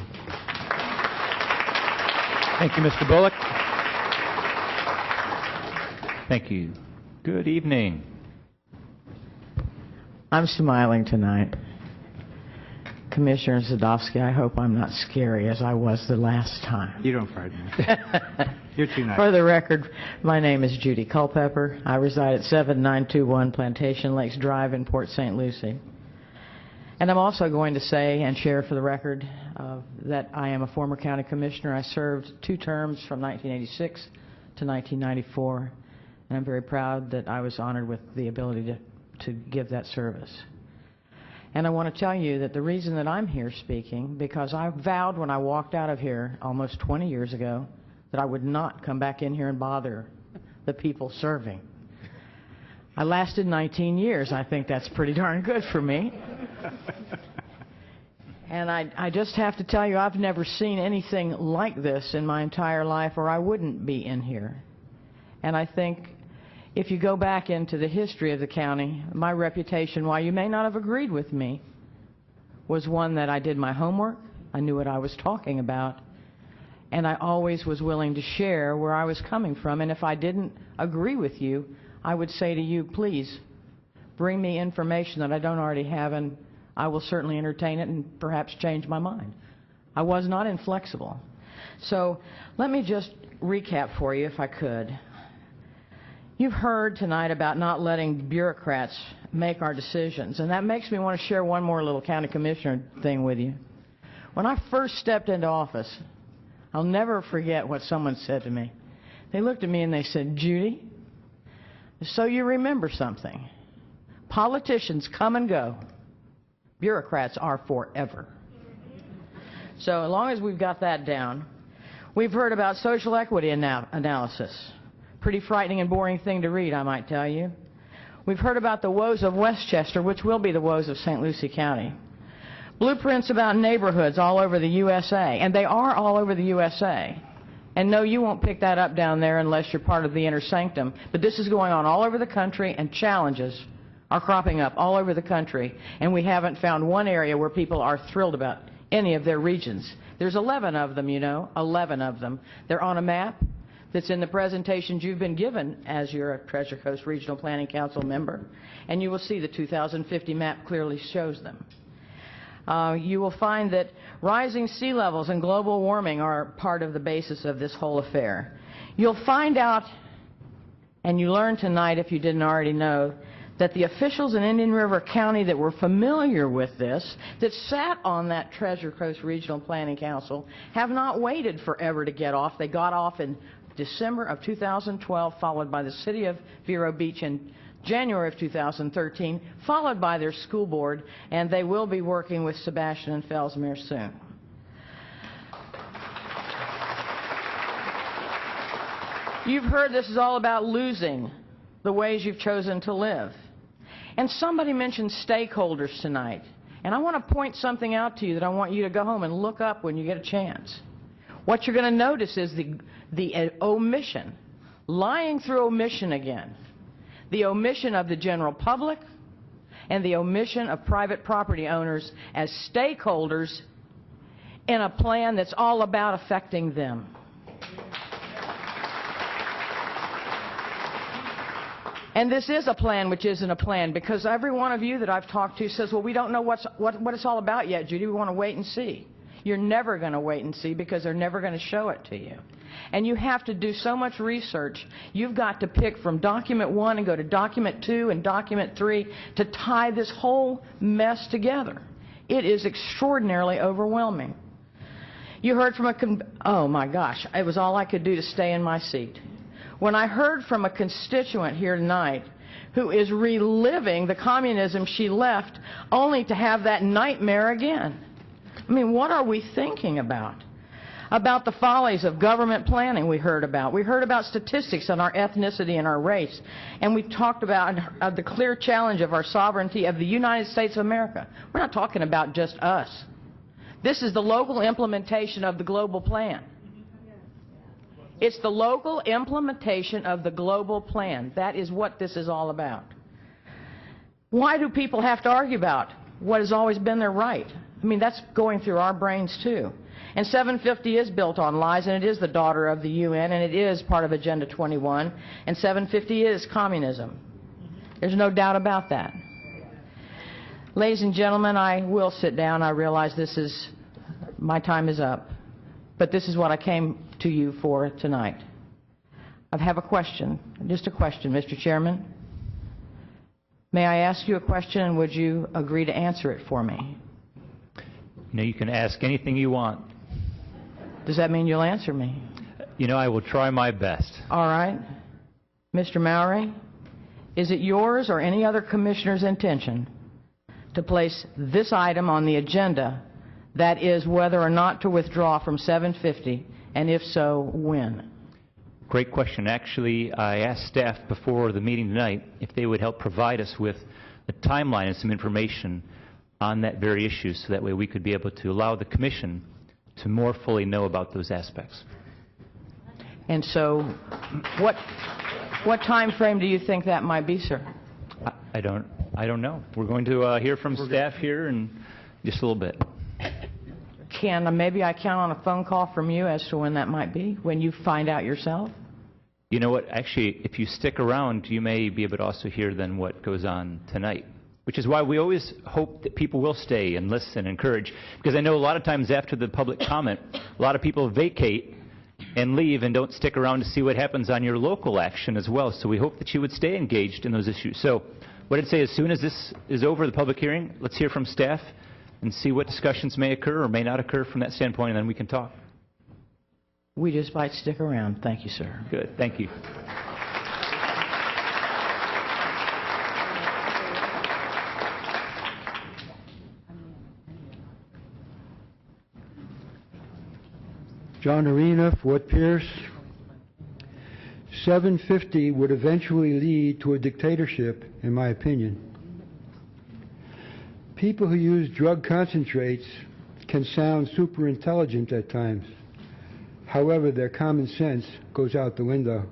Thank you, Mr. Bullock. Thank you. Good evening. I'm smiling tonight. Commissioner Zadowski, I hope I'm not scary as I was the last time. You don't frighten me. You're too nice. For the record, my name is Judy Culpepper. I reside at 7921 Plantation Lakes Drive in Port St. Lucie. And I'm also going to say and share for the record that I am a former county commissioner. I served 2 terms from 1986 to 1994, and I'm very proud that I was honored with the ability to give that service. And I want to tell you that the reason that I'm here speaking, because I vowed when I walked out of here almost 20 years ago that I would not come back in here and bother the people serving. I lasted 19 years. I think that's pretty darn good for me. And I just have to tell you, I've never seen anything like this in my entire life, or I wouldn't be in here. And I think if you go back into the history of the county, my reputation, while you may not have agreed with me, was one that I did my homework, I knew what I was talking about, and I always was willing to share where I was coming from. And if I didn't agree with you, I would say to you, please, bring me information that I don't already have, and I will certainly entertain it and perhaps change my mind. I was not inflexible. So let me just recap for you, if I could. You've heard tonight about not letting bureaucrats make our decisions, and that makes me want to share one more little county commissioner thing with you. When I first stepped into office, I'll never forget what someone said to me. They looked at me and they said, "Judy, so you remember something. Politicians come and go. Bureaucrats are forever." So as long as we've got that down, we've heard about social equity analysis. Pretty frightening and boring thing to read, I might tell you. We've heard about the woes of Westchester, which will be the woes of St. Lucie County. Blueprints about neighborhoods all over the USA, and they are all over the USA. And no, you won't pick that up down there unless you're part of the inner sanctum. But this is going on all over the country, and challenges are cropping up all over the country. And we haven't found one area where people are thrilled about any of their regions. There's 11 of them, you know, 11 of them. They're on a map that's in the presentations you've been given as you're a Treasure Coast Regional Planning Council member. And you will see the 2050 map clearly shows them. You will find that rising sea levels and global warming are part of the basis of this whole affair. You'll find out, and you learned tonight if you didn't already know, that the officials in Indian River County that were familiar with this, that sat on that Treasure Coast Regional Planning Council, have not waited forever to get off. They got off in December of 2012, followed by the City of Vero Beach in January of 2013, followed by their school board, and they will be working with Sebastian and Fellsmere soon. You've heard this is all about losing the ways you've chosen to live. And somebody mentioned stakeholders tonight. And I want to point something out to you that I want you to go home and look up when you get a chance. What you're going to notice is the omission, lying through omission again. The omission of the general public and the omission of private property owners as stakeholders in a plan that's all about affecting them. And this is a plan which isn't a plan, because every one of you that I've talked to says, well, we don't know what it's all about yet, Judy. We want to wait and see. You're never going to wait and see, because they're never going to show it to you. And you have to do so much research. You've got to pick from document 1 and go to document 2 and document 3 to tie this whole mess together. It is extraordinarily overwhelming. You heard from oh my gosh, it was all I could do to stay in my seat. When I heard from a constituent here tonight who is reliving the communism she left only to have that nightmare again. I mean, what are we thinking about? About the follies of government planning we heard about. We heard about statistics on our ethnicity and our race. And we talked about the clear challenge of our sovereignty of the United States of America. We're not talking about just us. This is the local implementation of the global plan. It's the local implementation of the global plan. That is what this is all about. Why do people have to argue about what has always been their right? I mean, that's going through our brains too. And 750 is built on lies, and it is the daughter of the UN, and it is part of Agenda 21, and 750 is communism. There's no doubt about that. Ladies and gentlemen, I will sit down. I realize my time is up, but this is what I came to you for tonight. I have a question, just a question, Mr. Chairman. May I ask you a question, and would you agree to answer it for me? You know, you can ask anything you want. Does that mean you'll answer me? You know, I will try my best. All right. Mr. Mowry, is it yours or any other commissioner's intention to place this item on the agenda, that is, whether or not to withdraw from 750, and if so, when? Great question. Actually, I asked staff before the meeting tonight if they would help provide us with a timeline and some information on that very issue, so that way we could be able to allow the Commission to more fully know about those aspects. And so, what time frame do you think that might be, sir? I don't know. We're going to hear from staff here in just a little bit. Maybe I count on a phone call from you as to when that might be, when you find out yourself? You know what? Actually, if you stick around, you may be able to also hear then what goes on tonight, which is why we always hope that people will stay and listen and encourage, because I know a lot of times after the public comment, a lot of people vacate and leave and don't stick around to see what happens on your local action as well. So we hope that you would stay engaged in those issues. So what I'd say, as soon as this is over, the public hearing, let's hear from staff and see what discussions may occur or may not occur from that standpoint, and then we can talk. We just might stick around. Thank you, sir. Good. Thank you. John Arena, Fort Pierce. 750 would eventually lead to a dictatorship, in my opinion. People who use drug concentrates can sound super intelligent at times. However, their common sense goes out the window.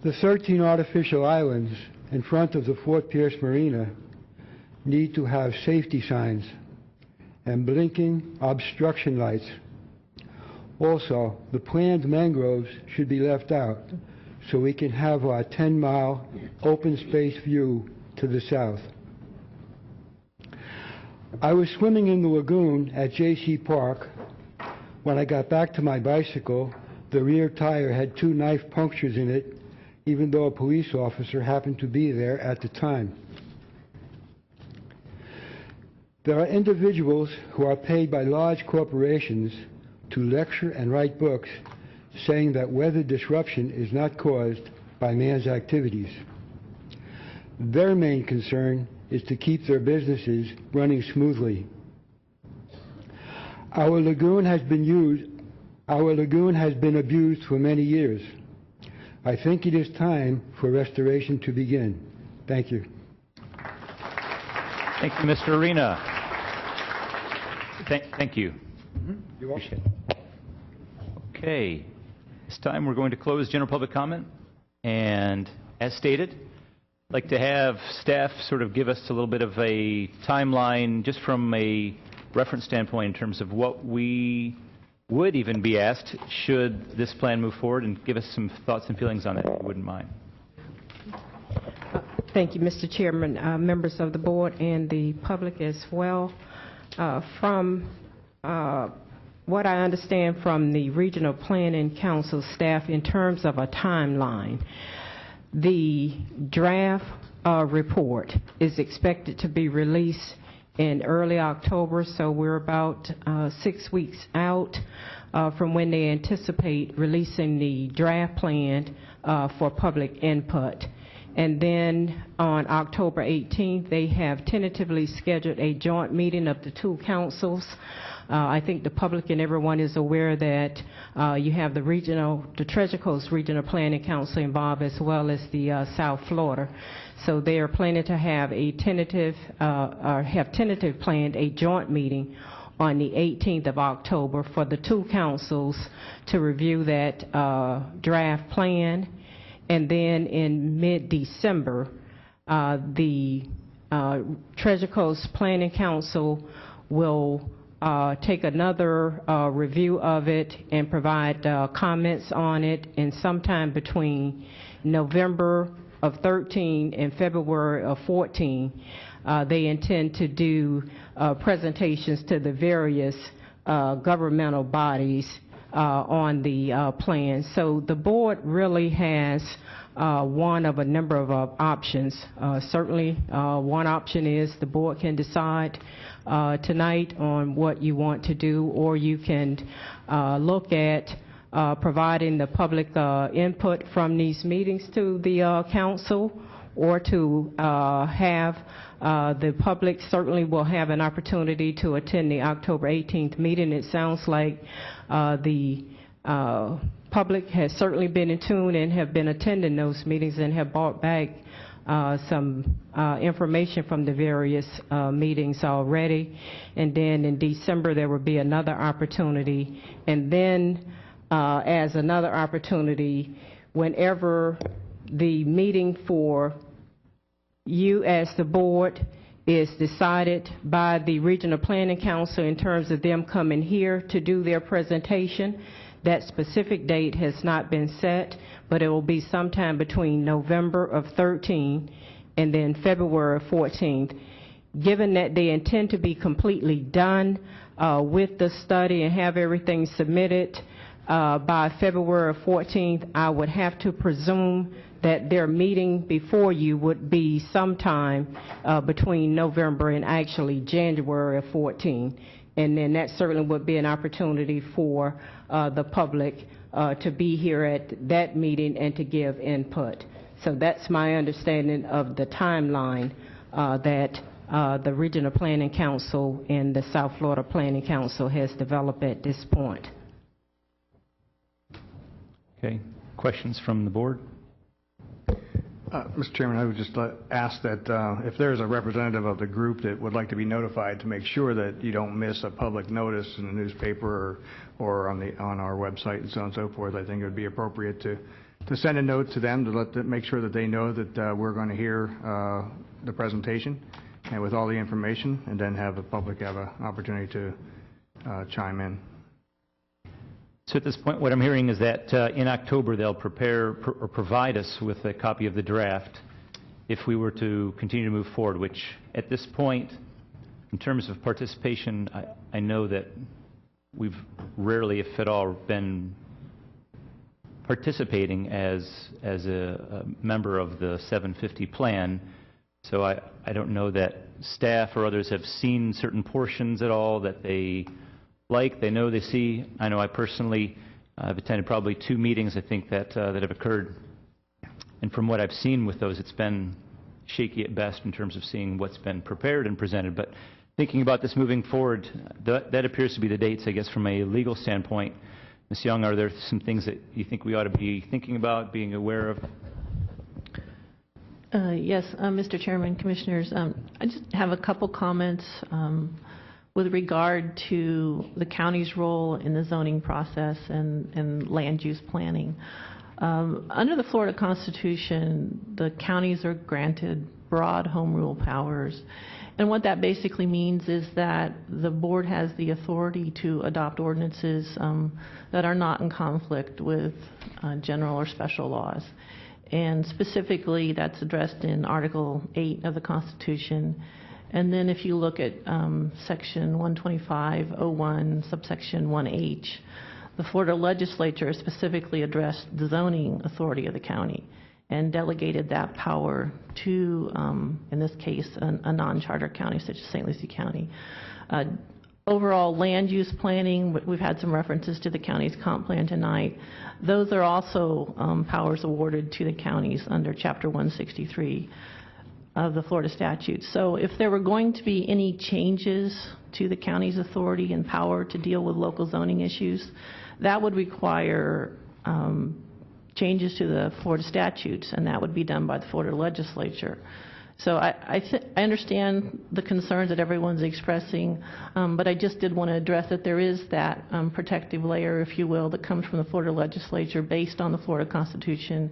The 13 artificial islands in front of the Fort Pierce Marina need to have safety signs and blinking obstruction lights. Also, the planned mangroves should be left out so we can have our 10-mile open space view to the south. I was swimming in the lagoon at J.C. Park. When I got back to my bicycle, the rear tire had 2 knife punctures in it, even though a police officer happened to be there at the time. There are individuals who are paid by large corporations to lecture and write books saying that weather disruption is not caused by man's activities. Their main concern is to keep their businesses running smoothly. Our lagoon has been abused for many years. I think it is time for restoration to begin. Thank you. Thank you, Mr. Arena. Thank you. You're welcome. Okay. This time we're going to close general public comment. And as stated, I'd like to have staff sort of give us a little bit of a timeline just from a reference standpoint in terms of what we would even be asked should this plan move forward, and give us some thoughts and feelings on it, if you wouldn't mind. Thank you, Mr. Chairman, members of the board, and the public as well. From what I understand from the Regional Planning Council staff in terms of a timeline, the draft report is expected to be released in early October, so we're about 6 weeks out from when they anticipate releasing the draft plan for public input. And then on October 18th, they have tentatively scheduled a joint meeting of the 2 councils. I think the public and everyone is aware that you have the Treasure Coast Regional Planning Council involved, as well as the South Florida. So they are planning to have a tentative planned a joint meeting on the 18th of October for the 2 councils to review that draft plan. And then in mid-December, the Treasure Coast Planning Council will take another review of it and provide comments on it, and sometime between November of 13 and February of 14, they intend to do presentations to the various governmental bodies on the plan. So the board really has one of a number of options. Certainly, one option is the board can decide tonight on what you want to do, or you can look at providing the public input from these meetings to the council, or to have the public certainly will have an opportunity to attend the October 18th meeting. It sounds like the public has certainly been in tune and have been attending those meetings and have brought back some information from the various meetings already. And then in December there will be another opportunity, and then as another opportunity, whenever the meeting for you as the board is decided by the Regional Planning Council in terms of them coming here to do their presentation. That specific date has not been set, but it will be sometime between November of 13 and then February of 14th. Given that they intend to be completely done with the study and have everything submitted by February 14th, I would have to presume that their meeting before you would be sometime between November and actually January of 14. And then that certainly would be an opportunity for the public to be here at that meeting and to give input. So that's my understanding of the timeline that the Regional Planning Council and the South Florida Planning Council has developed at this point. Okay. Questions from the board? Mr. Chairman, I would just ask that if there is a representative of the group that would like to be notified to make sure that you don't miss a public notice in the newspaper or on our website and so on and so forth, I think it would be appropriate to send a note to them to make sure that they know that we're going to hear the presentation and with all the information, and then have the public have an opportunity to chime in. So at this point, what I'm hearing is that in October they'll prepare or provide us with a copy of the draft if we were to continue to move forward, which at this point, in terms of participation, I know that we've rarely, if at all, been participating as a member of the 750 plan. So I don't know that staff or others have seen certain portions at all that they they know, they see. I know I personally have attended probably 2 meetings, I think, that have occurred. And from what I've seen with those, it's been shaky at best in terms of seeing what's been prepared and presented. But thinking about this moving forward, that appears to be the dates, I guess, from a legal standpoint. Ms. Young, are there some things that you think we ought to be thinking about, being aware of? Yes, Mr. Chairman, Commissioners, I just have a couple comments with regard to the county's role in the zoning process and land use planning. Under the Florida Constitution, the counties are granted broad home rule powers. And what that basically means is that the board has the authority to adopt ordinances that are not in conflict with general or special laws. And specifically, that's addressed in Article 8 of the Constitution. And then if you look at Section 125.01, subsection 1H, the Florida legislature specifically addressed the zoning authority of the county and delegated that power to, in this case, a non-charter county such as St. Lucie County. Overall land use planning, we've had some references to the county's comp plan tonight. Those are also powers awarded to the counties under Chapter 163 of the Florida statute. So if there were going to be any changes to the county's authority and power to deal with local zoning issues, that would require changes to the Florida statutes, and that would be done by the Florida legislature. So I understand the concerns that everyone's expressing, but I just did want to address that there is that protective layer, if you will, that comes from the Florida legislature based on the Florida Constitution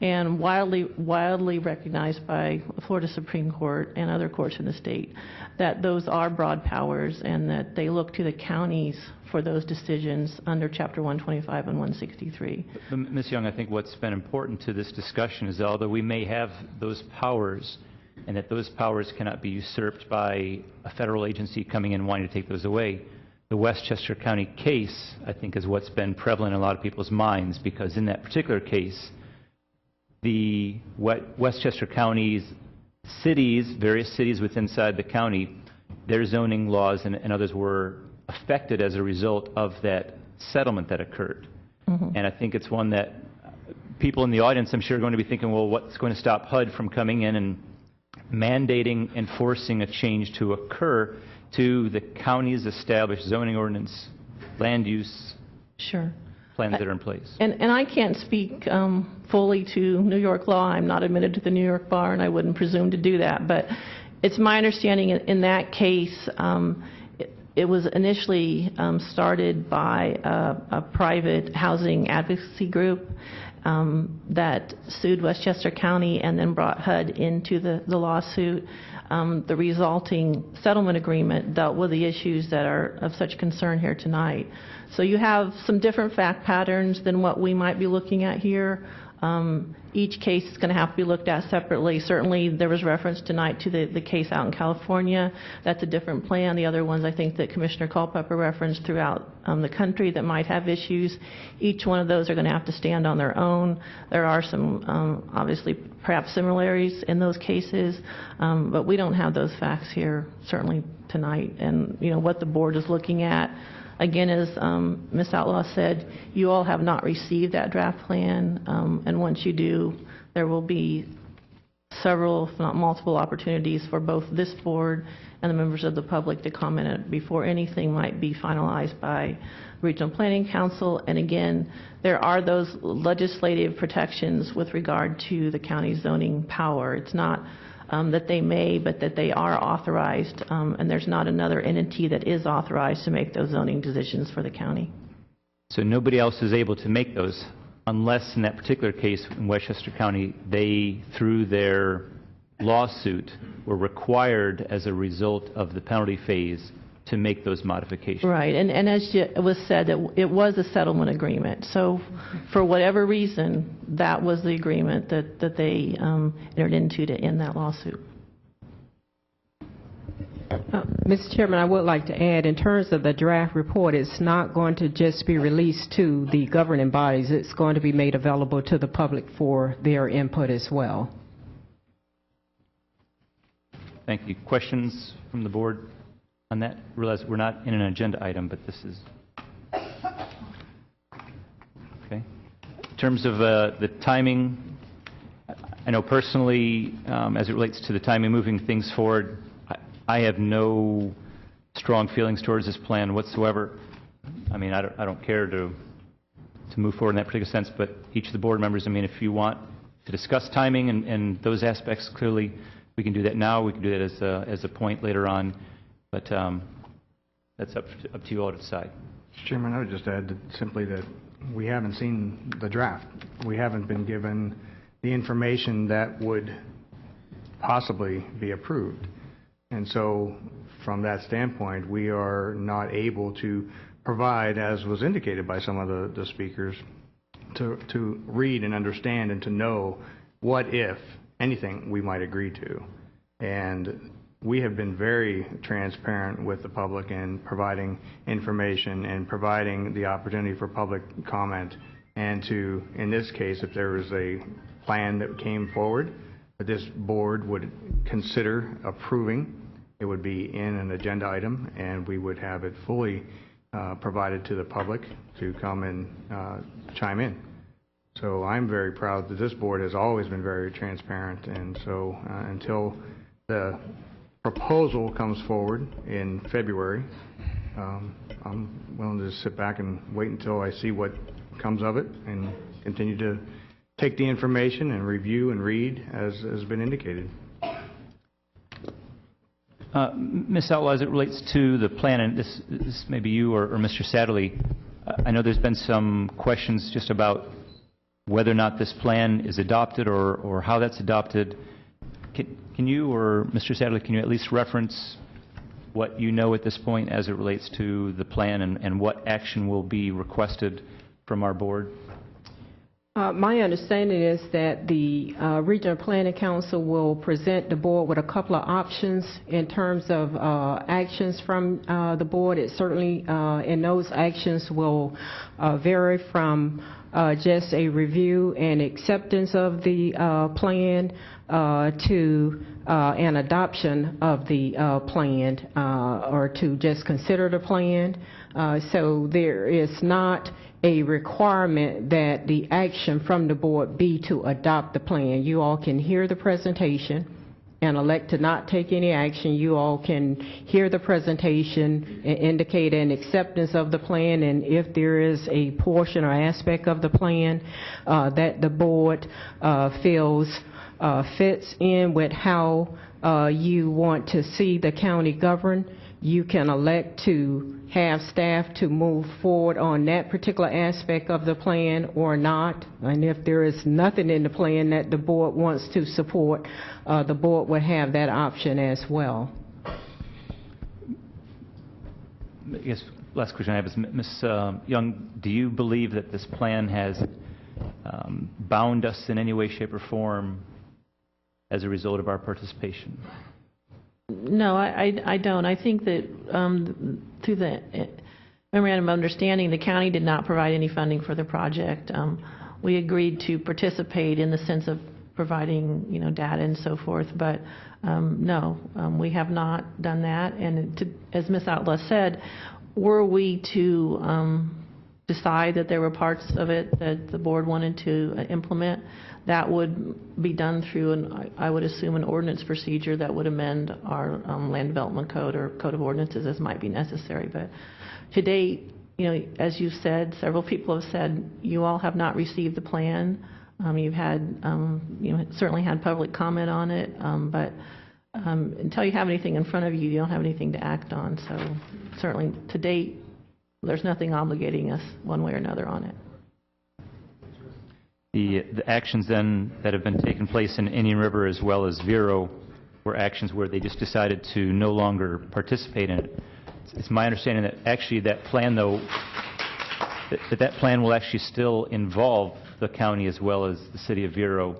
and widely recognized by the Florida Supreme Court and other courts in the state, that those are broad powers and that they look to the counties for those decisions under Chapter 125 and 163. Ms. Young, I think what's been important to this discussion is although we may have those powers and that those powers cannot be usurped by a federal agency coming in and wanting to take those away, the Westchester County case, I think, is what's been prevalent in a lot of people's minds, because in that particular case, the Westchester County's cities, various cities within inside the county, their zoning laws and others were affected as a result of that settlement that occurred. Mm-hmm. And I think it's one that people in the audience, I'm sure, are going to be thinking, well, what's going to stop HUD from coming in and mandating and forcing a change to occur to the county's established zoning ordinance, land use plans that are in place? And I can't speak fully to New York law. I'm not admitted to the New York bar, and I wouldn't presume to do that. But it's my understanding in that case, it was initially started by a private housing advocacy group that sued Westchester County and then brought HUD into the lawsuit. The resulting settlement agreement dealt with the issues that are of such concern here tonight. So you have some different fact patterns than what we might be looking at here. Each case is going to have to be looked at separately. Certainly there was reference tonight to the case out in California. That's a different plan. The other ones I think that Commissioner Culpepper referenced throughout the country that might have issues. Each one of those are going to have to stand on their own. There are some obviously perhaps similarities in those cases, but we don't have those facts here certainly tonight. And you know what the board is looking at, again, as Ms. Outlaw said, you all have not received that draft plan, and once you do, there will be several, if not multiple, opportunities for both this board and the members of the public to comment before anything might be finalized by Regional Planning Council. And again, there are those legislative protections with regard to the county zoning power. It's not that they may, but that they are authorized, and there's not another entity that is authorized to make those zoning decisions for the county. So nobody else is able to make those unless in that particular case in Westchester County, they, through their lawsuit, were required as a result of the penalty phase to make those modifications. Right, and as it was said, it was a settlement agreement. So for whatever reason, that was the agreement that they entered into to end that lawsuit. Mr. Chairman, I would like to add, in terms of the draft report, it's not going to just be released to the governing bodies. It's going to be made available to the public for their input as well. Thank you. Questions from the board on that? Realize we're not in an agenda item, but this is... Okay. In terms of the timing, I know personally, as it relates to the timing moving things forward, I have no strong feelings towards this plan whatsoever. I mean, I don't care to move forward in that particular sense, but each of the board members, I mean, if you want to discuss timing and those aspects, clearly we can do that now. We can do that as a point later on, but that's up to you all to decide. Mr. Chairman, I would just add simply that we haven't seen the draft. We haven't been given the information that would possibly be approved. And so from that standpoint, we are not able to provide, as was indicated by some of the speakers, to read and understand and to know what, if anything, we might agree to. And we have been very transparent with the public in providing information and providing the opportunity for public comment, and to, in this case, if there was a plan that came forward that this board would consider approving, it would be in an agenda item, and we would have it fully provided to the public to come and chime in. So I'm very proud that this board has always been very transparent, and so until the proposal comes forward in February, I'm willing to sit back and wait until I see what comes of it and continue to take the information and review and read as has been indicated. Ms. Outlaw, as it relates to the plan, and this may be you or Mr. Satterley, I know there's been some questions just about whether or not this plan is adopted or how that's adopted. Can you or Mr. Satterley, can you at least reference what you know at this point as it relates to the plan and what action will be requested from our board? My understanding is that the Regional Planning Council will present the board with a couple of options in terms of actions from the board. It certainly, and those actions will vary from just a review and acceptance of the plan to an adoption of the plan or to just consider the plan. So there is not a requirement that the action from the board be to adopt the plan. You all can hear the presentation and elect to not take any action. You all can hear the presentation and indicate an acceptance of the plan, and if there is a portion or aspect of the plan that the board feels fits in with how you want to see the county governed, you can elect to have staff to move forward on that particular aspect of the plan or not. And if there is nothing in the plan that the board wants to support, the board would have that option as well. I guess last question I have is, Ms. Young, do you believe that this plan has bound us in any way, shape, or form as a result of our participation? No, I don't. I think that through the memorandum of understanding, the county did not provide any funding for the project. We agreed to participate in the sense of providing, data and so forth, but no, we have not done that. And as Ms. Outlaw said, were we to decide that there were parts of it that the board wanted to implement, that would be done through, I would assume, an ordinance procedure that would amend our land development code or code of ordinances as might be necessary. But to date, you know, as you said, several people have said, you all have not received the plan. You've had, you know, certainly had public comment on it, but until you have anything in front of you, you don't have anything to act on. So certainly to date, there's nothing obligating us one way or another on it. The actions then that have been taking place in Indian River as well as Vero were actions where they just decided to no longer participate in it. It's my understanding that actually that plan, though, that plan will actually still involve the county as well as the city of Vero.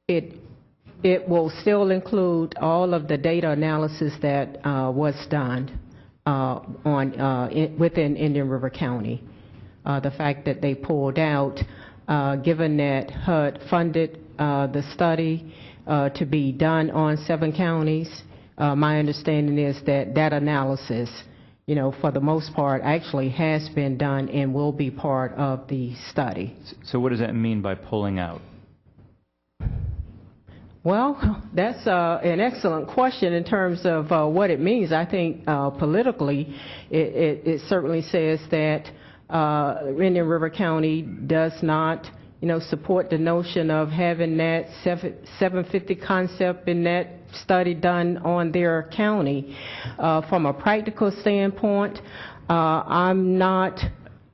It will still include all of the data analysis that was done within Indian River County. The fact that they pulled out, given that HUD funded the study to be done on 7 counties, my understanding is that that analysis, you know, for the most part, actually has been done and will be part of the study. So what does that mean by pulling out? Well, that's an excellent question in terms of what it means. I think politically, it certainly says that Indian River County does not, you know, support the notion of having that 750 concept in that study done on their county. From a practical standpoint, I'm not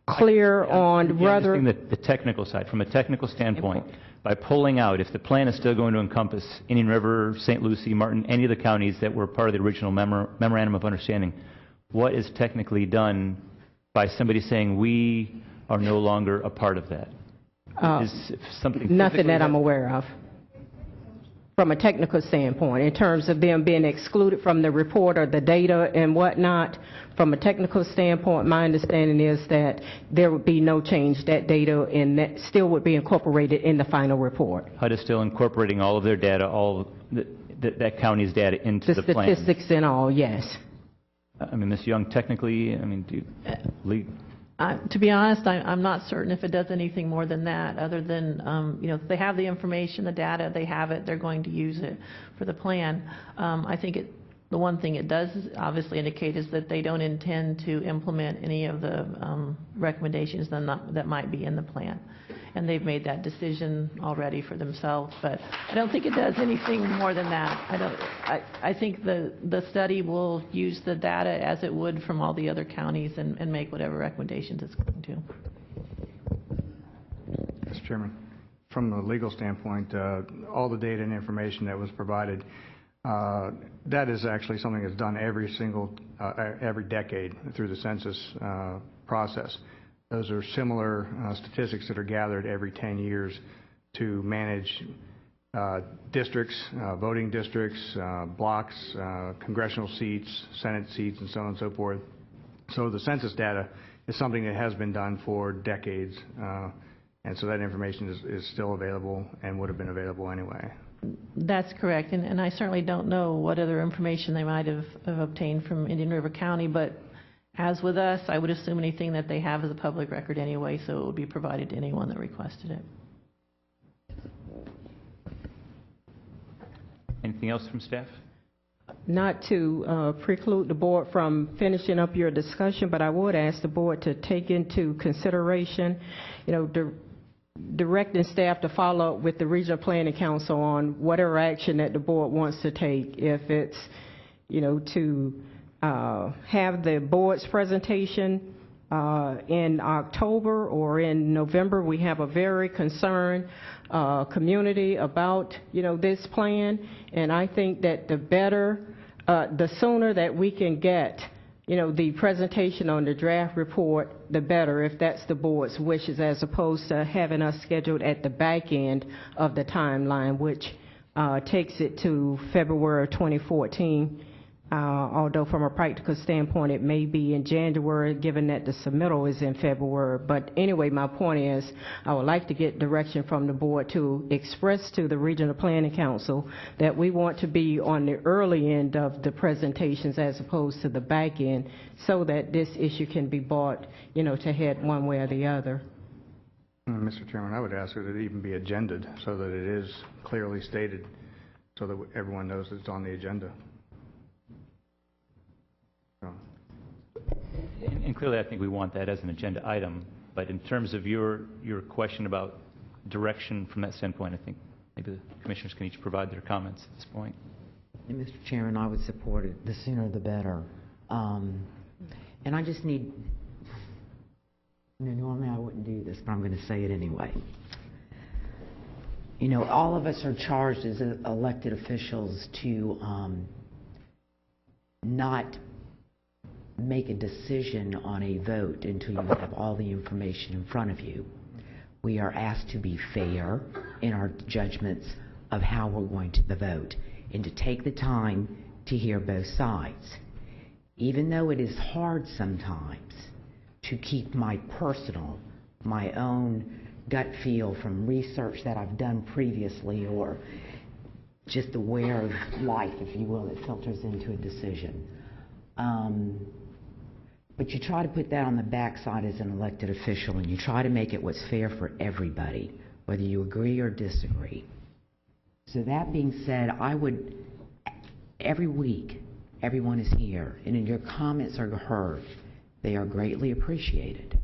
clear on whether... The technical side, from a technical standpoint, by pulling out, if the plan is still going to encompass Indian River, St. Lucie, Martin, any of the counties that were part of the original memorandum of understanding, what is technically done by somebody saying we are no longer a part of that? Is something nothing that I'm aware of from a technical standpoint, in terms of them being excluded from the report or the data and whatnot. From a technical standpoint, my understanding is that there would be no change. That data and that still would be incorporated in the final report. HUD is still incorporating all of their data, all that county's data into the plan. The statistics and all, yes. I mean, Ms. Young, technically, I mean, To be honest, I'm not certain if it does anything more than that, other than, you know, if they have the information, the data, they have it, they're going to use it for the plan. I think the one thing it does obviously indicate is that they don't intend to implement any of the recommendations that might be in the plan. And they've made that decision already for themselves, but I don't think it does anything more than that. I think the study will use the data as it would from all the other counties and make whatever recommendations it's going to. Mr. Chairman, from a legal standpoint, all the data and information that was provided, that is actually something that's done every decade through the census process. Those are similar statistics that are gathered every 10 years to manage districts, voting districts, blocks, congressional seats, Senate seats, and so on and so forth. So the census data is something that has been done for decades, and so that information is still available and would have been available anyway. That's correct, and I certainly don't know what other information they might have obtained from Indian River County, but as with us, I would assume anything that they have is a public record anyway, so it would be provided to anyone that requested it. Anything else from staff? Not to preclude the board from finishing up your discussion, but I would ask the board to take into consideration, you know, directing staff to follow up with the Regional Planning Council on whatever action that the board wants to take. If it's, you know, to have the board's presentation in October or in November. We have a very concerned community about, you know, this plan, and I think that the sooner that we can get, you know, the presentation on the draft report, the better, if that's the board's wishes, as opposed to having us scheduled at the back end of the timeline, which takes it to February 2014. although from a practical standpoint, it may be in January, given that the submittal is in February. But anyway, my point is, I would like to get direction from the board to express to the Regional Planning Council that we want to be on the early end of the presentations as opposed to the back end, so that this issue can be brought, to head one way or the other. Mr. Chairman, I would ask that it even be agended so that it is clearly stated so that everyone knows it's on the agenda. And clearly, I think we want that as an agenda item. But in terms of your question about direction from that standpoint, I think maybe the commissioners can each provide their comments at this point. And Mr. Chairman, I would support it. The sooner the better. And I just need, normally I wouldn't do this, but I'm going to say it anyway. All of us are charged as elected officials to not make a decision on a vote until you have all the information in front of you. We are asked to be fair in our judgments of how we're going to vote and to take the time to hear both sides. Even though it is hard sometimes to keep my own gut feel from research that I've done previously, or just aware of life, if you will, that filters into a decision. But you try to put that on the backside as an elected official, and you try to make it what's fair for everybody, whether you agree or disagree. So that being said, I would, every week, everyone is here, and your comments are heard. They are greatly appreciated.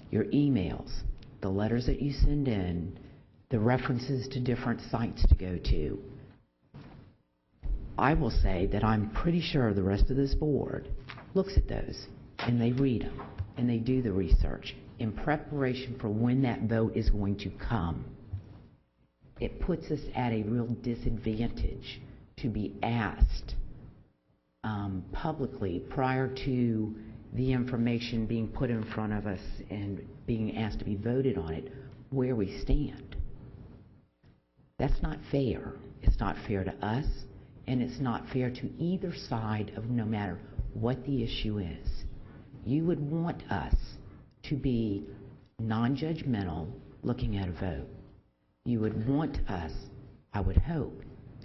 Your emails, the letters that you send in, the references to different sites to go to. I will say that I'm pretty sure the rest of this board looks at those, and they read them, and they do the research in preparation for when that vote is going to come. It puts us at a real disadvantage to be asked publicly prior to the information being put in front of us and being asked to be voted on it, where we stand. That's not fair. It's not fair to us, and it's not fair to either side of no matter what the issue is. You would want us to be non-judgmental looking at a vote. You would want us, I would hope,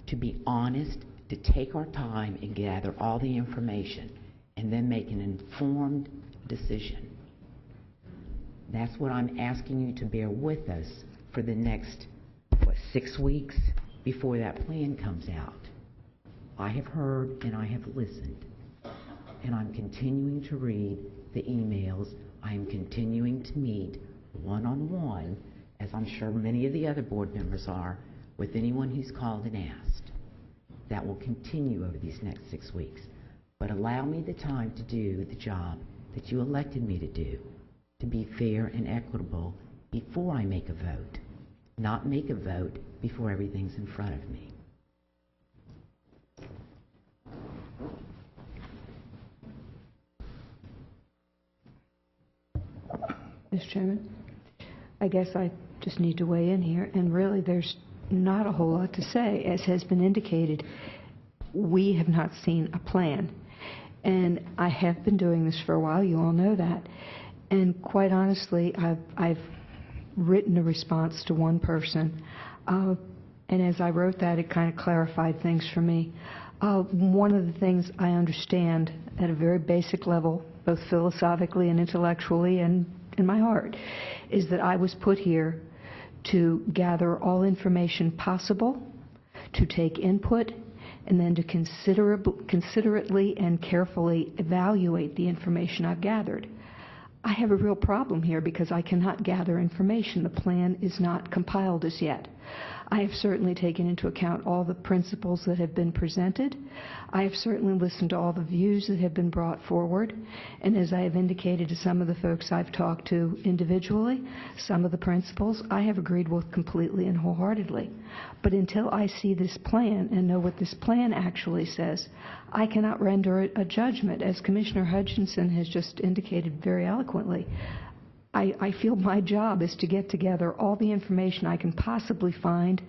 to be honest, to take our time and gather all the information and then make an informed decision. That's what I'm asking you to bear with us for the next, 6 weeks before that plan comes out. I have heard and I have listened, and I'm continuing to read the emails. I am continuing to meet one-on-one, as I'm sure many of the other board members are, with anyone who's called and asked. That will continue over these next 6 weeks. But allow me the time to do the job that you elected me to do, to be fair and equitable before I make a vote, not make a vote before everything's in front of me. Mr. Chairman, I guess I just need to weigh in here, and really there's not a whole lot to say. As has been indicated, we have not seen a plan. And I have been doing this for a while, you all know that. And quite honestly, I've written a response to one person, and as I wrote that, it kind of clarified things for me. One of the things I understand at a very basic level, both philosophically and intellectually and in my heart, is that I was put here to gather all information possible, to take input, and then to considerately and carefully evaluate the information I've gathered. I have a real problem here because I cannot gather information. The plan is not compiled as yet. I have certainly taken into account all the principles that have been presented. I have certainly listened to all the views that have been brought forward. And as I have indicated to some of the folks I've talked to individually, some of the principles I have agreed with completely and wholeheartedly. But until I see this plan and know what this plan actually says, I cannot render a judgment. As Commissioner Hutchinson has just indicated very eloquently, I feel my job is to get together all the information I can possibly find,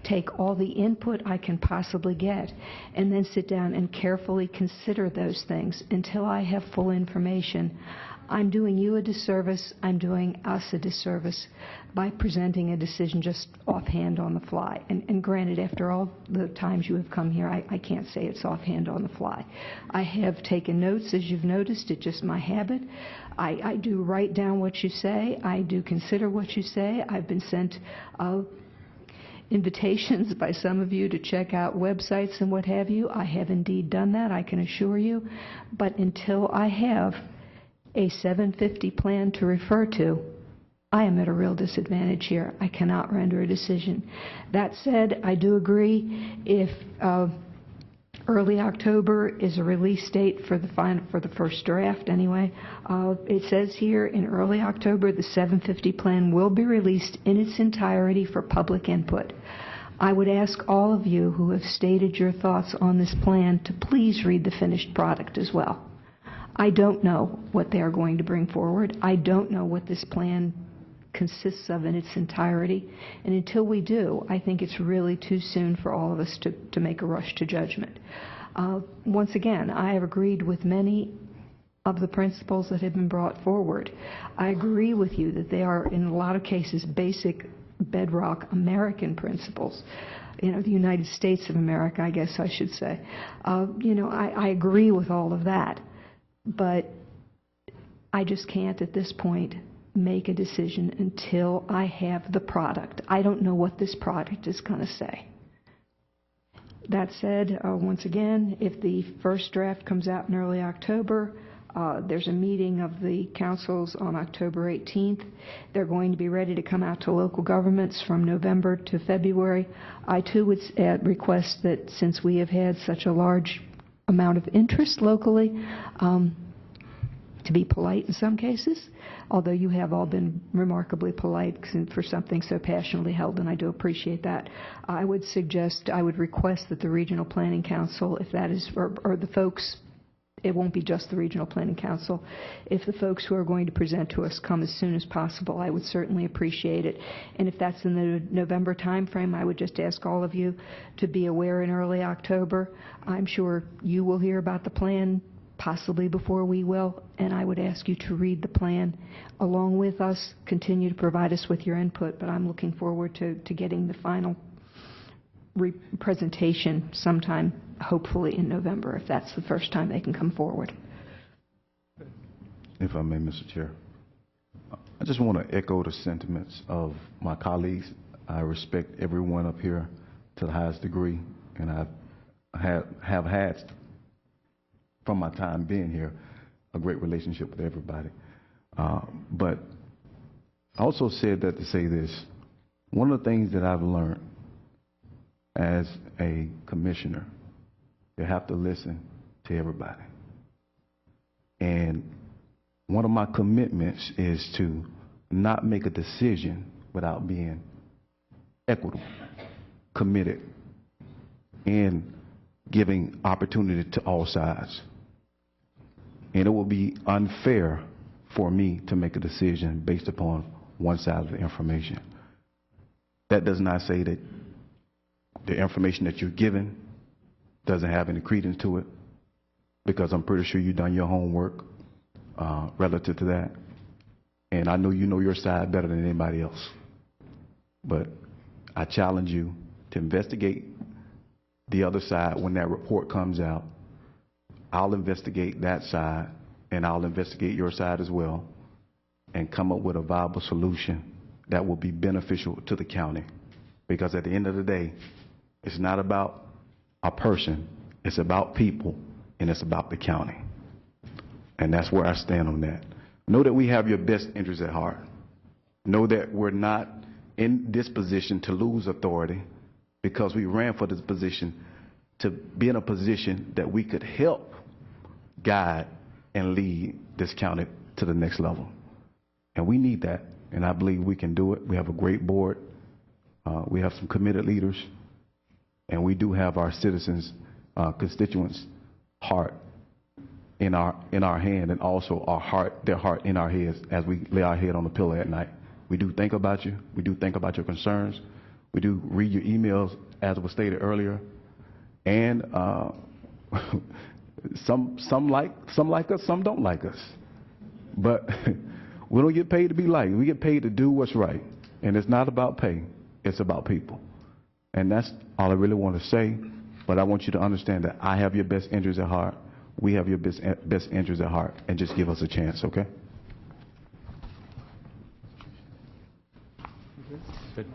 take all the input I can possibly get, and then sit down and carefully consider those things until I have full information. I'm doing you a disservice, I'm doing us a disservice by presenting a decision just offhand on the fly. And granted, after all the times you have come here, I can't say it's offhand on the fly. I have taken notes, as you've noticed. It's just my habit. I do write down what you say. I do consider what you say. I've been sent invitations by some of you to check out websites and what have you. I have indeed done that, I can assure you. But until I have a 750 plan to refer to, I am at a real disadvantage here. I cannot render a decision. That said, I do agree if early October is a release date for the first draft anyway. It says here in early October the 750 plan will be released in its entirety for public input. I would ask all of you who have stated your thoughts on this plan to please read the finished product as well. I don't know what they are going to bring forward. I don't know what this plan consists of in its entirety. And until we do, I think it's really too soon for all of us to make a rush to judgment. Once again, I have agreed with many of the principles that have been brought forward. I agree with you that they are, in a lot of cases, basic bedrock American principles. The United States of America, I guess I should say. I agree with all of that. But I just can't at this point make a decision until I have the product. I don't know what this product is going to say. That said, once again, if the first draft comes out in early October, there's a meeting of the councils on October 18th. They're going to be ready to come out to local governments from November to February. I too would request that, since we have had such a large amount of interest locally, to be polite in some cases, although you have all been remarkably polite for something so passionately held, and I do appreciate that. I would request that the Regional Planning Council, if that is, or the folks, it won't be just the Regional Planning Council, if the folks who are going to present to us come as soon as possible, I would certainly appreciate it. And if that's in the November timeframe, I would just ask all of you to be aware in early October. I'm sure you will hear about the plan possibly before we will, and I would ask you to read the plan along with us, continue to provide us with your input, but I'm looking forward to getting the final presentation sometime, hopefully in November, if that's the first time they can come forward. If I may, Mr. Chair, I just want to echo the sentiments of my colleagues. I respect everyone up here to the highest degree, and I have had, from my time being here, a great relationship with everybody. But I also said that to say this. One of the things that I've learned as a commissioner, you have to listen to everybody. And one of my commitments is to not make a decision without being equitable, committed, and giving opportunity to all sides. And it will be unfair for me to make a decision based upon one side of the information. That does not say that the information that you're given doesn't have any credence to it, because I'm pretty sure you've done your homework relative to that. And I know you know your side better than anybody else. But I challenge you to investigate the other side when that report comes out. I'll investigate that side, and I'll investigate your side as well, and come up with a viable solution that will be beneficial to the county. Because at the end of the day, it's not about a person, it's about people, and it's about the county. And that's where I stand on that. Know that we have your best interests at heart. Know that we're not in this position to lose authority, because we ran for this position to be in a position that we could help guide and lead this county to the next level. And we need that, and I believe we can do it. We have a great board. We have some committed leaders, and we do have our citizens, constituents' heart in our hand, and also their heart in our heads as we lay our head on the pillow at night. We do think about you. We do think about your concerns. We do read your emails, as was stated earlier, and some like us, some don't like us. But we don't get paid to be liked. We get paid to do what's right, and it's not about pay. It's about people, and that's all I really want to say. But I want you to understand that I have your best interests at heart. We have your best interests at heart, and just give us a chance, okay? Good.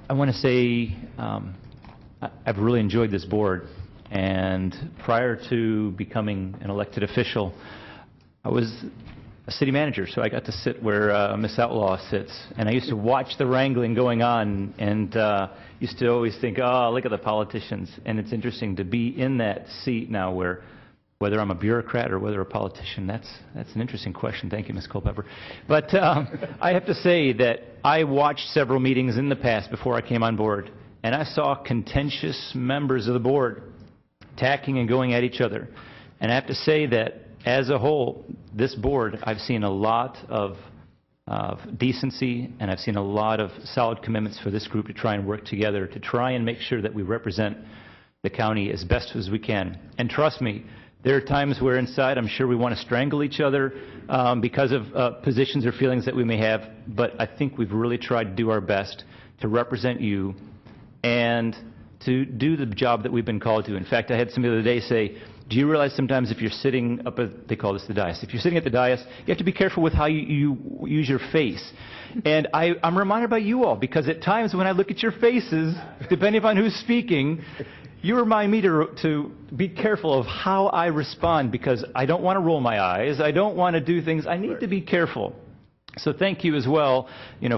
I want to say I've really enjoyed this board, and prior to becoming an elected official, I was a city manager, so I got to sit where Ms. Outlaw sits, and I used to watch the wrangling going on, and used to always think, oh, look at the politicians. And it's interesting to be in that seat now where, whether I'm a bureaucrat or whether a politician, that's an interesting question. Thank you, Ms. Culpepper. But I have to say that I watched several meetings in the past before I came on board, and I saw contentious members of the board attacking and going at each other. And I have to say that as a whole, this board, I've seen a lot of decency, and I've seen a lot of solid commitments for this group to try and work together to try and make sure that we represent the county as best as we can. And trust me, there are times where inside I'm sure we want to strangle each other because of positions or feelings that we may have, but I think we've really tried to do our best to represent you and to do the job that we've been called to. In fact, I had somebody the other day say, do you realize sometimes if you're sitting up at, they call this the dais, if you're sitting at the dais, you have to be careful with how you use your face. And I'm reminded by you all, because at times when I look at your faces, depending upon who's speaking, you remind me to be careful of how I respond, because I don't want to roll my eyes. I don't want to do things. I need to be careful. So thank you as well,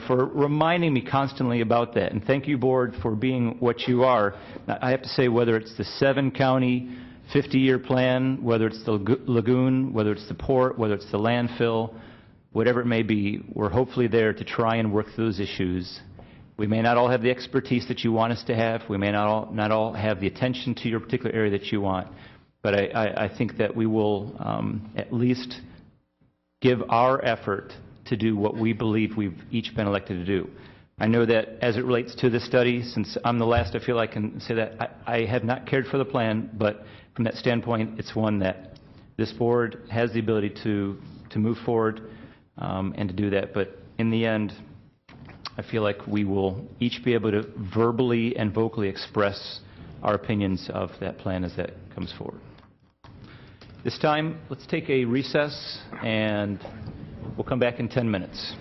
for reminding me constantly about that. And thank you, board, for being what you are. I have to say, whether it's the 7-county 50-year plan, whether it's the lagoon, whether it's the port, whether it's the landfill, whatever it may be, we're hopefully there to try and work through those issues. We may not all have the expertise that you want us to have. We may not all have the attention to your particular area that you want. But I think that we will at least give our effort to do what we believe we've each been elected to do. I know that as it relates to this study, since I'm the last, I feel I can say that I have not cared for the plan, but from that standpoint, it's one that this board has the ability to move forward and to do that. But in the end, I feel like we will each be able to verbally and vocally express our opinions of that plan as that comes forward. This time, let's take a recess, and we'll come back in 10 minutes.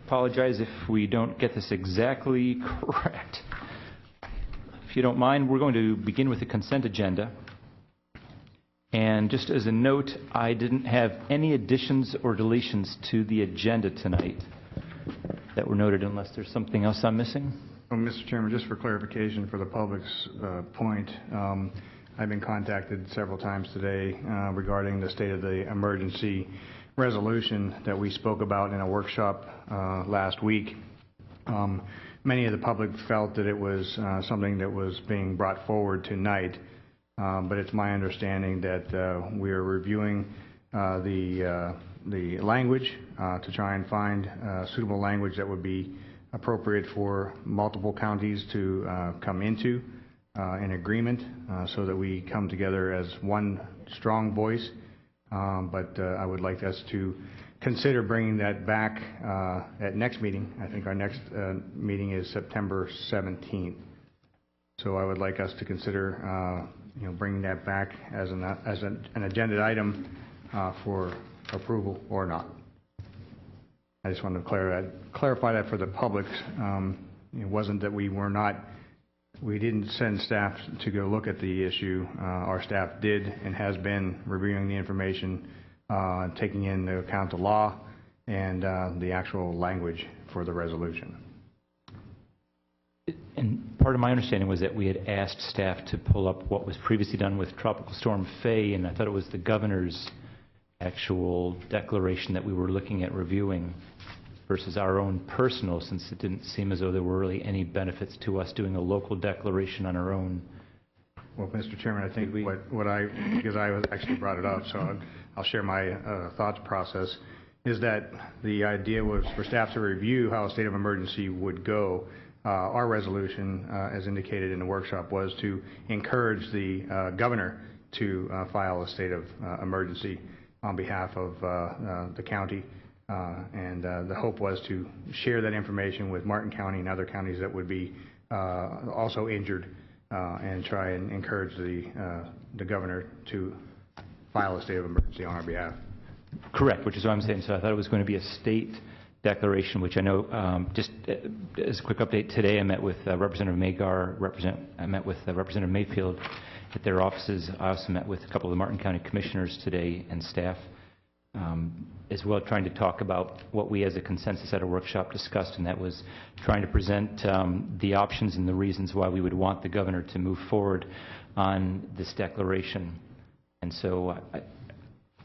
apologize if we don't get this exactly correct. If you don't mind, we're going to begin with the consent agenda. And just as a note, I didn't have any additions or deletions to the agenda tonight that were noted, unless there's something else I'm missing. Well, Mr. Chairman, just for clarification for the public's point, I've been contacted several times today regarding the state of the emergency resolution that we spoke about in a workshop last week. Many of the public felt that it was something that was being brought forward tonight, but it's my understanding that we are reviewing the language to try and find suitable language that would be appropriate for multiple counties to come into an agreement so that we come together as one strong voice. But I would like us to consider bringing that back at next meeting. I think our next meeting is September 17th. So I would like us to consider bringing that back as an agenda item for approval or not. I just wanted to clarify that for the public. It wasn't that we didn't send staff to go look at the issue. Our staff did and has been reviewing the information, taking into account the law and the actual language for the resolution. And part of my understanding was that we had asked staff to pull up what was previously done with Tropical Storm Faye, and I thought it was the governor's actual declaration that we were looking at reviewing versus our own personal, since it didn't seem as though there were really any benefits to us doing a local declaration on our own. Well, Mr. Chairman, I think because I actually brought it up, so I'll share my thoughts process, is that the idea was for staff to review how a state of emergency would go. Our resolution, as indicated in the workshop, was to encourage the governor to file a state of emergency on behalf of the county. And the hope was to share that information with Martin County and other counties that would be also injured and try and encourage the governor to file a state of emergency on our behalf. Correct, which is what I'm saying. So I thought it was going to be a state declaration, which I know, just as a quick update, today I met with Representative Magar, I met with Representative Mayfield at their offices. I also met with a couple of the Martin County commissioners today and staff, as well, trying to talk about what we as a consensus at a workshop discussed, and that was trying to present the options and the reasons why we would want the governor to move forward on this declaration. And so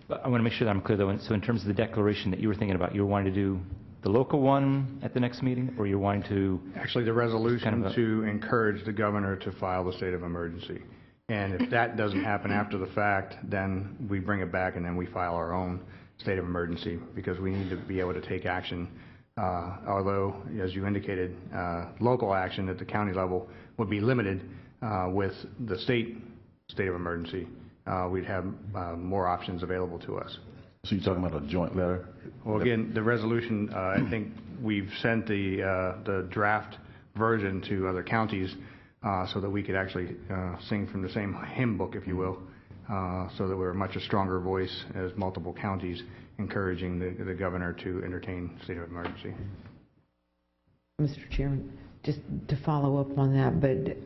I want to make sure that I'm clear, though. So in terms of the declaration that you were thinking about, you were wanting to do the local one at the next meeting, or you're wanting to... Actually, the resolution to encourage the governor to file the state of emergency. And if that doesn't happen after the fact, then we bring it back and then we file our own state of emergency, because we need to be able to take action. Although, as you indicated, local action at the county level would be limited with the state of emergency. We'd have more options available to us. So you're talking about a joint letter? Well, again, the resolution, I think we've sent the draft version to other counties so that we could actually sing from the same hymn book, if you will, so that we're a much stronger voice as multiple counties encouraging the governor to entertain state of emergency. Mr. Chairman, just to follow up on that, but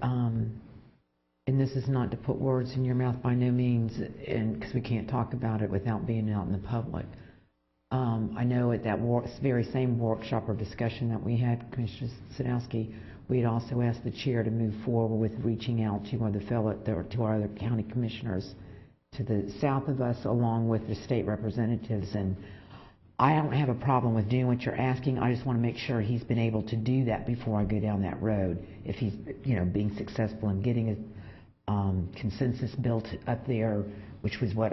and this is not to put words in your mouth by no means, and because we can't talk about it without being out in the public. I know at that very same workshop or discussion that we had, Commissioner Sadowski, we had also asked the chair to move forward with reaching out to to our other county commissioners to the south of us, along with the state representatives. And I don't have a problem with doing what you're asking. I just want to make sure he's been able to do that before I go down that road. If he's, being successful in getting a consensus built up there, which was what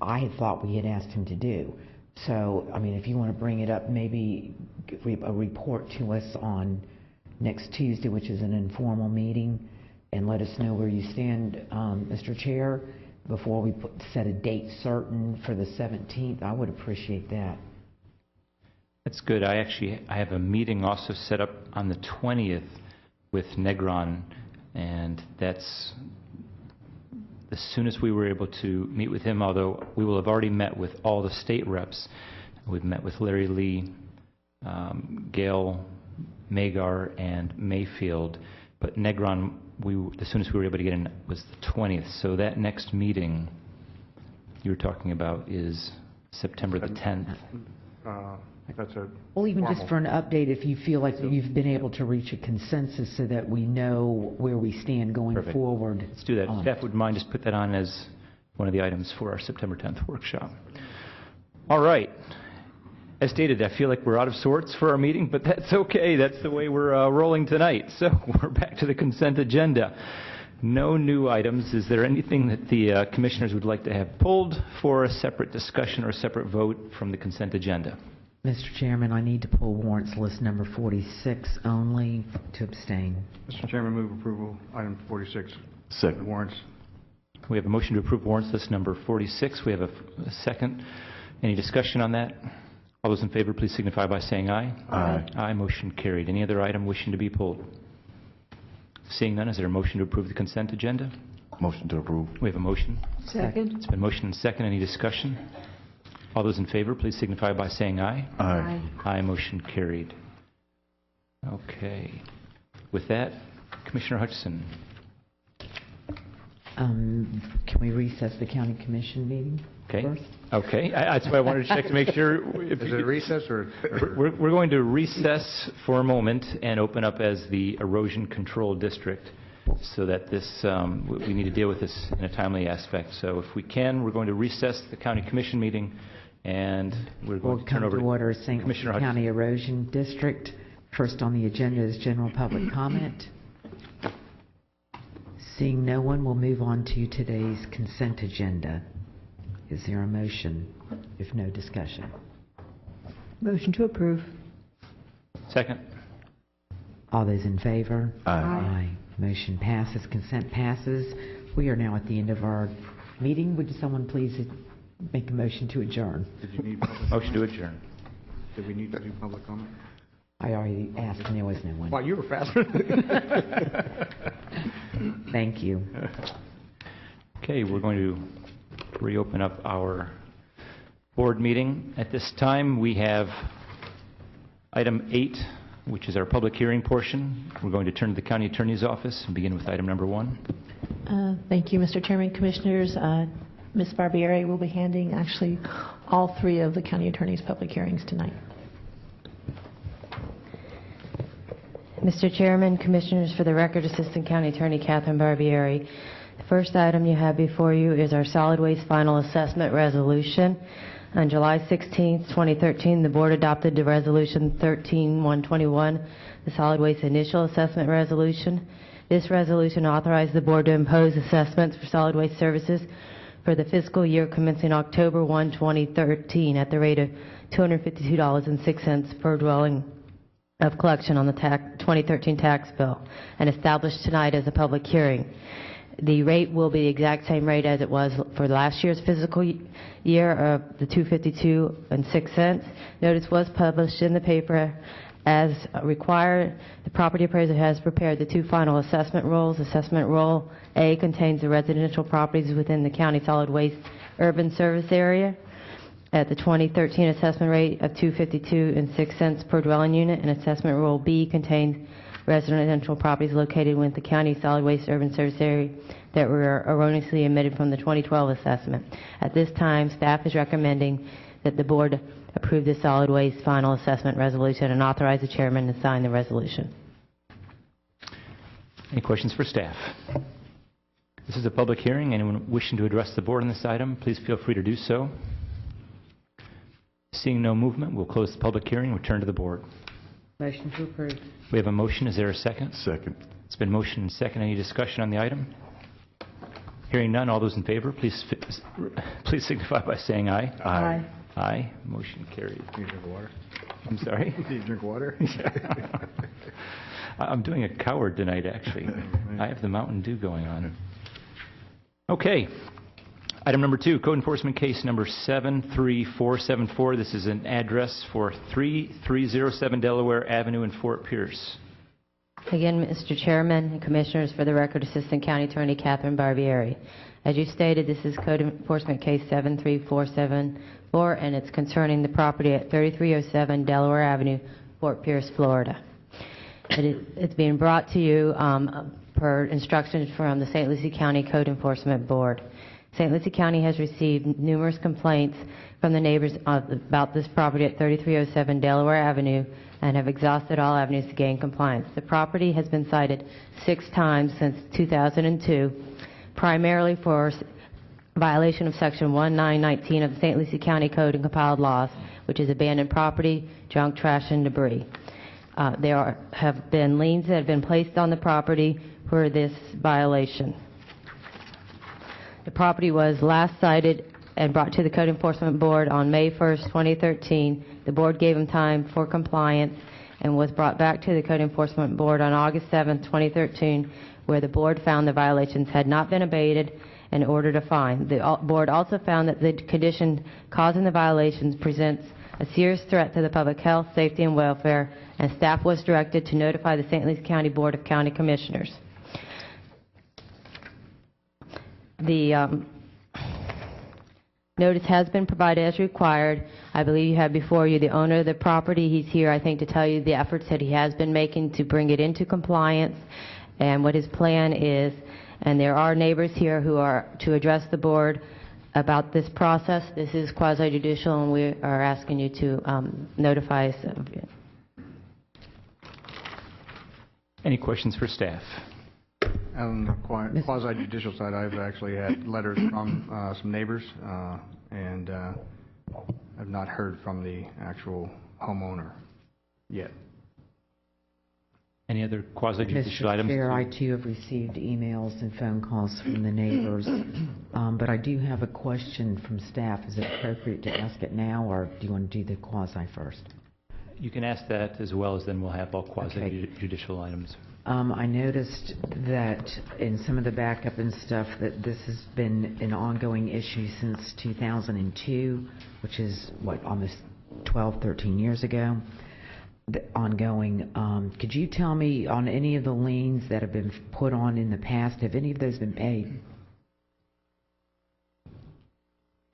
I had thought we had asked him to do. So, I mean, if you want to bring it up, maybe a report to us on next Tuesday, which is an informal meeting, and let us know where you stand, Mr. Chair, before we set a date certain for the 17th. I would appreciate that. That's good. I have a meeting also set up on the 20th with Negron, and that's the soonest we were able to meet with him, although we will have already met with all the state reps. We've met with Larry Lee, Gale, Magar, and Mayfield. But Negron, the soonest we were able to get in was the 20th. So that next meeting you were talking about is September the 10th. That's a Well, even formal. just for an update, if you feel like you've been able to reach a consensus so that we know where we stand going Perfect. forward. Let's do that. If staff would mind, just put that on as one of the items for our September 10th workshop. All right. As stated, I feel like we're out of sorts for our meeting, but that's okay. That's the way we're rolling tonight. So we're back to the consent agenda. No new items. Is there anything that the commissioners would like to have pulled for a separate discussion or a separate vote from the consent agenda? Mr. Chairman, I need to pull warrants list number 46 only to abstain. Mr. Chairman, move approval, item 46. Second. Warrants. We have a motion to approve warrants list number 46. We have a second. Any discussion on that? All those in favor, please signify by saying aye. Aye. Aye. Motion carried. Any other item wishing to be pulled? Seeing none, is there a motion to approve the consent agenda? Motion to approve. We have a motion. Second. It's been motioned and second. Any discussion? All those in favor, please signify by saying aye. Aye. Aye. Motion carried. Okay. With that, Commissioner Hutchison. Can we recess the county commission meeting Okay. first? Okay. That's why I wanted to check to make sure. Is it recess or? We're going to recess for a moment and open up as the erosion control district so that this, we need to deal with this in a timely aspect. So if we can, we're going to recess the county commission meeting and we're going We'll to turn come over to to order St. Commissioner Lucie Hutchison. County Erosion District. First on the agenda is general public comment. Seeing no one, we'll move on to today's consent agenda. Is there a motion, if no discussion? Motion to approve. Second. All those in favor? Aye. Motion passes, consent passes. We are now at the end of our meeting. Would someone please make a motion to adjourn? Did you need public Motion to comment? adjourn. Did we need to do public comment? I already asked and there was no one. Wow, you were faster. Thank you. Okay, we're going to reopen up our board meeting. At this time, we have item 8, which is our public hearing portion. We're going to turn to the county attorney's office and begin with item number 1. Thank you, Mr. Chairman, Commissioners. Ms. Barbieri will be handling actually all 3 of the county attorney's public hearings tonight. Mr. Chairman, Commissioners, for the record, Assistant County Attorney Catherine Barbieri. The first item you have before you is our solid waste final assessment resolution. On July 16, 2013, the Board adopted the Resolution 13-121, the solid waste initial assessment resolution. This resolution authorized the Board to impose assessments for solid waste services for the fiscal year commencing October 1, 2013 at the rate of $252.06 per dwelling of collection on the 2013 tax bill and established tonight as a public hearing. The rate will be the exact same rate as it was for last year's fiscal year of the $252.06. Notice was published in the paper as required. The property appraiser has prepared the 2 final assessment rolls. Assessment roll A contains the residential properties within the county solid waste urban service area at the 2013 assessment rate of $252.06 per dwelling unit, and assessment roll B contains residential properties located within the county solid waste urban service area that were erroneously omitted from the 2012 assessment. At this time, staff is recommending that the board approve the solid waste final assessment resolution and authorize the chairman to sign the resolution. Any questions for staff? This is a public hearing. Anyone wishing to address the board on this item, please feel free to do so. Seeing no movement, we'll close the public hearing and return to the board. Motion to approve. We have a motion. Is there a second? Second. It's been motioned and second. Any discussion on the item? Hearing none, all those in favor, please signify by saying aye. Aye. Aye. Motion carried. Do you drink water? I'm sorry? Do you drink water? I'm doing a coward tonight, actually. I have the Mountain Dew going on. Okay. Item number 2, code enforcement case number 73474. This is an address for 3307 Delaware Avenue in Fort Pierce. Again, Mr. Chairman and Commissioners, for the record, Assistant County Attorney Catherine Barbieri. As you stated, this is Code Enforcement Case 73474, and it's concerning the property at 3307 Delaware Avenue, Fort Pierce, Florida. It's being brought to you per instructions from the St. Lucie County Code Enforcement Board. St. Lucie County has received numerous complaints from the neighbors about this property at 3307 Delaware Avenue and have exhausted all avenues to gain compliance. The property has been cited 6 times since 2002, primarily for violation of Section 1919 of the St. Lucie County Code and compiled laws, which is abandoned property, junk, trash, and debris. There have been liens that have been placed on the property for this violation. The property was last cited and brought to the Code Enforcement Board on May 1st, 2013. The board gave them time for compliance and was brought back to the Code Enforcement Board on August 7th, 2013, where the board found the violations had not been abated and ordered a fine. The board also found that the condition causing the violations presents a serious threat to the public health, safety, and welfare, and staff was directed to notify the St. Lucie County Board of County Commissioners. The notice has been provided as required. I believe you have before you the owner of the property. He's here, I think, to tell you the efforts that he has been making to bring it into compliance and what his plan is. And there are neighbors here who are to address the board about this process. This is quasi-judicial, and we are asking you to notify us of it. Any questions for staff? On the quasi-judicial side, I've actually had letters from some neighbors, and I've not heard from the actual homeowner yet. Any other quasi-judicial Mr. items? Chair, I too have received emails and phone calls from the neighbors, but I do have a question from staff. Is it appropriate to ask it now, or do you want to do the quasi first? You can ask that as well, as then we'll have all quasi-judicial items. I noticed that in some of the backup and stuff that this has been an ongoing issue since 2002, which is, what, almost 12, 13 years ago, ongoing. Could you tell me on any of the liens that have been put on in the past, have any of those been paid?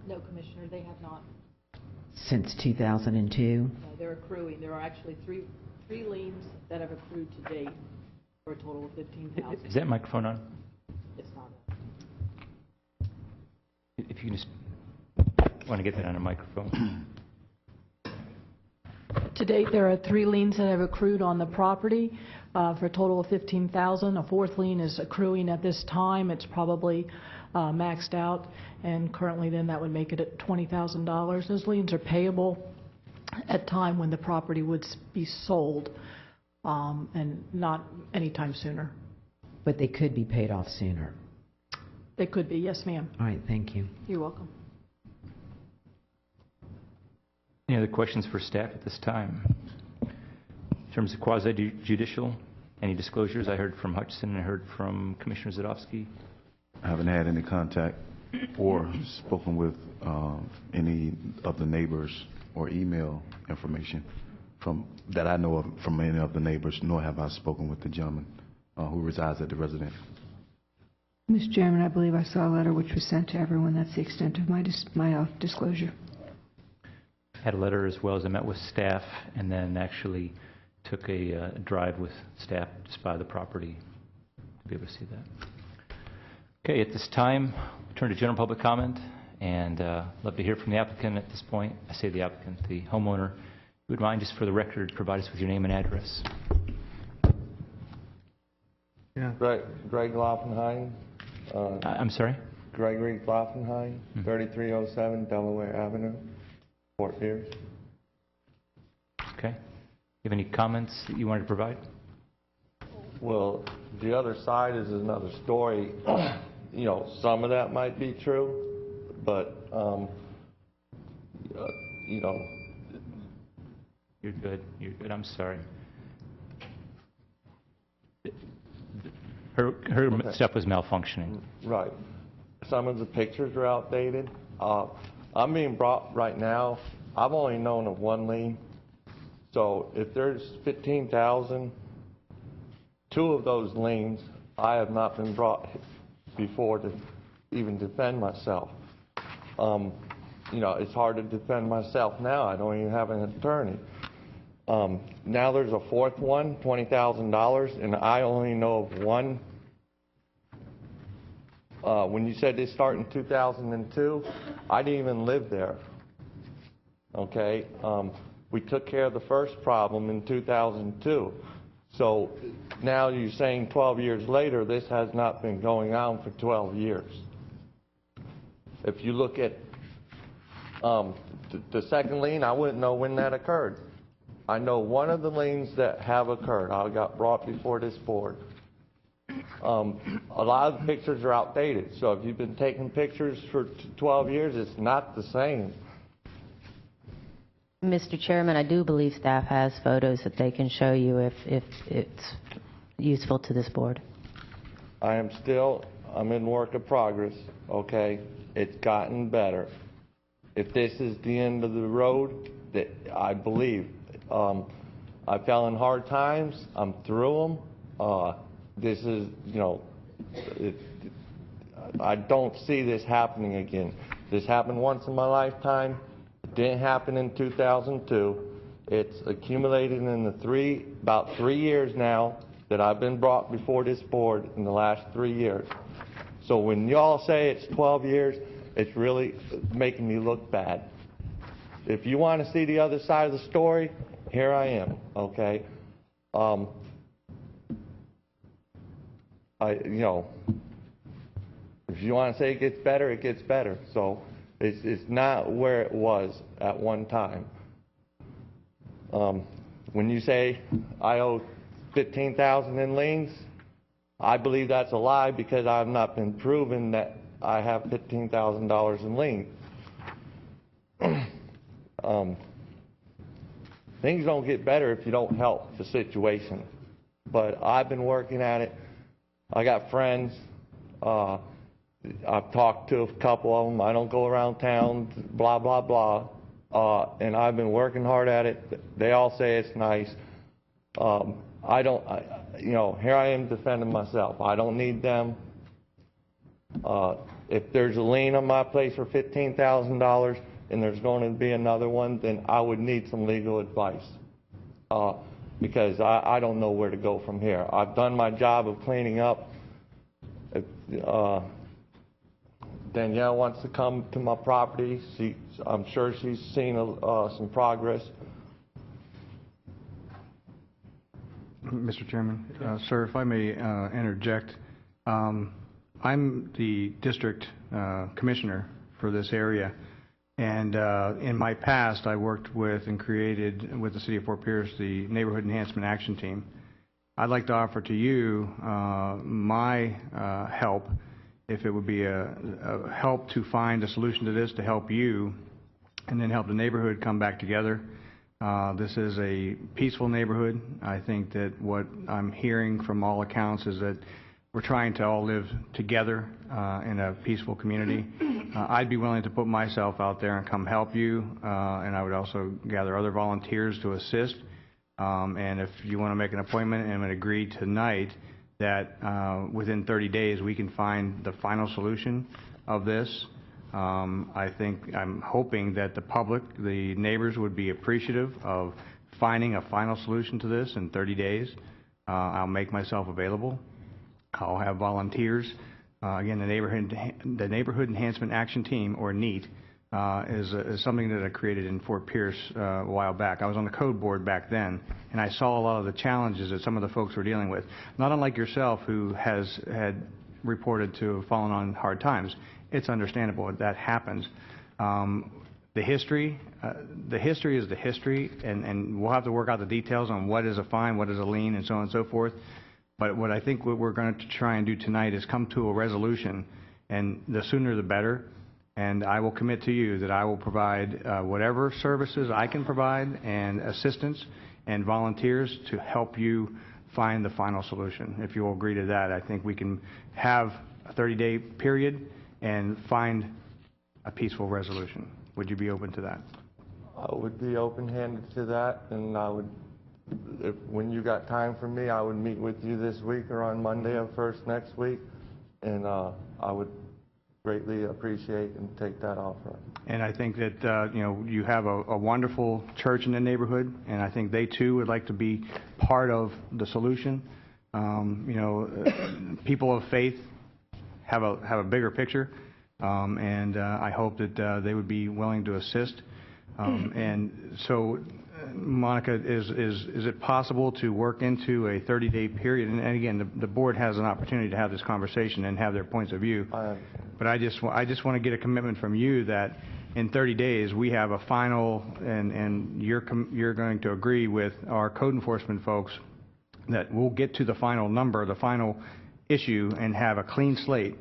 No, Commissioner, they have not. Since 2002? They're accruing. There are actually three liens that have accrued to date for a total of $15,000. Is that microphone on? It's not. If you can just want to get that on a microphone. To date, there are 3 liens that have accrued on the property for a total of $15,000. A 4th lien is accruing at this time. It's probably maxed out, and currently then that would make it at $20,000. Those liens are payable at time when the property would be sold, and not anytime sooner. But they could be paid off sooner. They could be, yes, ma'am. All right, thank you. You're welcome. Any other questions for staff at this time? In terms of quasi-judicial, any disclosures? I heard from Hutchison and I heard from Commissioner Zadowski. I haven't had any contact or spoken with any of the neighbors or email information from that I know of from any of the neighbors, nor have I spoken with the gentleman who resides at the residence. Mr. Chairman, I believe I saw a letter which was sent to everyone. That's the extent of my disclosure. Had a letter as well as I met with staff, and then actually took a drive with staff just by the property to be able to see that. Okay, at this time, we'll turn to general public comment, and love to hear from the applicant at this point. I say the applicant, the homeowner. If you would mind, just for the record, provide us with your name and address. Yeah. Greg Loffenheim. I'm sorry? Gregory Loffenheim, 3307 Delaware Avenue, Fort Pierce. Okay. You have any comments that you wanted to provide? Well, the other side is another story. You know, some of that might be true, but, you know. You're good. You're good. I'm sorry. Her stuff was malfunctioning. Right. Some of the pictures are outdated. I'm being brought right now. I've only known of one lien. So if there's 15,000 2 of those liens, I have not been brought before to even defend myself. You know, it's hard to defend myself now. I don't even have an attorney. Now there's a 4th one, $20,000, and I only know of one. When you said they start in 2002, I didn't even live there. Okay? We took care of the first problem in 2002. So now you're saying 12 years later, this has not been going on for 12 years. If you look at the second lien, I wouldn't know when that occurred. I know one of the liens that have occurred. I got brought before this board. A lot of the pictures are outdated. So if you've been taking pictures for 12 years, it's not the same. Mr. Chairman, I do believe staff has photos that they can show you if it's useful to this board. I'm in work of progress, okay? It's gotten better. If this is the end of the road, that I believe, I fell in hard times, I'm through them. This is, you know, I don't see this happening again. This happened once in my lifetime. It didn't happen in 2002. It's accumulated in the about 3 years now that I've been brought before this board in the last 3 years. So when y'all say it's 12 years, it's really making me look bad. If you want to see the other side of the story, here I am, okay? You know, if you want to say it gets better, it gets better. So it's not where it was at one time. When you say I owe $15,000 in liens, I believe that's a lie because I've not been proven that I have $15,000 in liens. Things don't get better if you don't help the situation. But I've been working at it. I got friends. I've talked to a couple of them. I don't go around town, blah, blah, blah. And I've been working hard at it. They all say it's nice. You know, here I am defending myself. I don't need them. If there's a lien on my place for $15,000 and there's going to be another one, then I would need some legal advice. Because I don't know where to go from here. I've done my job of cleaning up. Danielle wants to come to my property. I'm sure she's seen some progress. Mr. Chairman, sir, if I may interject, I'm the district commissioner for this area, and in my past I worked with and created with the City of Fort Pierce the Neighborhood Enhancement Action Team. I'd like to offer to you my help, if it would be a help to find a solution to this, to help you and then help the neighborhood come back together. This is a peaceful neighborhood. I think that what I'm hearing from all accounts is that we're trying to all live together in a peaceful community. I'd be willing to put myself out there and come help you, and I would also gather other volunteers to assist. And if you want to make an appointment and agree tonight that within 30 days we can find the final solution of this, I'm hoping that the public, the neighbors, would be appreciative of finding a final solution to this in 30 days. I'll make myself available. I'll have volunteers. Again, the Neighborhood Enhancement Action Team, or NEAT, is something that I created in Fort Pierce a while back. I was on the code board back then, and I saw a lot of the challenges that some of the folks were dealing with. Not unlike yourself, who had reported to have fallen on hard times. It's understandable that happens. The history is the history, and we'll have to work out the details on what is a fine, what is a lien, and so on and so forth. But what I think what we're going to try and do tonight is come to a resolution, and the sooner the better. And I will commit to you that I will provide whatever services I can provide, and assistance and volunteers to help you find the final solution. If you will agree to that, I think we can have a 30-day period and find a peaceful resolution. Would you be open to that? I would be open-handed to that, and I would when you got time for me, I would meet with you this week or on Monday or first next week, and I would greatly appreciate and take that offer. And I think that, you have a wonderful church in the neighborhood, and I think they too would like to be part of the solution. People of faith have a bigger picture, and I hope that they would be willing to assist. And so, Monica, is it possible to work into a 30-day period? And again, the board has an opportunity to have this conversation and have their points of view. But I just want to get a commitment from you that in 30 days we have a final, and you're going to agree with our code enforcement folks that we'll get to the final number, the final issue, and have a clean slate.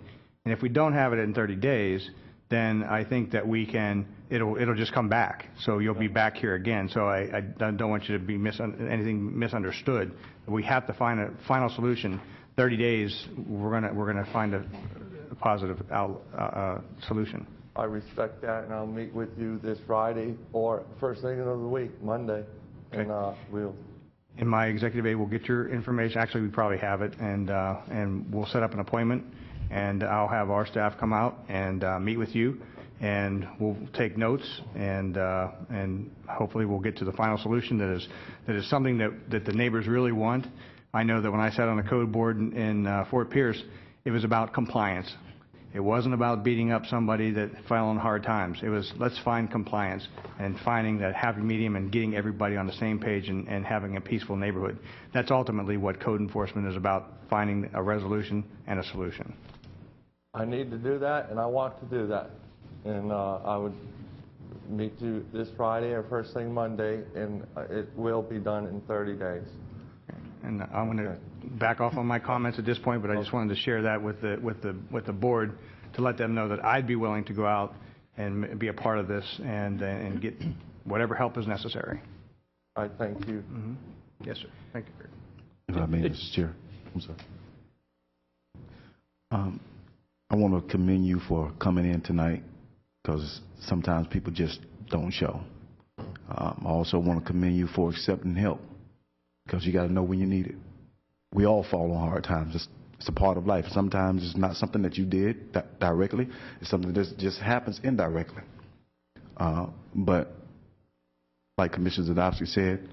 And if we don't have it in 30 days, then I think that we can, it'll just come back. So you'll be back here again. So I don't want you to be anything misunderstood. We have to find a final solution. 30 days, we're gonna find a positive solution. I respect that, and I'll meet with you this Friday or first thing of the week, Monday, and we'll. In my executive aid, we'll get your information. Actually, we probably have it, and we'll set up an appointment, and I'll have our staff come out and meet with you, and we'll take notes, and hopefully we'll get to the final solution that is something that the neighbors really want. I know that when I sat on the code board in Fort Pierce, it was about compliance. It wasn't about beating up somebody that fell on hard times. It was, let's find compliance and finding that happy medium and getting everybody on the same page and having a peaceful neighborhood. That's ultimately what code enforcement is about, finding a resolution and a solution. I need to do that, and I want to do that. And I would meet you this Friday or first thing Monday, and it will be done in 30 days. And I'm going to back off on my comments at this point, but I just wanted to share that with the board to let them know that I'd be willing to go out and be a part of this and get whatever help is necessary. I thank you. Mm-hmm. Yes, sir. Thank you. If I may, Mr. Chair. I'm sorry. I want to commend you for coming in tonight, because sometimes people just don't show. I also want to commend you for accepting help, because you got to know when you need it. We all fall on hard times. It's a part of life. Sometimes it's not something that you did directly. It's something that just happens indirectly. But like Commissioner Zadowski said,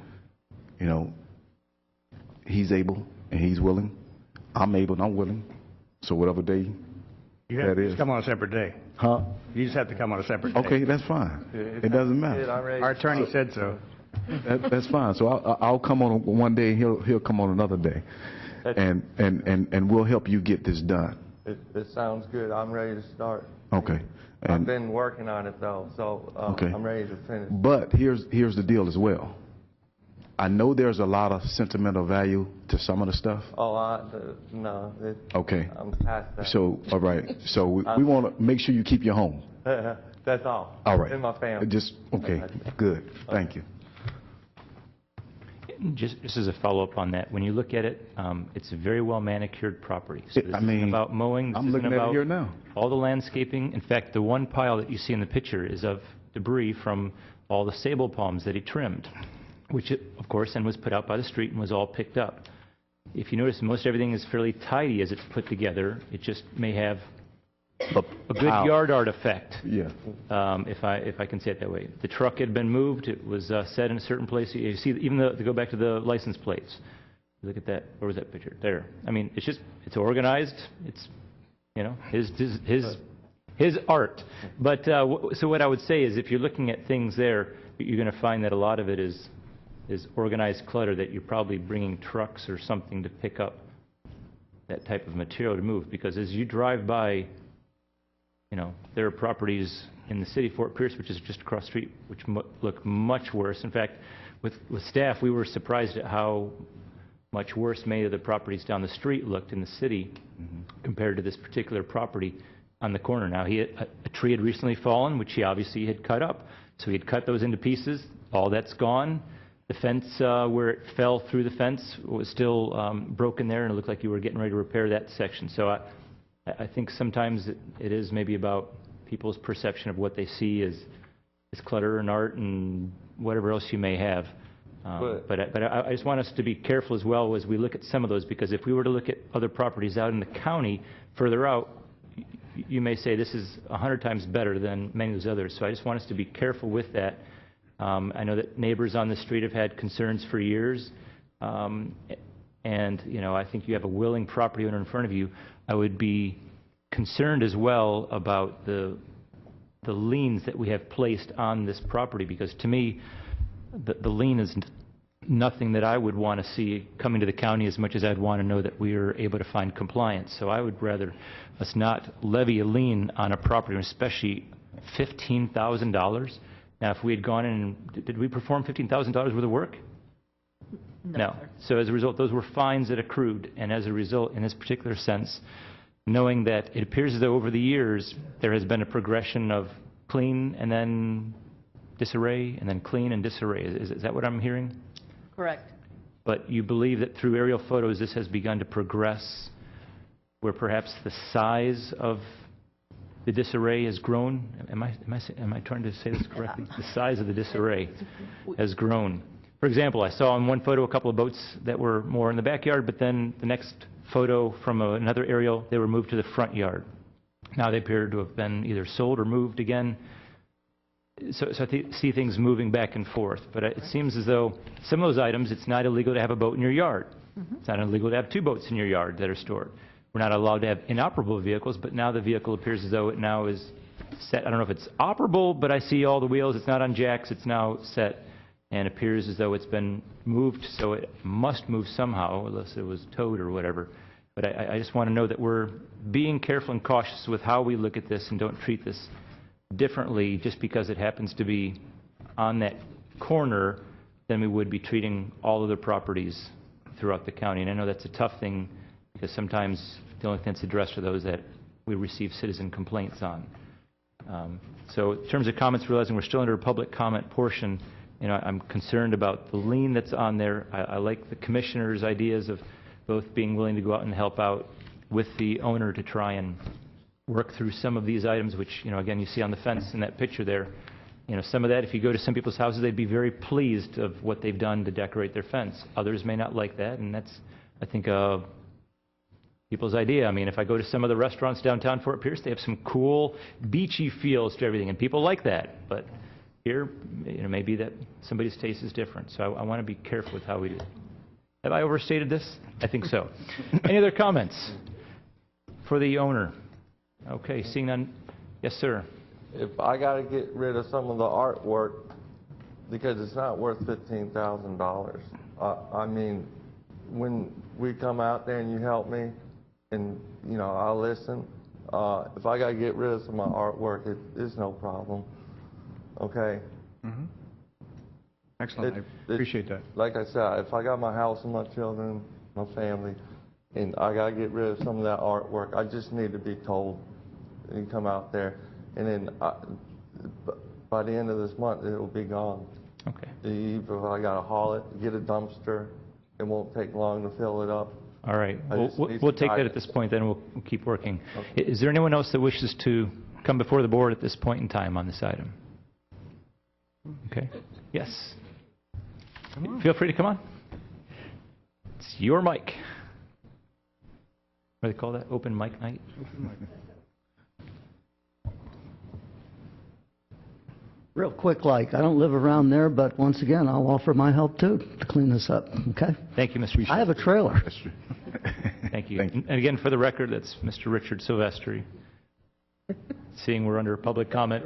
he's able and he's willing. I'm able and I'm willing. So whatever day you have to come on a separate day. Huh? You just have to come on a separate day. Okay, that's fine. It doesn't matter. Our attorney said so. That's fine. So I'll come on one day, he'll come on another day, and we'll help you get this done. It sounds good. I'm ready to start. Okay. I've been working on it though, so okay. I'm ready to finish. But here's the deal as well. I know there's a lot of sentimental value to some of the stuff. Oh, no. Okay. I'm past that. So all right. So we want to make sure you keep your home. That's all. All right. In my family. Just okay. Good. Thank you. Just as a follow-up on that, when you look at it, it's a very well manicured property. So this isn't about mowing. I'm looking at it here now. All the landscaping. In fact, the one pile that you see in the picture is of debris from all the sable palms that he trimmed, which, of course, then was put out by the street and was all picked up. If you notice, most everything is fairly tidy as it's put together. It just may have a good yard art effect. Yeah. If I can say it that way. The truck had been moved. It was set in a certain place. You see, even to go back to the license plates. Look at that. Where was that picture? There. I mean, it's organized. It's, his art. But so what I would say is, if you're looking at things there, you're going to find that a lot of it is organized clutter that you're probably bringing trucks or something to pick up that type of material to move. Because as you drive by, there are properties in the city of Fort Pierce, which is just across the street, which look much worse. In fact, with staff, we were surprised at how much worse many of the properties down the street looked in the city compared to this particular property on the corner. Now, a tree had recently fallen, which he obviously had cut up. So he had cut those into pieces. All that's gone. The fence, where it fell through the fence, was still broken there, and it looked like you were getting ready to repair that section. So I think sometimes it is maybe about people's perception of what they see as clutter and art and whatever else you may have. But I just want us to be careful as well as we look at some of those, because if we were to look at other properties out in the county further out, you may say this is 100 times better than many of those others. So I just want us to be careful with that. I know that neighbors on the street have had concerns for years, and you know, I think you have a willing property owner in front of you. I would be concerned as well about the liens that we have placed on this property, because to me, the lien is nothing that I would want to see coming to the county as much as I'd want to know that we are able to find compliance. So I would rather us not levy a lien on a property, especially $15,000. Now, if we had gone in and did we perform $15,000 worth of work? No. So as a result, those were fines that accrued, and as a result, in this particular sense, knowing that it appears as though over the years there has been a progression of clean and then disarray, and then clean and disarray. Is that what I'm hearing? Correct. But you believe that through aerial photos this has begun to progress, where perhaps the size of the disarray has grown? Am I trying to say this correctly? The size of the disarray has grown. For example, I saw in one photo a couple of boats that were more in the backyard, but then the next photo from another aerial, they were moved to the front yard. Now they appear to have been either sold or moved again. So I see things moving back and forth. But it seems as though some of those items, it's not illegal to have a boat in your yard. It's not illegal to have two boats in your yard that are stored. We're not allowed to have inoperable vehicles, but now the vehicle appears as though it now is set. I don't know if it's operable, but I see all the wheels. It's not on jacks. It's now set and appears as though it's been moved, so it must move somehow, unless it was towed or whatever. But I just want to know that we're being careful and cautious with how we look at this and don't treat this differently just because it happens to be on that corner than we would be treating all other properties throughout the county. And I know that's a tough thing because sometimes the only thing that's addressed are those that we receive citizen complaints on. So in terms of comments, realizing we're still under a public comment portion, you know, I'm concerned about the lien that's on there. I like the commissioner's ideas of both being willing to go out and help out with the owner to try and work through some of these items, which, you know, again, you see on the fence in that picture there. You know, some of that, if you go to some people's houses, they'd be very pleased of what they've done to decorate their fence. Others may not like that, and that's, I think, people's idea. I mean, if I go to some of the restaurants downtown Fort Pierce, they have some cool beachy feels to everything, and people like that. But here, you know, maybe that somebody's taste is different. So I want to be careful with how we do it. Have I overstated this? I think so. Any other comments for the owner? Okay, seeing none. Yes, sir. If I got to get rid of some of the artwork because it's not worth $15,000. I mean, when we come out there and you help me, and you know I'll listen. If I got to get rid of some of my artwork, it's no problem. Okay. Mm-hmm. Excellent. I appreciate that. Like I said, if I got my house and my children, my family, and I got to get rid of some of that artwork, I just need to be told and come out there. And then by the end of this month, it will be gone. Okay. If I got to haul it, get a dumpster, it won't take long to fill it up. All right. We'll take that at this point, then we'll keep working. Okay. Is there anyone else that wishes to come before the board at this point in time on this item? Okay. Yes. Feel free to come on. It's your mic. What do they call that? Open mic night? Open mic. Real quick, like, I don't live around there, but once again, I'll offer my help too to clean this up, okay? Thank you, Mr. I have a trailer. Thank you. And again, for the record, that's Mr. Richard Silvestri. Seeing we're under public comment.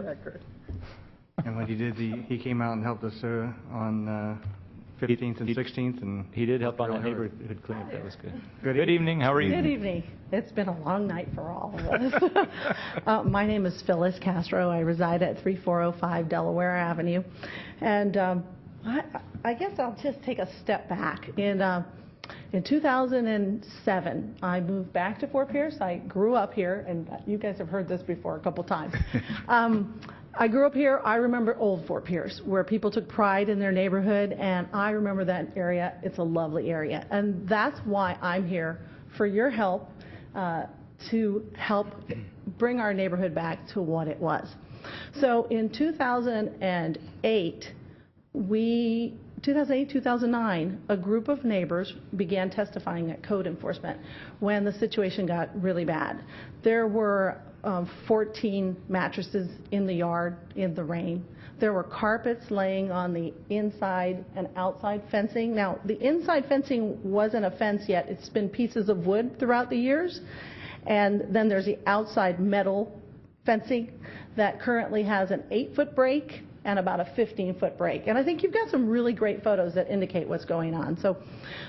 And what he did, he came out and helped us on 15th and 16th. And he did help on that neighborhood cleanup. That was good. Good evening. How are you? Good evening. It's been a long night for all of us. My name is Phyllis Castro. I reside at 3405 Delaware Avenue. And I guess I'll just take a step back. In 2007, I moved back to Fort Pierce. I grew up here, and you guys have heard this before a couple times. I grew up here. I remember old Fort Pierce, where people took pride in their neighborhood, and I remember that area. It's a lovely area, and that's why I'm here, for your help, to help bring our neighborhood back to what it was. So in 2008, we 2008, 2009, a group of neighbors began testifying at code enforcement when the situation got really bad. There were 14 mattresses in the yard in the rain. There were carpets laying on the inside and outside fencing. Now, the inside fencing wasn't a fence yet. It's been pieces of wood throughout the years. And then there's the outside metal fencing that currently has an 8-foot break and about a 15-foot break. And I think you've got some really great photos that indicate what's going on.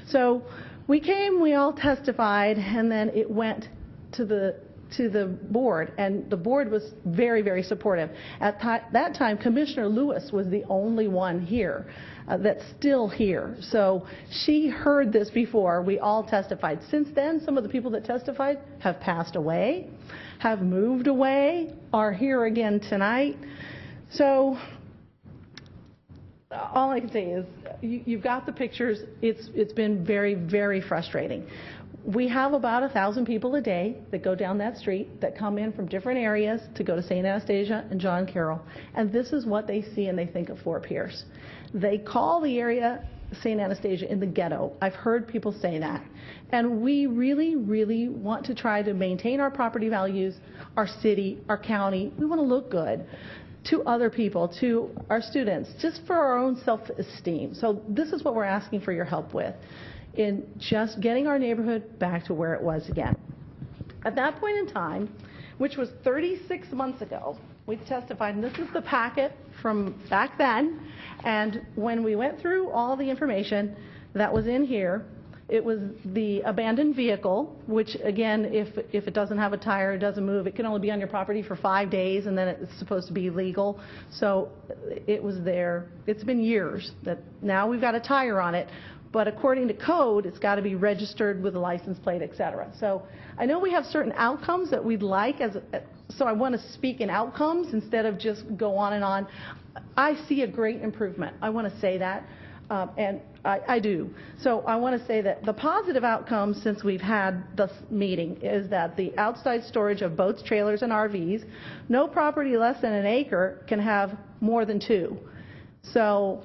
So we came, we all testified, and then it went to the board, and the board was very, very supportive. At that time, Commissioner Lewis was the only one here that's still here. So she heard this before. We all testified. Since then, some of the people that testified have passed away, have moved away, are here again tonight. So all I can say is you've got the pictures. It's been very, very frustrating. We have about 1,000 people a day that go down that street, that come in from different areas to go to St. Anastasia and John Carroll. And this is what they see and they think of Fort Pierce. They call the area St. Anastasia in the ghetto. I've heard people say that. And we really, really want to try to maintain our property values, our city, our county. We want to look good to other people, to our students, just for our own self-esteem. So this is what we're asking for your help with, in just getting our neighborhood back to where it was again. At that point in time, which was 36 months ago, we testified, and this is the packet from back then, and when we went through all the information that was in here, it was the abandoned vehicle, which again, if it doesn't have a tire, it doesn't move, it can only be on your property for 5 days, and then it's supposed to be legal. So it was there. It's been years that now we've got a tire on it, but according to code, it's got to be registered with a license plate, et cetera. So I know we have certain outcomes that we'd like, so I want to speak in outcomes instead of just go on and on. I see a great improvement. I want to say that, and I do. So I want to say that the positive outcomes since we've had this meeting is that the outside storage of boats, trailers, and RVs, no property less than an acre can have more than 2. So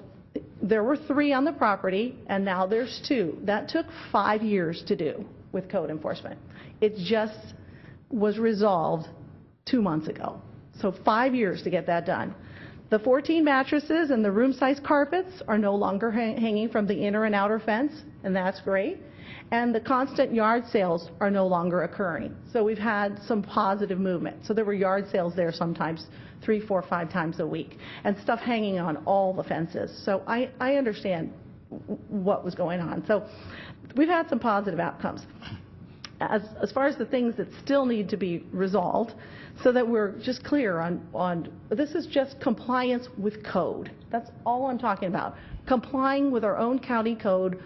there were 3 on the property, and now there's 2. That took 5 years to do with code enforcement. It just was resolved 2 months ago. So 5 years to get that done. The 14 mattresses and the room-sized carpets are no longer hanging from the inner and outer fence, and that's great. And the constant yard sales are no longer occurring. So we've had some positive movement. So there were yard sales there sometimes 3, 4, 5 times a week, and stuff hanging on all the fences. So I understand what was going on. So we've had some positive outcomes. As far as the things that still need to be resolved, so that we're just clear on this is just compliance with code. That's all I'm talking about. Complying with our own county code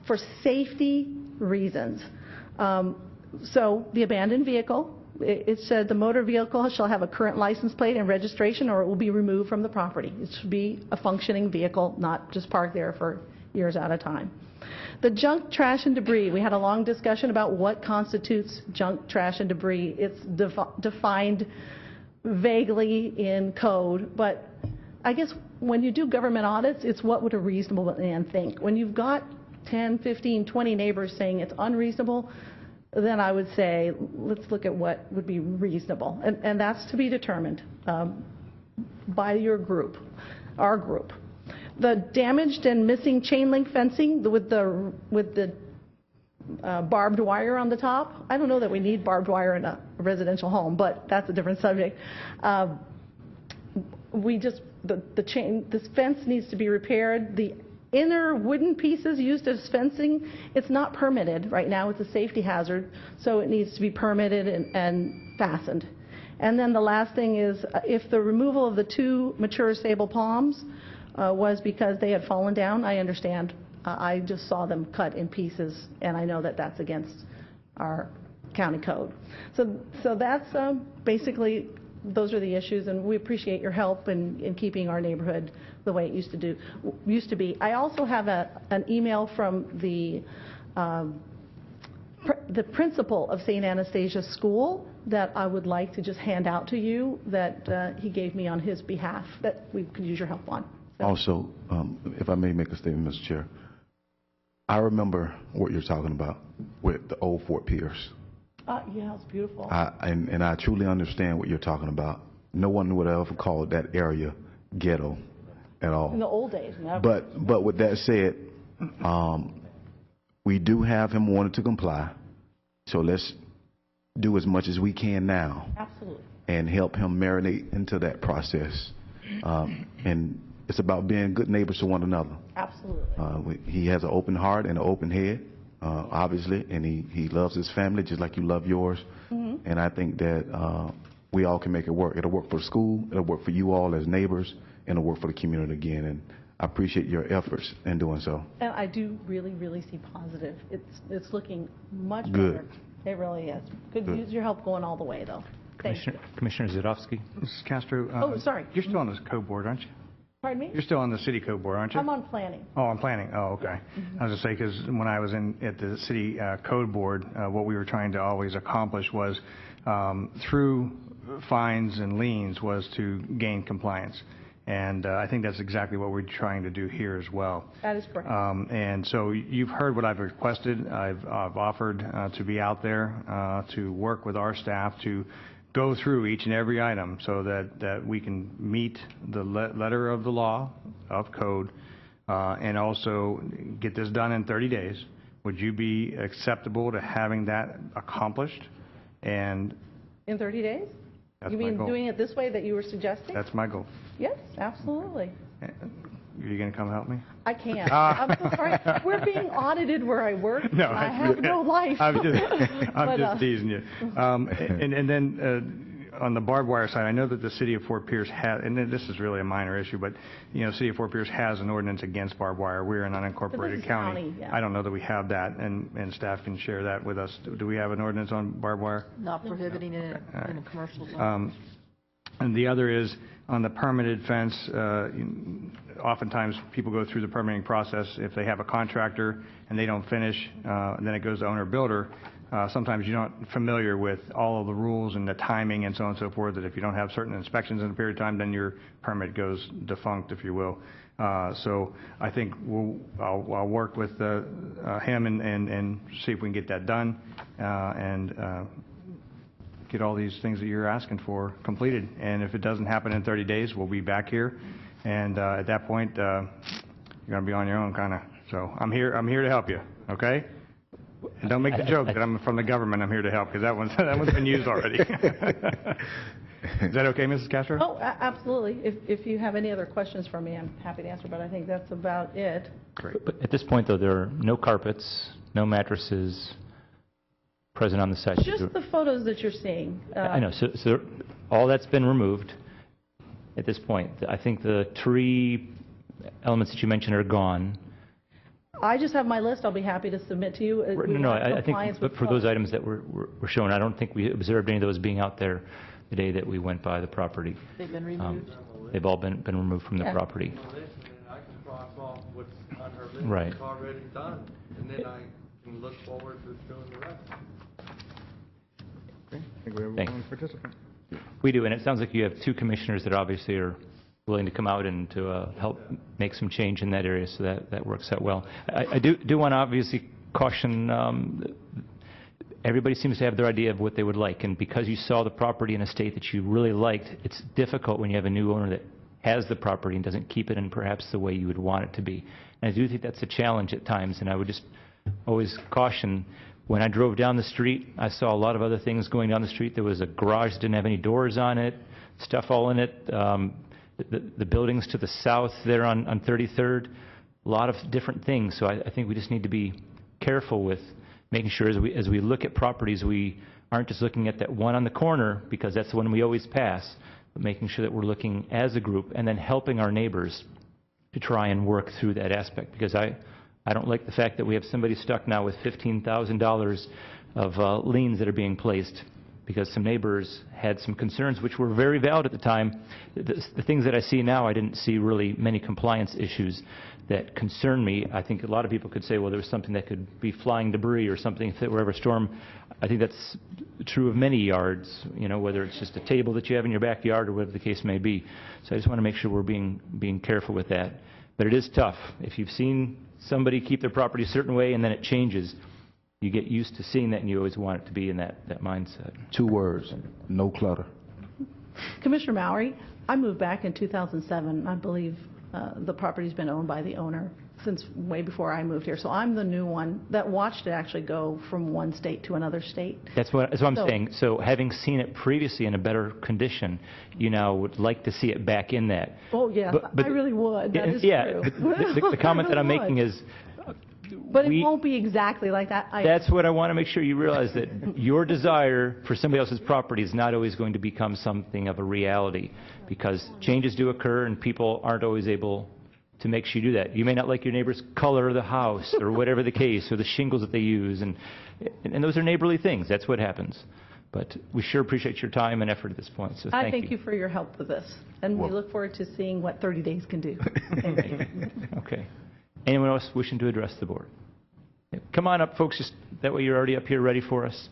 for safety reasons. So the abandoned vehicle, it said the motor vehicle shall have a current license plate and registration, or it will be removed from the property. It should be a functioning vehicle, not just parked there for years at a time. The junk, trash, and debris, we had a long discussion about what constitutes junk, trash, and debris. It's defined vaguely in code, but I guess when you do government audits, it's what would a reasonable man think. When you've got 10, 15, 20 neighbors saying it's unreasonable, then I would say, let's look at what would be reasonable. And that's to be determined by your group, our group. The damaged and missing chain link fencing with the barbed wire on the top. I don't know that we need barbed wire in a residential home, but that's a different subject. This fence needs to be repaired. The inner wooden pieces used as fencing, it's not permitted right now. It's a safety hazard, so it needs to be permitted and fastened. And then the last thing is, if the removal of the 2 mature sable palms was because they had fallen down, I understand. I just saw them cut in pieces, and I know that that's against our county code. So that's basically, those are the issues, and we appreciate your help in keeping our neighborhood the way it used to be. I also have an email from the principal of St. Anastasia School that I would like to just hand out to you, that he gave me on his behalf, that we could use your help on. Also, if I may make a statement, Mr. Chair, I remember what you're talking about with the old Fort Pierce. Yeah, it's beautiful. And I truly understand what you're talking about. No one would ever call that area ghetto at all. In the old days, never. But with that said, we do have him wanting to comply, so let's do as much as we can now. Absolutely. And help him marinate into that process. And it's about being good neighbors to one another. Absolutely. He has an open heart and an open head, obviously, and he loves his family just like you love yours. Mm-hmm. And I think that we all can make it work. It'll work for the school, it'll work for you all as neighbors, and it'll work for the community again. And I appreciate your efforts in doing so. And I do really, really see positive. It's looking much Good. better. It really is. Could use your help going all the way, though. Thank you. Commissioner Zadowski. Mrs. Castro. Oh, sorry. You're still on this code board, aren't you? Pardon me? You're still on the city code board, aren't you? I'm on planning. Oh, I'm planning. Oh, okay. Mm-hmm. I was going to say, because when I was at the city code board, what we were trying to always accomplish was, through fines and liens, was to gain compliance. And I think that's exactly what we're trying to do here as well. That is correct. And so you've heard what I've requested. I've offered to be out there to work with our staff to go through each and every item so that we can meet the letter of the law of code and also get this done in 30 days. Would you be acceptable to having that accomplished? And In 30 days? that's You my mean goal. doing it this way that you were suggesting? That's my goal. Yes, absolutely. Are you going to come help me? I can't. I'm so sorry. We're being audited where I work. No, I have no life. I'm But, just teasing you. And then on the barbed wire side, I know that the city of Fort Pierce has, and this is really a minor issue, but city of Fort Pierce has an ordinance against barbed wire. We're an unincorporated county. yeah. I don't know that we have that, and staff can share that with us. Do we have an ordinance on barbed wire? Not prohibiting it in a commercial zone. And the other is on the permitted fence. Oftentimes, people go through the permitting process. If they have a contractor and they don't finish, and then it goes to owner-builder, sometimes you're not familiar with all of the rules and the timing and so on and so forth, that if you don't have certain inspections in a period of time, then your permit goes defunct, if you will. So I think I'll work with him and see if we can get that done and get all these things that you're asking for completed. And if it doesn't happen in 30 days, we'll be back here. And at that point, you're going to be on your own, kind of. So I'm here to help you, okay? And don't make the joke that I'm from the government. I'm here to help, because that one's been used already. Is that okay, Mrs. Castro? Oh, absolutely. If you have any other questions for me, I'm happy to answer, but I think that's about it. Great. But at this point, though, there are no carpets, no mattresses present on the site. Just the photos that you're seeing. I know. So all that's been removed at this point. I think the tree elements that you mentioned are gone. I just have my list. I'll be happy to submit to you. No, I think but for those items that were shown, I don't think we observed any of those being out there the day that we went by the property. They've been removed. They've all been removed from the property. I can cross off what's on her list Right. that's already done, and then I can look forward to doing the rest. I think we have Thanks. one participant. We do, and it sounds like you have two commissioners that obviously are willing to come out and to help make some change in that area, so that works out well. I do want to obviously caution, everybody seems to have their idea of what they would like, and because you saw the property in a state that you really liked, it's difficult when you have a new owner that has the property and doesn't keep it in perhaps the way you would want it to be. And I do think that's a challenge at times, and I would just always caution. When I drove down the street, I saw a lot of other things going down the street. There was a garage that didn't have any doors on it, stuff all in it. The buildings to the south there on 33rd, a lot of different things. So I think we just need to be careful with making sure as we look at properties, we aren't just looking at that one on the corner, because that's the one we always pass, but making sure that we're looking as a group and then helping our neighbors to try and work through that aspect. Because I don't like the fact that we have somebody stuck now with $15,000 of liens that are being placed, because some neighbors had some concerns which were very valid at the time. The things that I see now, I didn't see really many compliance issues that concern me. I think a lot of people could say, well, there was something that could be flying debris or something if it were ever a storm. I think that's true of many yards, you know, whether it's just a table that you have in your backyard or whatever the case may be. So I just want to make sure we're being careful with that. But it is tough. If you've seen somebody keep their property a certain way and then it changes, you get used to seeing that and you always want it to be in that mindset. 2 words, no clutter. Commissioner Mowry, I moved back in 2007. I believe the property's been owned by the owner since way before I moved here. So I'm the new one that watched it actually go from one state to another state. That's what I'm saying. So having seen it previously in a better condition, you now would like to see it back in that. Oh, yes, but I really would. That is yeah, true. The comment that I'm Really making would. is... But it won't be exactly like that. That's what I want to make sure you realize, that your desire for somebody else's property is not always going to become something of a reality, because changes do occur and people aren't always able to make sure you do that. You may not like your neighbor's color of the house or whatever the case, or the shingles that they use, and those are neighborly things. That's what happens. But we sure appreciate your time and effort at this point, so I thank you for your help with this, and we look forward to seeing what 30 days can do. Thank you. Okay. Anyone else wishing to address the board? Come on up, folks. Just that way you're already up here ready for us.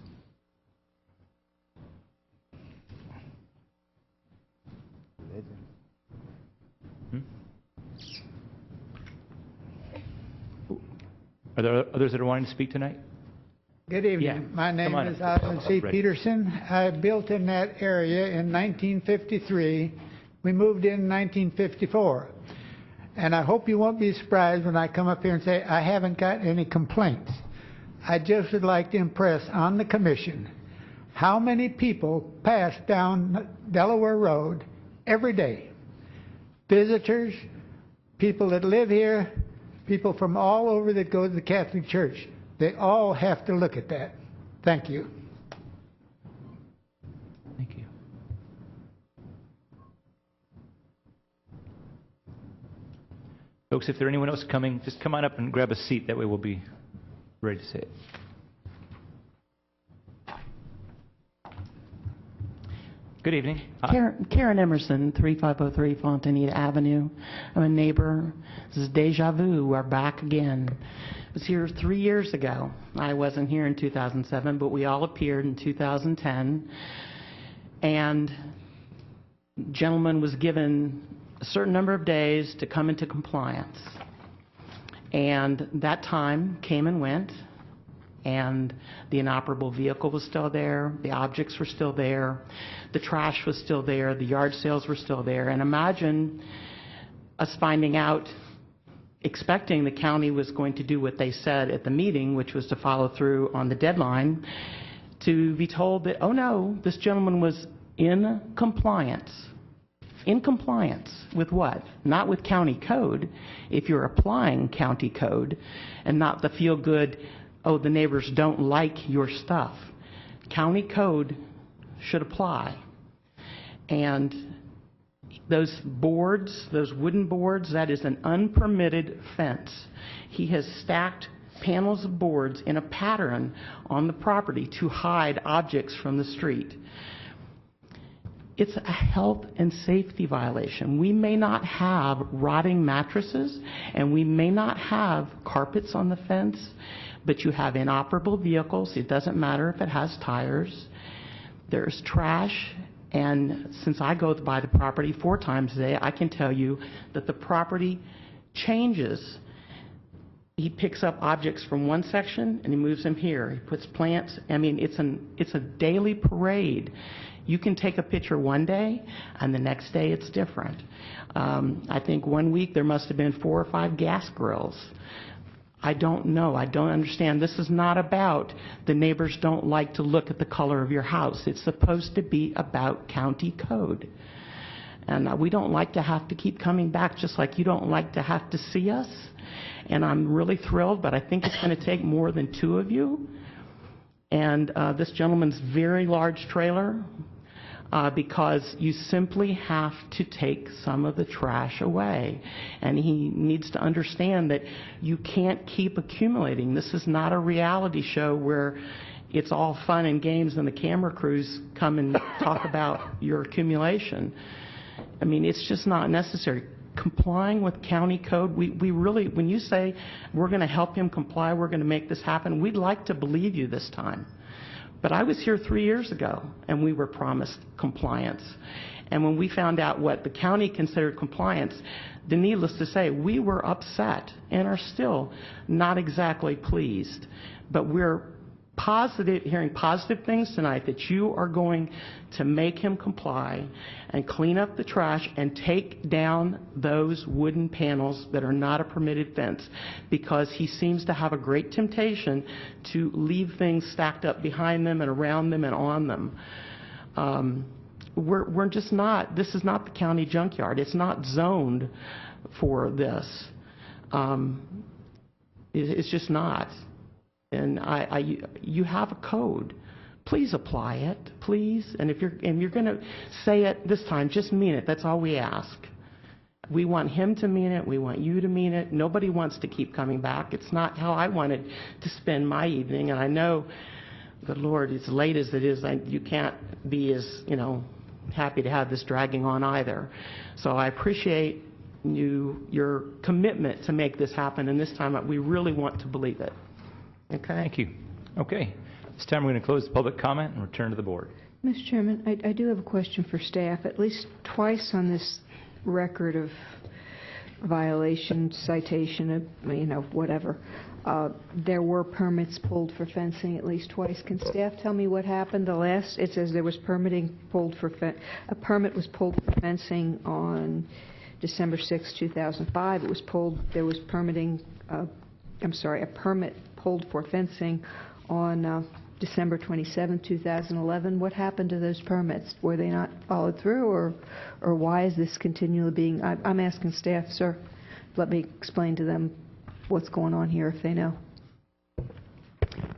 Are there others that are wanting to speak tonight? Good evening. Yeah. My name Come on is up. Osmond C. Ready. Peterson. I built in that area in 1953. We moved in 1954. And I hope you won't be surprised when I come up here and say I haven't got any complaints. I just would like to impress on the commission how many people pass down Delaware Road every day. Visitors, people that live here, people from all over that go to the Catholic Church. They all have to look at that. Thank you. Thank you. Folks, if there anyone else coming, just come on up and grab a seat. That way we'll be ready to say it. Good evening. Karen Emerson, 3503 Fontanita Avenue. I'm a neighbor. This is deja vu. We're back again. I was here 3 years ago. I wasn't here in 2007, but we all appeared in 2010. And the gentleman was given a certain number of days to come into compliance. And that time came and went. And the inoperable vehicle was still there, the objects were still there, the trash was still there, the yard sales were still there. And imagine us finding out, expecting the county was going to do what they said at the meeting, which was to follow through on the deadline, to be told that, oh no, this gentleman was in compliance. In compliance with what? Not with county code, if you're applying county code, and not the feel-good, oh, the neighbors don't like your stuff. County code should apply. And those boards, those wooden boards, that is an unpermitted fence. He has stacked panels of boards in a pattern on the property to hide objects from the street. It's a health and safety violation. We may not have rotting mattresses and we may not have carpets on the fence, but you have inoperable vehicles. It doesn't matter if it has tires. There's trash, and since I go by the property 4 times a day, I can tell you that the property changes. He picks up objects from one section and he moves them here. He puts plants. I mean, it's a daily parade. You can take a picture one day, and the next day it's different. I think one week there must have been 4 or 5 gas grills. I don't know. I don't understand. This is not about the neighbors don't like to look at the color of your house. It's supposed to be about county code. And we don't like to have to keep coming back, just like you don't like to have to see us. And I'm really thrilled, but I think it's going to take more than 2 of you. And this gentleman's very large trailer, because you simply have to take some of the trash away. And he needs to understand that you can't keep accumulating. This is not a reality show where it's all fun and games and the camera crews come and talk about your accumulation. I mean, it's just not necessary. complying with county code. We really, when you say we're going to help him comply, we're going to make this happen, we'd like to believe you this time. But I was here 3 years ago, and we were promised compliance. And when we found out what the county considered compliance, then needless to say, we were upset and are still not exactly pleased. But we're hearing positive things tonight that you are going to make him comply and clean up the trash and take down those wooden panels that are not a permitted fence, because he seems to have a great temptation to leave things stacked up behind them and around them and on them. We're just not, this is not the county junkyard. It's not zoned for this. It's just not. And you have a code. Please apply it, please. And if you're going to say it this time, just mean it. That's all we ask. We want him to mean it. We want you to mean it. Nobody wants to keep coming back. It's not how I wanted to spend my evening. And I know, good Lord, as late as it is, you can't be as, happy to have this dragging on either. So I appreciate your commitment to make this happen. And this time, we really want to believe it. Okay. Thank you. Okay. This time we're going to close the public comment and return to the board. Mr. Chairman, I do have a question for staff. At least twice on this record of violation, citation, whatever, there were permits pulled for fencing at least twice. Can staff tell me what happened? The last, it says there was a permit was pulled for fencing on December 6, 2005. It was pulled, there was a permit pulled for fencing on December 27, 2011. What happened to those permits? Were they not followed through, or why is this continually being... I'm asking staff, sir, let me explain to them what's going on here if they know.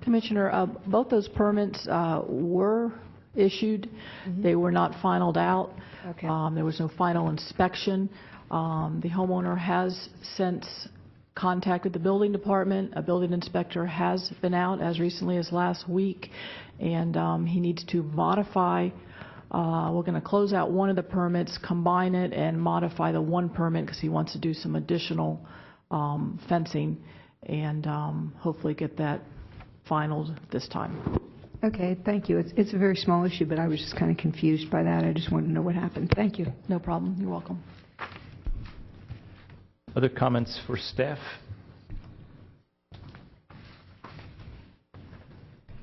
Commissioner, both those permits were issued. They were not finaled out. Okay. There was no final inspection. The homeowner has since contacted the building department. A building inspector has been out as recently as last week, and he needs to modify. We're going to close out one of the permits, combine it, and modify the one permit because he wants to do some additional fencing, and hopefully get that finalized this time. Okay, thank you. It's a very small issue, but I was just kind of confused by that. I just wanted to know what happened. Thank you. No problem. You're welcome. Other comments for staff?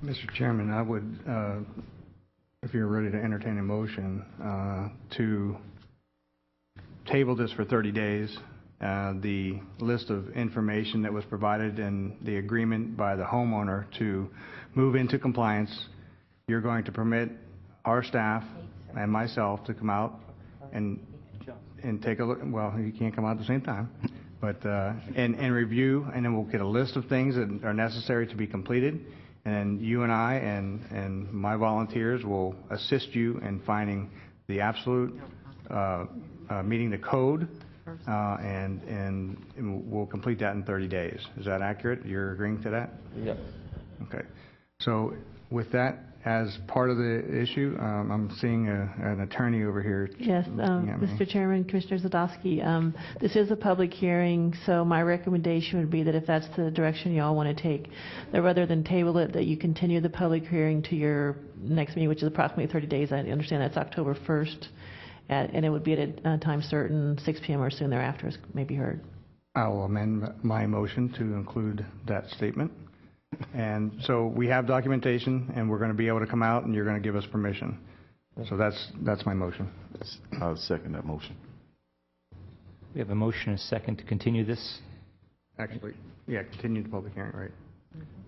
Mr. Chairman, I would, if you're ready to entertain a motion, to table this for 30 days. The list of information that was provided and the agreement by the homeowner to move into compliance, you're going to permit our staff and myself to come out and take a look. Well, you can't come out at the same time, but and review, and then we'll get a list of things that are necessary to be completed, and then you and I and my volunteers will assist you in finding the absolute meeting the code, and we'll complete that in 30 days. Is that accurate? You're agreeing to that? Yep. Okay. So with that as part of the issue, I'm seeing an attorney over here. Yes, Mr. Chairman, Commissioner Zadowski, this is a public hearing, so my recommendation would be that if that's the direction you all want to take, that rather than table it, that you continue the public hearing to your next meeting, which is approximately 30 days. I understand that's October 1st, and it would be at a time certain, 6 p.m. or soon thereafter, as may be heard. I will amend my motion to include that statement. And so we have documentation, and we're going to be able to come out, and you're going to give us permission. So that's my motion. I'll second that motion. We have a motion and a second to continue this. Actually, yeah, continue the public hearing, right?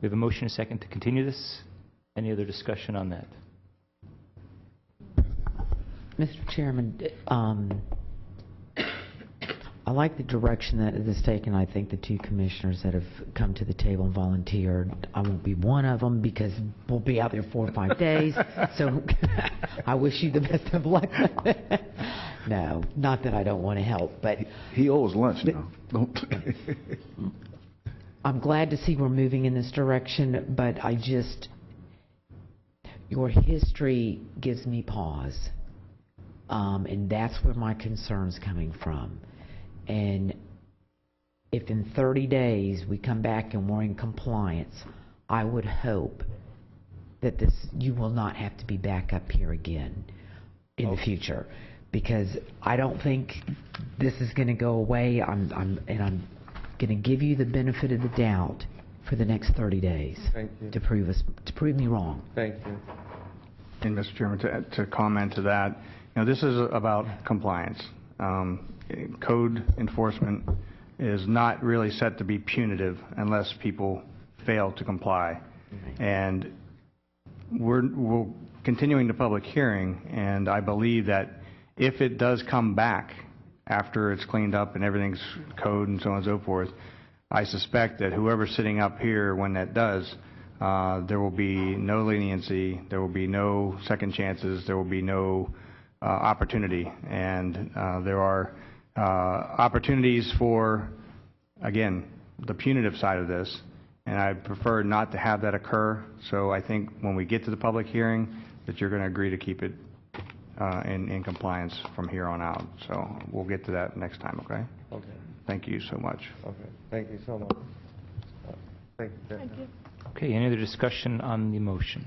We have a motion and a second to continue this. Any other discussion on that? Mr. Chairman, I like the direction that it is taken. I think the two commissioners that have come to the table and volunteered, I won't be one of them because we'll be out there 4 or 5 days. So I wish you the best of luck. No, not that I don't want to help, but he owes lunch now. Don't. I'm glad to see we're moving in this direction, but your history gives me pause, and that's where my concern's coming from. And if in 30 days we come back and we're in compliance, I would hope that you will not have to be back up here again in the future, because I don't think this is going to go away. I'm going to give you the benefit of the doubt for the next 30 days. Thank you. To prove me wrong. Thank you. And Mr. Chairman, to comment to that, this is about compliance. Code enforcement is not really set to be punitive unless people fail to comply. And we're continuing the public hearing, and I believe that if it does come back after it's cleaned up and everything's code and so on and so forth, I suspect that whoever's sitting up here when that does, there will be no leniency, there will be no second chances, there will be no opportunity. And there are opportunities for, again, the punitive side of this, and I prefer not to have that occur. So I think when we get to the public hearing, that you're going to agree to keep it in compliance from here on out. So we'll get to that next time, okay? Okay. Thank you so much. Okay. Thank you so much. Thank you. Thank you. Okay, any other discussion on the motion?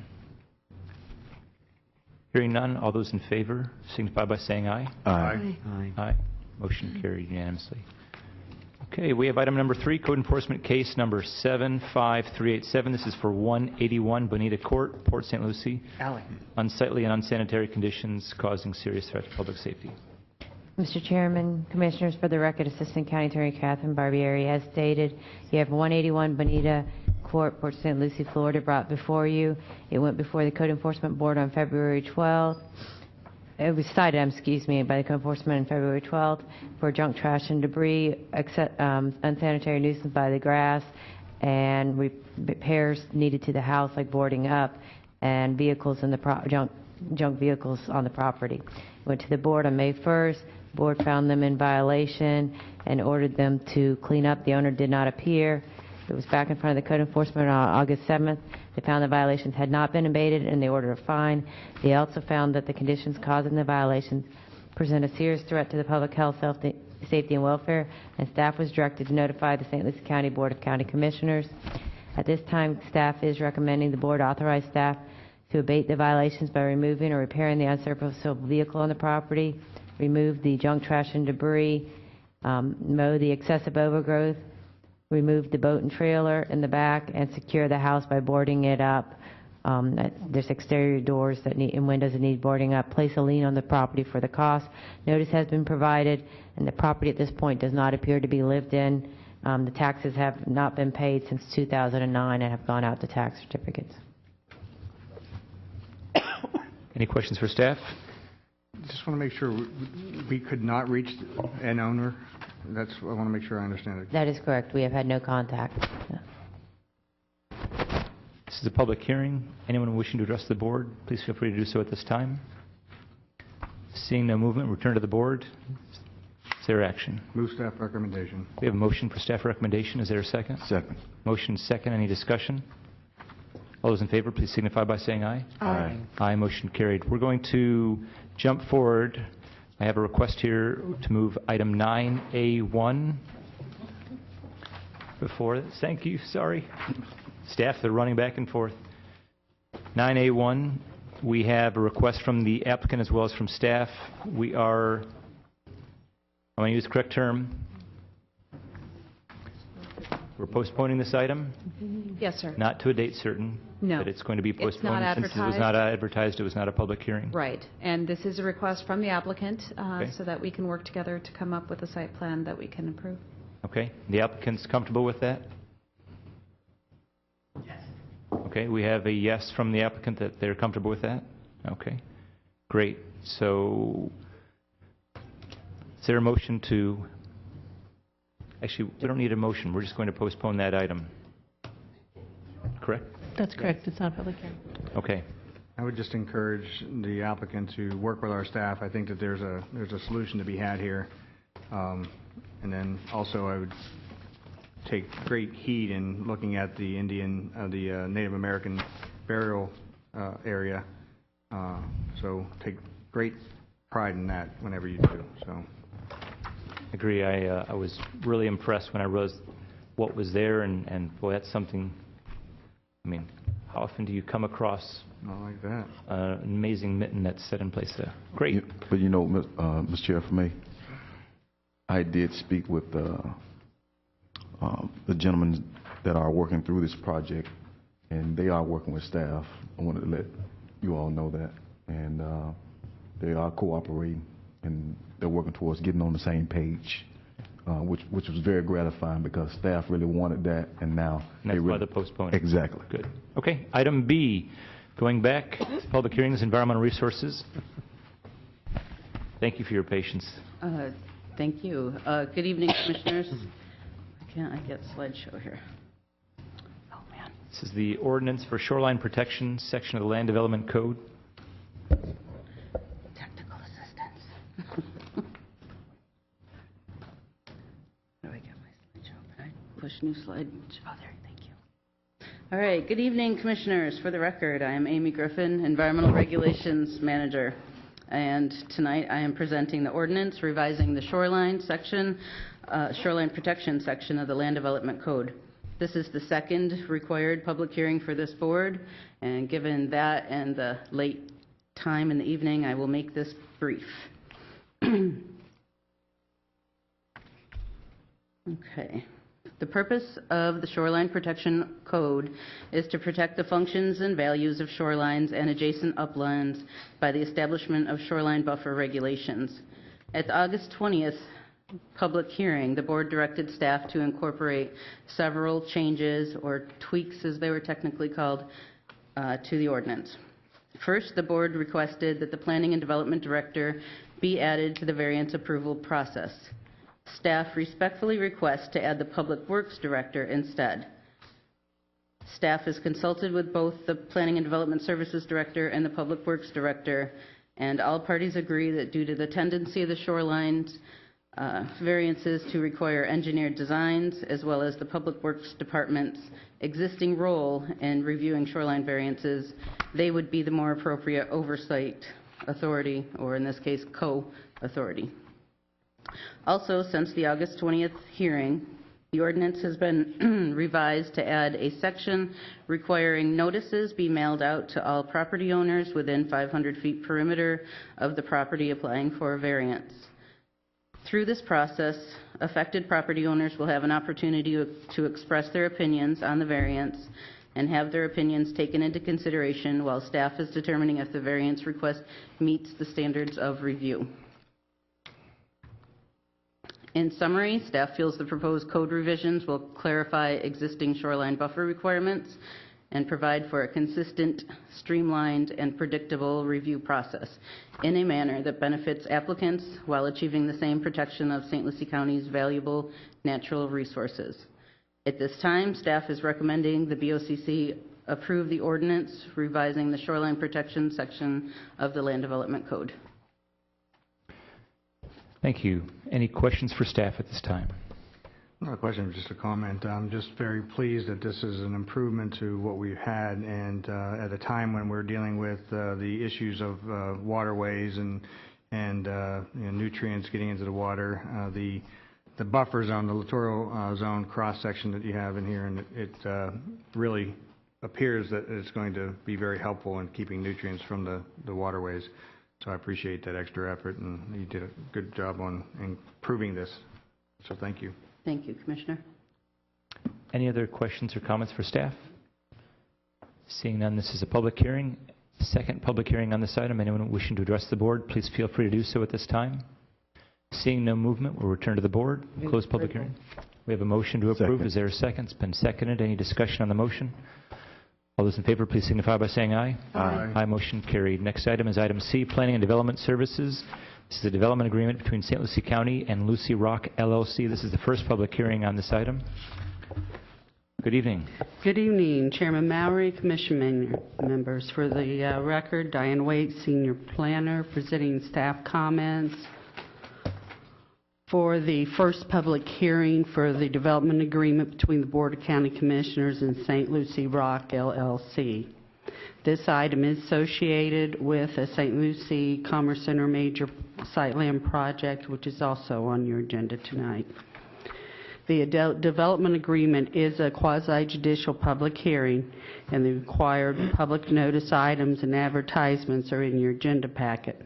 Hearing none, all those in favor signify by saying aye. Aye. Aye. Motion carried unanimously. Okay, we have item number 3, code enforcement case number 75387. This is for 181 Bonita Court, Port St. Lucie. Allie. Unsightly and unsanitary conditions causing serious threat to public safety. Mr. Chairman, Commissioners, for the record, Assistant County Attorney Catherine Barbieri has stated you have 181 Bonita Court, Port St. Lucie, Florida, brought before you. It went before the Code Enforcement Board on February 12th. It was cited, by the Code Enforcement on February 12th for junk, trash, and debris, unsanitary nuisance by the grass, and repairs needed to the house, like boarding up, and vehicles in the junk vehicles on the property. Went to the board on May 1st. Board found them in violation and ordered them to clean up. The owner did not appear. It was back in front of the Code Enforcement on August 7th. They found the violations had not been abated and they ordered a fine. They also found that the conditions causing the violations present a serious threat to the public health, safety, and welfare, and staff was directed to notify the St. Lucie County Board of County Commissioners. At this time, staff is recommending the board authorize staff to abate the violations by removing or repairing the unserviceable vehicle on the property, remove the junk, trash, and debris, mow the excessive overgrowth, remove the boat and trailer in the back, and secure the house by boarding it up. There's exterior doors and windows that need boarding up. Place a lien on the property for the cost. Notice has been provided, and the property at this point does not appear to be lived in. The taxes have not been paid since 2009 and have gone out to tax certificates. Any questions for staff? Just want to make sure we could not reach an owner. I want to make sure I understand it. That is correct. We have had no contact. This is a public hearing. Anyone wishing to address the board, please feel free to do so at this time. Seeing no movement, return to the board. Is there action? Move staff recommendation. We have a motion for staff recommendation. Is there a second? Second. Motion second. Any discussion? All those in favor, please signify by saying aye. Aye. Aye. Motion carried. We're going to jump forward. I have a request here to move item 9A1 before. Thank you. Sorry. Staff, they're running back and forth. 9A1, we have a request from the applicant as well as from staff. We are, I'm going to use the correct term. We're postponing this item. Yes, sir. Not to a date certain. No. But it's going to be It's not postponed since it was not advertised. It was not a public hearing. Right. And this is a request from the applicant Okay. so that we can work together to come up with a site plan that we can approve. Okay. The applicant's comfortable with that? Yes. Okay. We have a yes from the applicant that they're comfortable with that? Okay. Great. So is there a motion to... Actually, we don't need a motion. We're just going to postpone that item. Correct? That's correct. It's not a public hearing. Okay. I would just encourage the applicant to work with our staff. I think that there's a solution to be had here. And then also I would take great heed in looking at the Native American burial area. So take great pride in that whenever you do. So. Agree. I was really impressed when I realized what was there, and boy, that's something, I mean, how often do you come across Not like that. an amazing mitten that's set in place there? Great. But you know, Mr. Chair, for me, I did speak with the gentlemen that are working through this project, and they are working with staff. I wanted to let you all know that. And they are cooperating, and they're working towards getting on the same page, which was very gratifying because staff really wanted that, and now And that's why the postponing. Exactly. Good. Okay, item B, going back to public hearings, environmental resources. Thank you for your patience. Thank you. Good evening, Commissioners. Can't I get slideshow here? Oh, man. This is the ordinance for shoreline protection section of the Land Development Code. Technical assistance. How do I get my slideshow? Can I push new slide? Oh, there. Thank you. All right. Good evening, Commissioners. For the record, I am Amy Griffin, Environmental Regulations Manager. And tonight I am presenting the ordinance revising the shoreline protection section of the Land Development Code. This is the second required public hearing for this board, and given that and the late time in the evening, I will make this brief. Okay. The purpose of the Shoreline Protection Code is to protect the functions and values of shorelines and adjacent uplands by the establishment of shoreline buffer regulations. At the August 20th public hearing, the board directed staff to incorporate several changes, or tweaks as they were technically called, to the ordinance. First, the board requested that the Planning and Development Director be added to the variance approval process. Staff respectfully requests to add the Public Works Director instead. Staff has consulted with both the Planning and Development Services Director and the Public Works Director, and all parties agree that due to the tendency of the shorelines variances to require engineered designs, as well as the Public Works Department's existing role in reviewing shoreline variances, they would be the more appropriate oversight authority, or in this case, co-authority. Also, since the August 20th hearing, the ordinance has been revised to add a section requiring notices be mailed out to all property owners within 500 feet perimeter of the property applying for a variance. Through this process, affected property owners will have an opportunity to express their opinions on the variance and have their opinions taken into consideration while staff is determining if the variance request meets the standards of review. In summary, staff feels the proposed code revisions will clarify existing shoreline buffer requirements and provide for a consistent, streamlined, and predictable review process in a manner that benefits applicants while achieving the same protection of St. Lucie County's valuable natural resources. At this time, staff is recommending the BOCC approve the ordinance revising the shoreline protection section of the Land Development Code. Thank you. Any questions for staff at this time? Not a question, just a comment. I'm just very pleased that this is an improvement to what we've had, and at a time when we're dealing with the issues of waterways and nutrients getting into the water, the buffer zone, the littoral zone cross-section that you have in here, and it really appears that it's going to be very helpful in keeping nutrients from the waterways. So I appreciate that extra effort, and you did a good job on improving this. So thank you. Thank you, Commissioner. Any other questions or comments for staff? Seeing none, this is a public hearing. Second public hearing on this item. Anyone wishing to address the board, please feel free to do so at this time. Seeing no movement, we'll return to the board. Close public hearing. We have a motion to approve. Is there a second? It's been seconded. Any discussion on the motion? All those in favor, please signify by saying aye. Aye. Aye, motion carried. Next item is item C, Planning and Development Services. This is a development agreement between St. Lucie County and Lucy Rock, LLC. This is the first public hearing on this item. Good evening. Good evening, Chairman Mowry, Commission members. For the record, Diane Waite, Senior Planner, presenting staff comments for the first public hearing for the development agreement between the Board of County Commissioners and St. Lucie Rock, LLC. This item is associated with a St. Lucie Commerce Center major site land project, which is also on your agenda tonight. The development agreement is a quasi-judicial public hearing, and the required public notice items and advertisements are in your agenda packet.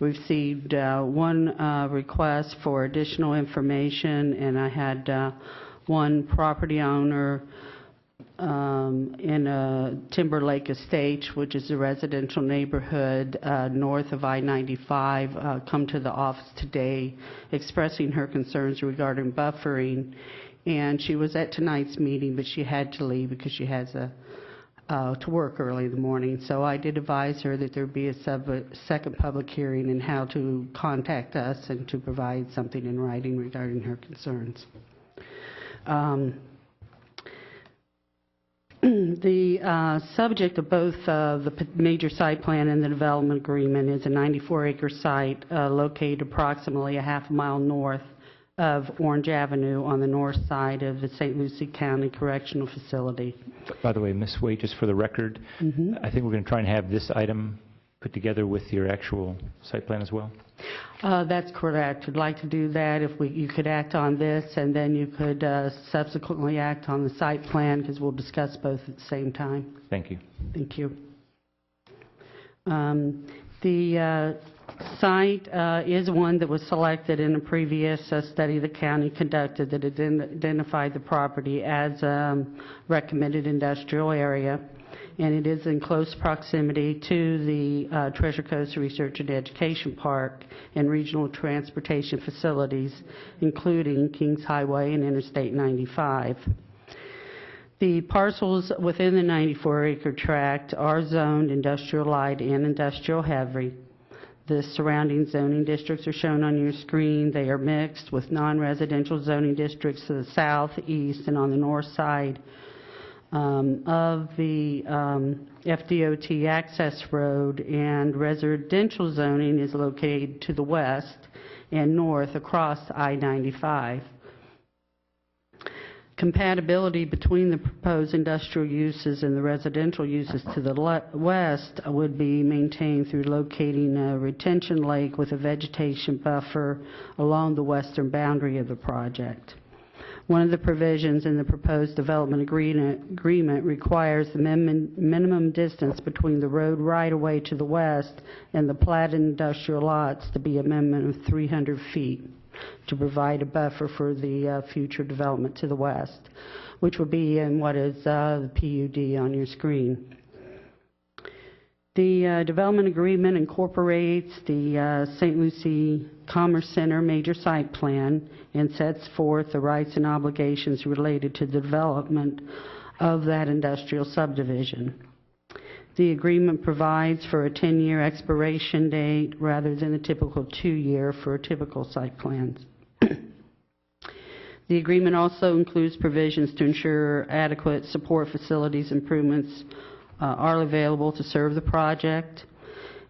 We received one request for additional information, and I had one property owner in Timber Lake Estates, which is a residential neighborhood north of I-95, come to the office today expressing her concerns regarding buffering. And she was at tonight's meeting, but she had to leave because she has to work early in the morning. So I did advise her that there would be a second public hearing and how to contact us and to provide something in writing regarding her concerns. The subject of both the major site plan and the development agreement is a 94-acre site located approximately a half a mile north of Orange Avenue on the north side of the St. Lucie County Correctional Facility. By the way, Ms. Wade, just for the record, I think we're going to try and have this item put together with your actual site plan as well. That's correct. We'd like to do that if you could act on this, and then you could subsequently act on the site plan, because we'll discuss both at the same time. Thank you. Thank you. The site is one that was selected in a previous study the county conducted that identified the property as recommended industrial area, and it is in close proximity to the Treasure Coast Research and Education Park and regional transportation facilities, including Kings Highway and Interstate 95. The parcels within the 94-acre tract are zoned industrial light and industrial heavy. The surrounding zoning districts are shown on your screen. They are mixed with non-residential zoning districts to the south, east, and on the north side of the FDOT access road, and residential zoning is located to the west and north across I-95. Compatibility between the proposed industrial uses and the residential uses to the west would be maintained through locating a retention lake with a vegetation buffer along the western boundary of the project. One of the provisions in the proposed development agreement requires the minimum distance between the road right-of-way to the west and the platted industrial lots to be a minimum of 300 feet to provide a buffer for the future development to the west, which would be in what is the PUD on your screen. The development agreement incorporates the St. Lucie Commerce Center major site plan and sets forth the rights and obligations related to the development of that industrial subdivision. The agreement provides for a 10-year expiration date rather than the typical 2-year for typical site plans. The agreement also includes provisions to ensure adequate support facilities improvements are available to serve the project.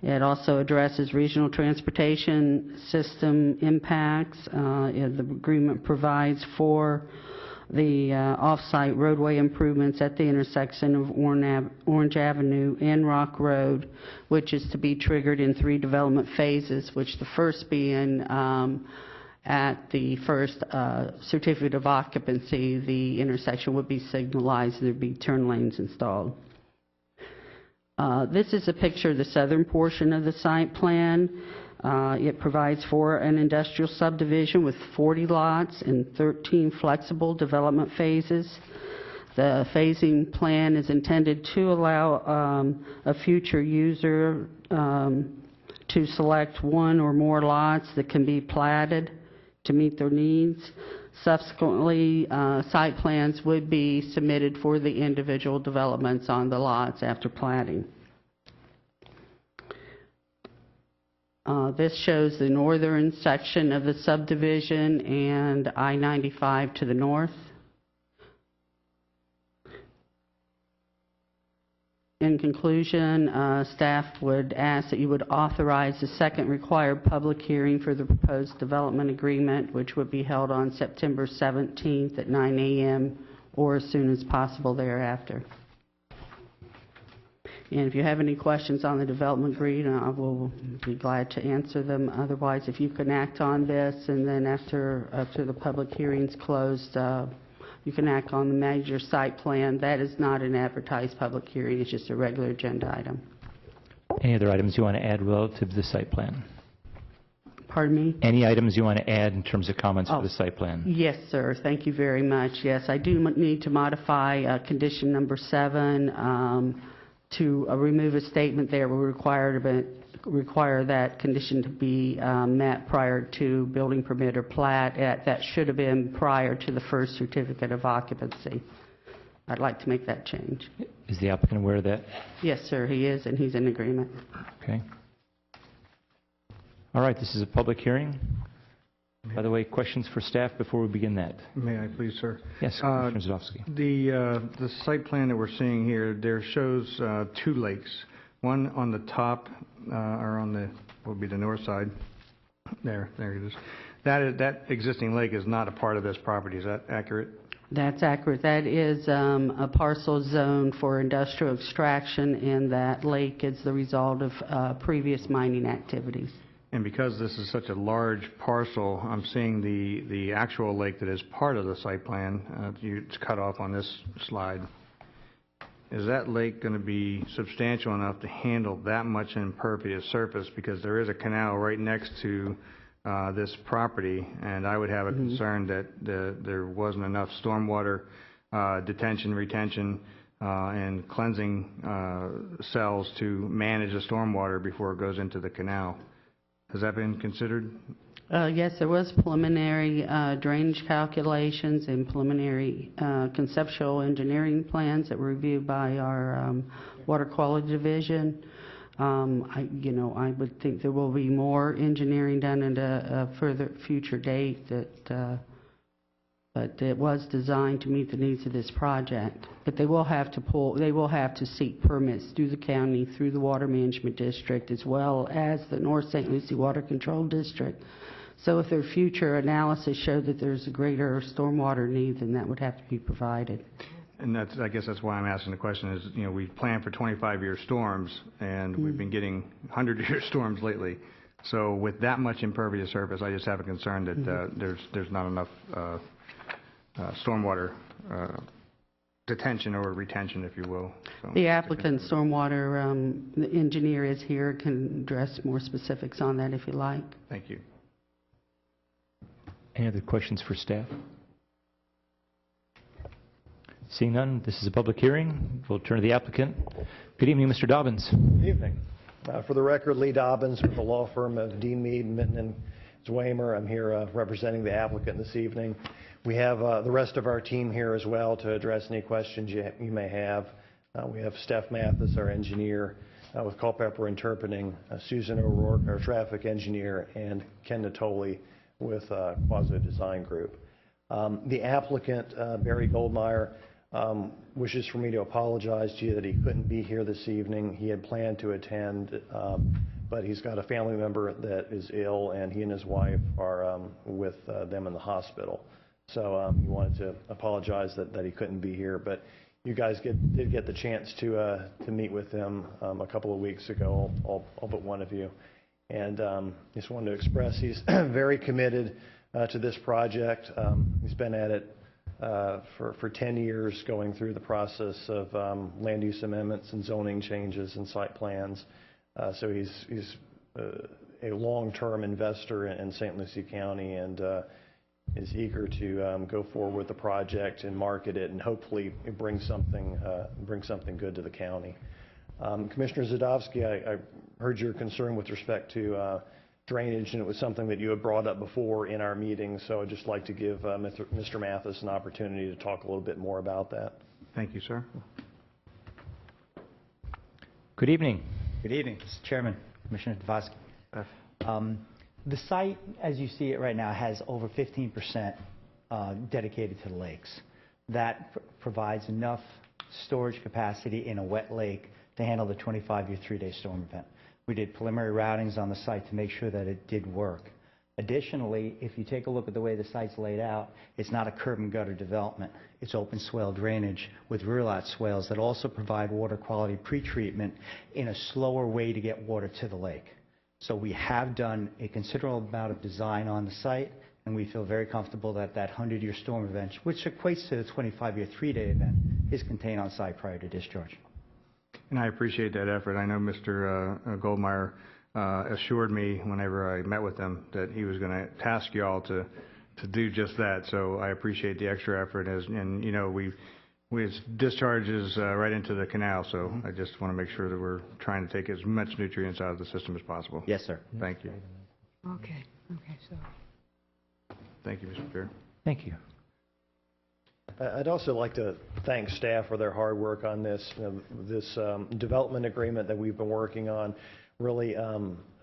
It also addresses regional transportation system impacts. The agreement provides for the off-site roadway improvements at the intersection of Orange Avenue and Rock Road, which is to be triggered in 3 development phases, which the first being at the first certificate of occupancy, the intersection would be signalized and there would be turn lanes installed. This is a picture of the southern portion of the site plan. It provides for an industrial subdivision with 40 lots and 13 flexible development phases. The phasing plan is intended to allow a future user to select one or more lots that can be platted to meet their needs. Subsequently, site plans would be submitted for the individual developments on the lots after platting. This shows the northern section of the subdivision and I-95 to the north. In conclusion, staff would ask that you would authorize the second required public hearing for the proposed development agreement, which would be held on September 17th at 9 a.m. or as soon as possible thereafter. And if you have any questions on the development agreement, I will be glad to answer them. Otherwise, if you can act on this, and then after the public hearing's closed, you can act on the major site plan. That is not an advertised public hearing. It's just a regular agenda item. Any other items you want to add relative to the site plan? Pardon me? Any items you want to add in terms of comments for the site plan? Yes, sir. Thank you very much. Yes, I do need to modify condition number 7 to remove a statement there will require that condition to be met prior to building permit or plat. That should have been prior to the first certificate of occupancy. I'd like to make that change. Is the applicant aware of that? Yes, sir, he is, and he's in agreement. Okay. All right, this is a public hearing. By the way, questions for staff before we begin that? May I please, sir? Yes, Commissioner Zadowski. The site plan that we're seeing here, there shows 2 lakes. One on the top, or on the, will be the north side. There it is. That existing lake is not a part of this property. Is that accurate? That's accurate. That is a parcel zoned for industrial extraction, and that lake is the result of previous mining activities. And because this is such a large parcel, I'm seeing the actual lake that is part of the site plan. It's cut off on this slide. Is that lake going to be substantial enough to handle that much impervious surface? Because there is a canal right next to this property, and I would have a concern that there wasn't enough stormwater detention, retention, and cleansing cells to manage the stormwater before it goes into the canal. Has that been considered? Yes, there was preliminary drainage calculations and preliminary conceptual engineering plans that were reviewed by our Water Quality Division. I would think there will be more engineering done at a further future date, but it was designed to meet the needs of this project. But they will have to seek permits through the county, through the Water Management District, as well as the North St. Lucie Water Control District. So if their future analysis showed that there's a greater stormwater need, then that would have to be provided. And I guess that's why I'm asking the question is, we've planned for 25-year storms, and we've been getting 100-year storms lately. So with that much impervious surface, I just have a concern that there's not enough stormwater detention or retention, if you will. So, the applicant stormwater engineer is here, can address more specifics on that if you like. Thank you. Any other questions for staff? Seeing none, this is a public hearing. We'll turn to the applicant. Good evening, Mr. Dobbins. Good evening. For the record, Lee Dobbins with the law firm of Dean Mead, Minton and Zwamer. I'm here representing the applicant this evening. We have the rest of our team here as well to address any questions you may have. We have Steph Mathis, our engineer, with Culpeper Interpreting, Susan O'Rourke, our traffic engineer, and Ken Natoli with Quasi Design Group. The applicant, Barry Goldmeyer, wishes for me to apologize to you that he couldn't be here this evening. He had planned to attend, but he's got a family member that is ill, and he and his wife are with them in the hospital. So he wanted to apologize that he couldn't be here, but you guys did get the chance to meet with him a couple of weeks ago, all but one of you. And just wanted to express he's very committed to this project. He's been at it for 10 years, going through the process of land use amendments and zoning changes and site plans. So he's a long-term investor in St. Lucie County, and is eager to go forward with the project and market it, and hopefully bring something good to the county. Commissioner Zadowski, I heard your concern with respect to drainage, and it was something that you had brought up before in our meeting, so I'd just like to give Mr. Mathis an opportunity to talk a little bit more about that. Thank you, sir. Good evening. Good evening, Mr. Chairman, Commissioner Zadowski. The site, as you see it right now, has over 15% dedicated to the lakes. That provides enough storage capacity in a wet lake to handle the 25-year 3-day storm event. We did preliminary routings on the site to make sure that it did work. Additionally, if you take a look at the way the site's laid out, it's not a curb and gutter development. It's open swale drainage with rear-lot swales that also provide water quality pretreatment in a slower way to get water to the lake. So we have done a considerable amount of design on the site, and we feel very comfortable that that 100-year storm event, which equates to the 25-year 3-day event, is contained on site prior to discharge. And I appreciate that effort. I know Mr. Goldmeyer assured me whenever I met with him that he was going to task you all to do just that. So I appreciate the extra effort. And you know, we discharges right into the canal. So I just want to make sure that we're trying to take as much nutrients out of the system as possible. Yes, sir. Thank you. Okay, so. Thank you, Mr. Chair. Thank you. I'd also like to thank staff for their hard work on this. This development agreement that we've been working on really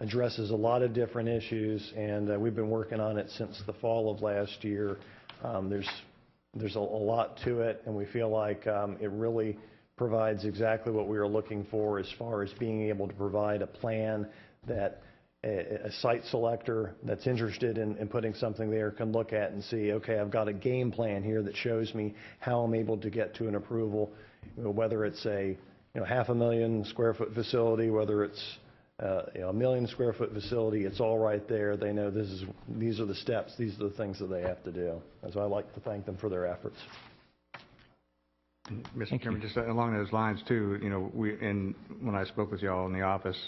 addresses a lot of different issues, and we've been working on it since the fall of last year. There's a lot to it, and we feel like it really provides exactly what we were looking for as far as being able to provide a plan that a site selector that's interested in putting something there can look at and see, okay, I've got a game plan here that shows me how I'm able to get to an approval, whether it's a 500,000 square foot facility, whether it's a 1 million square foot facility. It's all right there. They know these are the steps, these are the things that they have to do. And so I'd like to thank them for their efforts. Mr. Chairman, just along those lines too, when I spoke with you all in the office,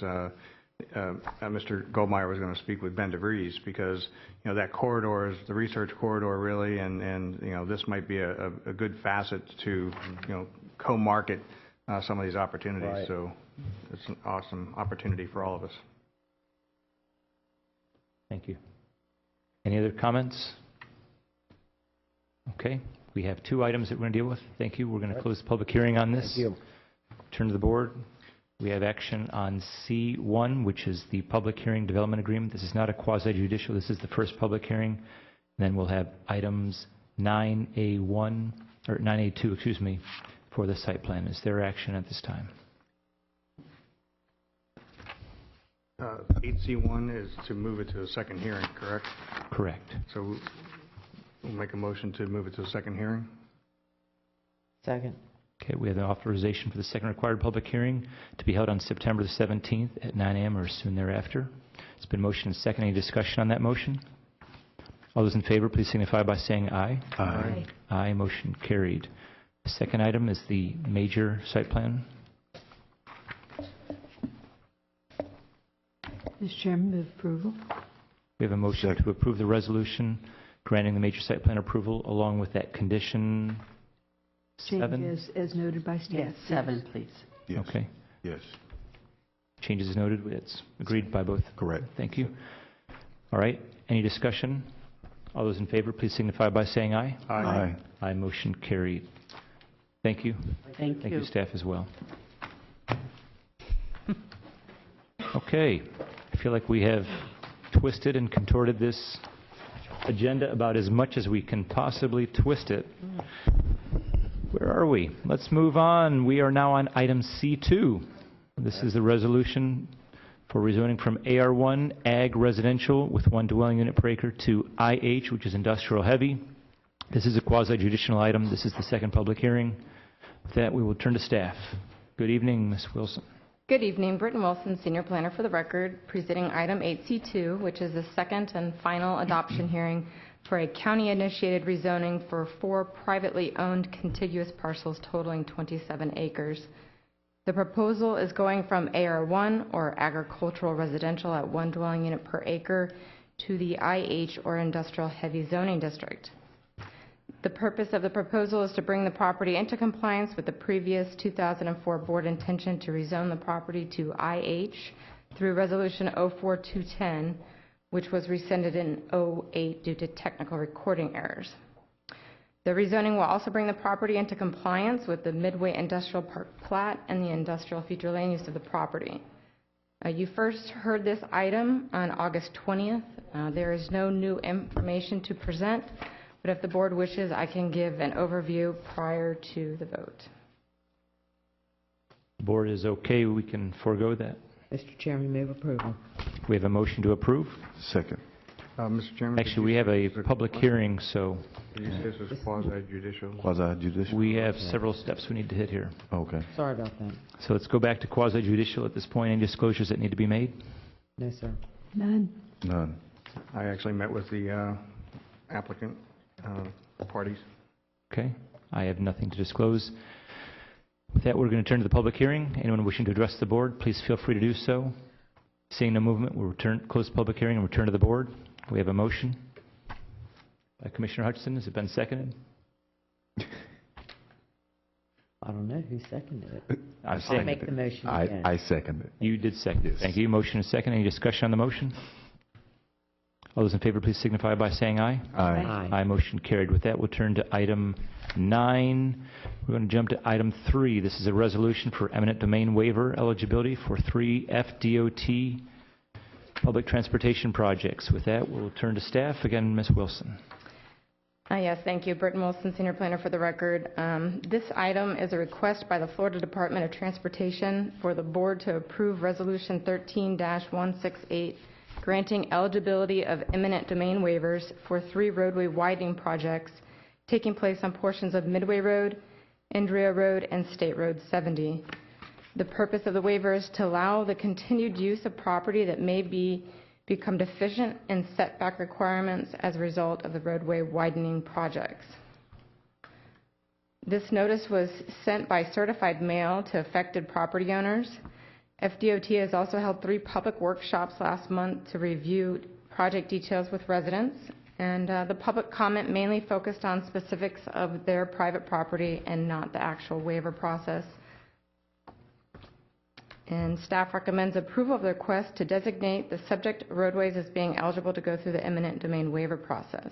Mr. Goldmeyer was going to speak with Ben DeVries because, that corridor is the research corridor really, and this might be a good facet to, co-market some of these opportunities. Right. So it's an awesome opportunity for all of us. Thank you. Any other comments? Okay. We have 2 items that we're going to deal with. Thank you. We're going to close the public hearing on this. Thank you. Turn to the board. We have action on C1, which is the public hearing development agreement. This is not a quasi-judicial. This is the first public hearing. Then we'll have items 9A1, or 9A2, excuse me, for the site plan. Is there action at this time? 8C1 is to move it to a second hearing, correct? Correct. So we'll make a motion to move it to a second hearing. Second. Okay, we have an authorization for the second required public hearing to be held on September the 17th at 9 a.m. or soon thereafter. It's been motion and second. Any discussion on that motion? All those in favor, please signify by saying aye. Aye. Aye. Motion carried. The second item is the major site plan. Mr. Chairman, move approval. We have a motion to approve the resolution granting the major site plan approval along with that condition 7. Changes as noted by staff. Yes, 7, please. Yes. Okay. Yes. Changes as noted. It's agreed by both. Correct. Thank you. All right. Any discussion? All those in favor, please signify by saying aye. Aye. Aye. Motion carried. Thank you. Thank you. Staff as well. Okay. I feel like we have twisted and contorted this agenda about as much as we can possibly twist it. Where are we? Let's move on. We are now on item C2. This is the resolution for rezoning from AR1 Ag Residential with 1 dwelling unit per acre to IH, which is industrial heavy. This is a quasi-judicial item. This is the second public hearing. With that, we will turn to staff. Good evening, Ms. Wilson. Good evening. Britton Wilson, Senior Planner for the record, presenting item 8C2, which is the second and final adoption hearing for a county-initiated rezoning for 4 privately owned contiguous parcels totaling 27 acres. The proposal is going from AR1, or agricultural residential at 1 dwelling unit per acre, to the IH, or industrial heavy zoning district. The purpose of the proposal is to bring the property into compliance with the previous 2004 board intention to rezone the property to IH through Resolution 04210, which was rescinded in 08 due to technical recording errors. The rezoning will also bring the property into compliance with the Midway Industrial Park plat and the industrial future land use of the property. You first heard this item on August 20th. There is no new information to present, but if the board wishes, I can give an overview prior to the vote. The board is okay. We can forego that. Mr. Chairman, move approval. We have a motion to approve. Second. Mr. Chairman? Actually, we have a public hearing, so This is quasi-judicial. Quasi-judicial? we have several steps we need to hit here. Okay. Sorry about that. So let's go back to quasi-judicial at this point. Any disclosures that need to be made? No, sir. None. None. I actually met with the applicant parties. Okay, I have nothing to disclose. With that, we're going to turn to the public hearing. Anyone wishing to address the board, please feel free to do so. Seeing no movement, we'll close the public hearing and return to the board. We have a motion by Commissioner Hutchinson. Has it been seconded? I don't know who seconded it. I I'll make the motion again. I second it. You did second. Yes. Thank you. Motion is second. Any discussion on the motion? All those in favor, please signify by saying aye. Aye. Aye. Motion carried. With that, we'll turn to item 9. We're going to jump to item 3. This is a resolution for eminent domain waiver eligibility for 3 FDOT public transportation projects. With that, we'll turn to staff. Again, Ms. Wilson. Yes, thank you. Britton Wilson, Senior Planner for the record. This item is a request by the Florida Department of Transportation for the board to approve Resolution 13-168, granting eligibility of eminent domain waivers for 3 roadway widening projects taking place on portions of Midway Road, Andrea Road, and State Road 70. The purpose of the waiver is to allow the continued use of property that may become deficient in setback requirements as a result of the roadway widening projects. This notice was sent by certified mail to affected property owners. FDOT has also held 3 public workshops last month to review project details with residents, and the public comment mainly focused on specifics of their private property and not the actual waiver process. And staff recommends approval of the request to designate the subject roadways as being eligible to go through the eminent domain waiver process.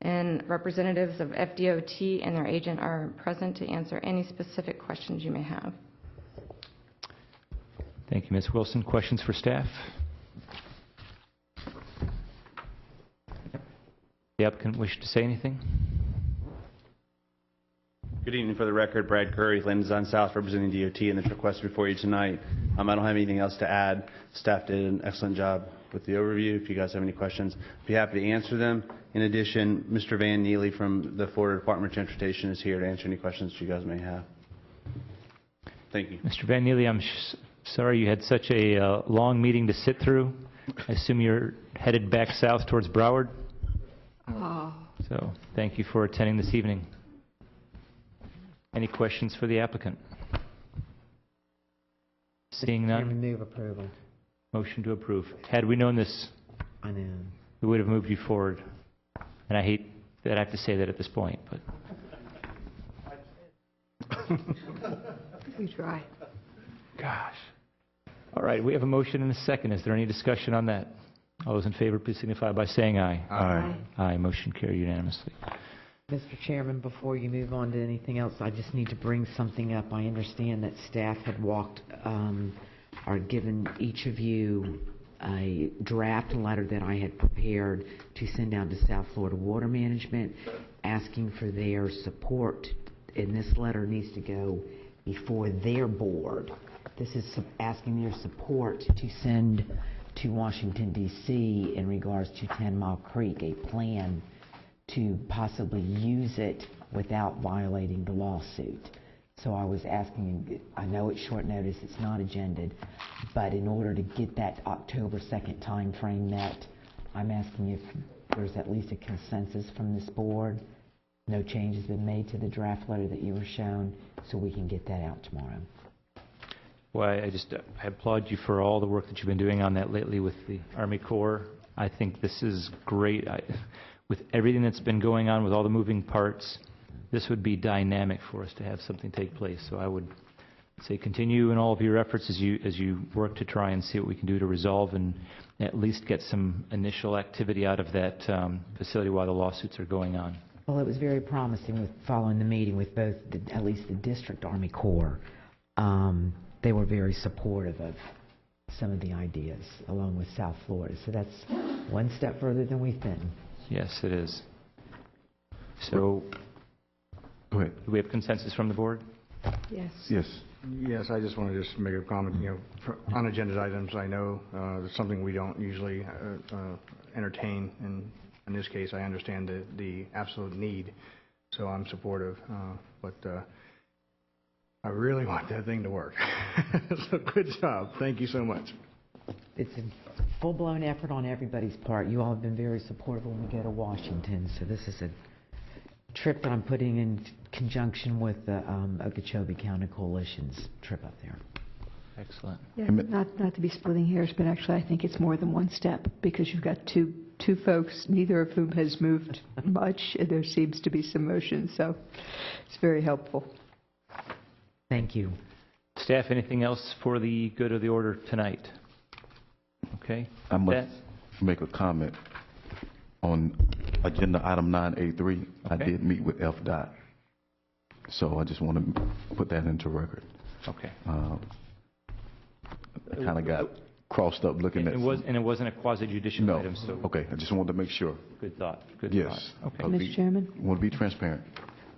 And representatives of FDOT and their agent are present to answer any specific questions you may have. Thank you, Ms. Wilson. Questions for staff? The applicant wish to say anything? Good evening. For the record, Brad Curry, Land Design South, representing DOT in this request before you tonight. I don't have anything else to add. Staff did an excellent job with the overview. If you guys have any questions, I'd be happy to answer them. In addition, Mr. Van Neely from the Florida Department of Transportation is here to answer any questions you guys may have. Thank you. Mr. Van Neely, I'm sorry you had such a long meeting to sit through. I assume you're headed back south towards Broward? Oh. So thank you for attending this evening. Any questions for the applicant? Seeing none? Move approval. Motion to approve. Had we known this, I know. we would have moved you forward. And I hate that I have to say that at this point, but We try. gosh. All right, we have a motion and a second. Is there any discussion on that? All those in favor, please signify by saying aye. Aye. Aye. Motion carried unanimously. Mr. Chairman, before you move on to anything else, I just need to bring something up. I understand that staff had or given each of you a draft letter that I had prepared to send out to South Florida Water Management, asking for their support. And this letter needs to go before their board. This is asking their support to send to Washington, D.C. in regards to 10 Mile Creek, a plan to possibly use it without violating the lawsuit. So I was asking, I know it's short notice, it's not agended, but in order to get that October 2nd time frame met, I'm asking if there's at least a consensus from this board. No changes been made to the draft letter that you were shown, so we can get that out tomorrow. Well, I applaud you for all the work that you've been doing on that lately with the Army Corps. I think this is great. With everything that's been going on, with all the moving parts, this would be dynamic for us to have something take place. So I would say continue in all of your efforts as you work to try and see what we can do to resolve and at least get some initial activity out of that facility while the lawsuits are going on. Well, it was very promising with following the meeting with both, at least the District Army Corps. They were very supportive of some of the ideas, along with South Florida. So that's one step further than we've been. Yes, it is. So, Go ahead. do we have consensus from the board? Yes. Yes. Yes, I just want to just make a comment. For unagended items, I know it's something we don't usually entertain, and in this case, I understand the absolute need, so I'm supportive. But I really want that thing to work. So good job. Thank you so much. It's a full-blown effort on everybody's part. You all have been very supportive when we go to Washington, so this is a trip that I'm putting in conjunction with the Okeechobee County Coalition's trip up there. Excellent. Yeah, not to be splitting hairs, but actually I think it's more than one step because you've got two folks, neither of whom has moved much. There seems to be some motion, so it's very helpful. Thank you. Staff, anything else for the good of the order tonight? Okay. I must make a comment on agenda item 9A3. Okay. I did meet with FDOT, so I just want to put that into record. Okay. I kind of got crossed up looking at. It wasn't a quasi-judicial item, so. Okay, I just wanted to make sure. Good thought. Good Yes. thought. Okay. Mr. Chairman? Want to be transparent.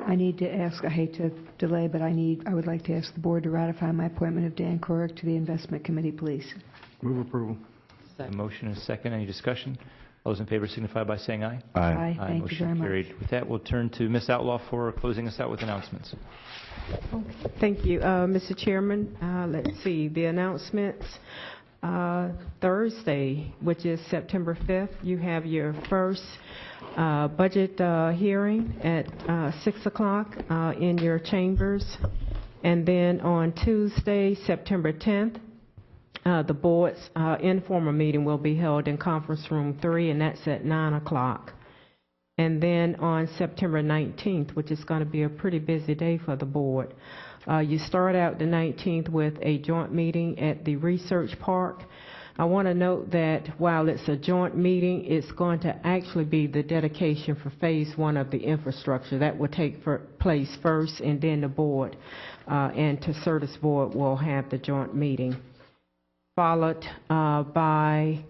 I need to ask, I hate to delay, but I would like to ask the board to ratify my appointment of Dan Corrick to the Investment Committee, please. Move approval. A motion and a second. Any discussion? All those in favor signify by saying aye. Aye. Thank you very much. Motion carried. With that, we'll turn to Ms. Outlaw for closing us out with announcements. Thank you, Mr. Chairman. Let's see, the announcements. Thursday, which is September 5th, you have your first budget hearing at 6 o'clock in your chambers. And then on Tuesday, September 10th, the board's informal meeting will be held in conference room 3, and that's at 9 o'clock. And then on September 19th, which is going to be a pretty busy day for the board, you start out the 19th with a joint meeting at the Research Park. I want to note that while it's a joint meeting, it's going to actually be the dedication for Phase 1 of the infrastructure. That will take place first, and then the board and Tercertus Board will have the joint meeting, followed by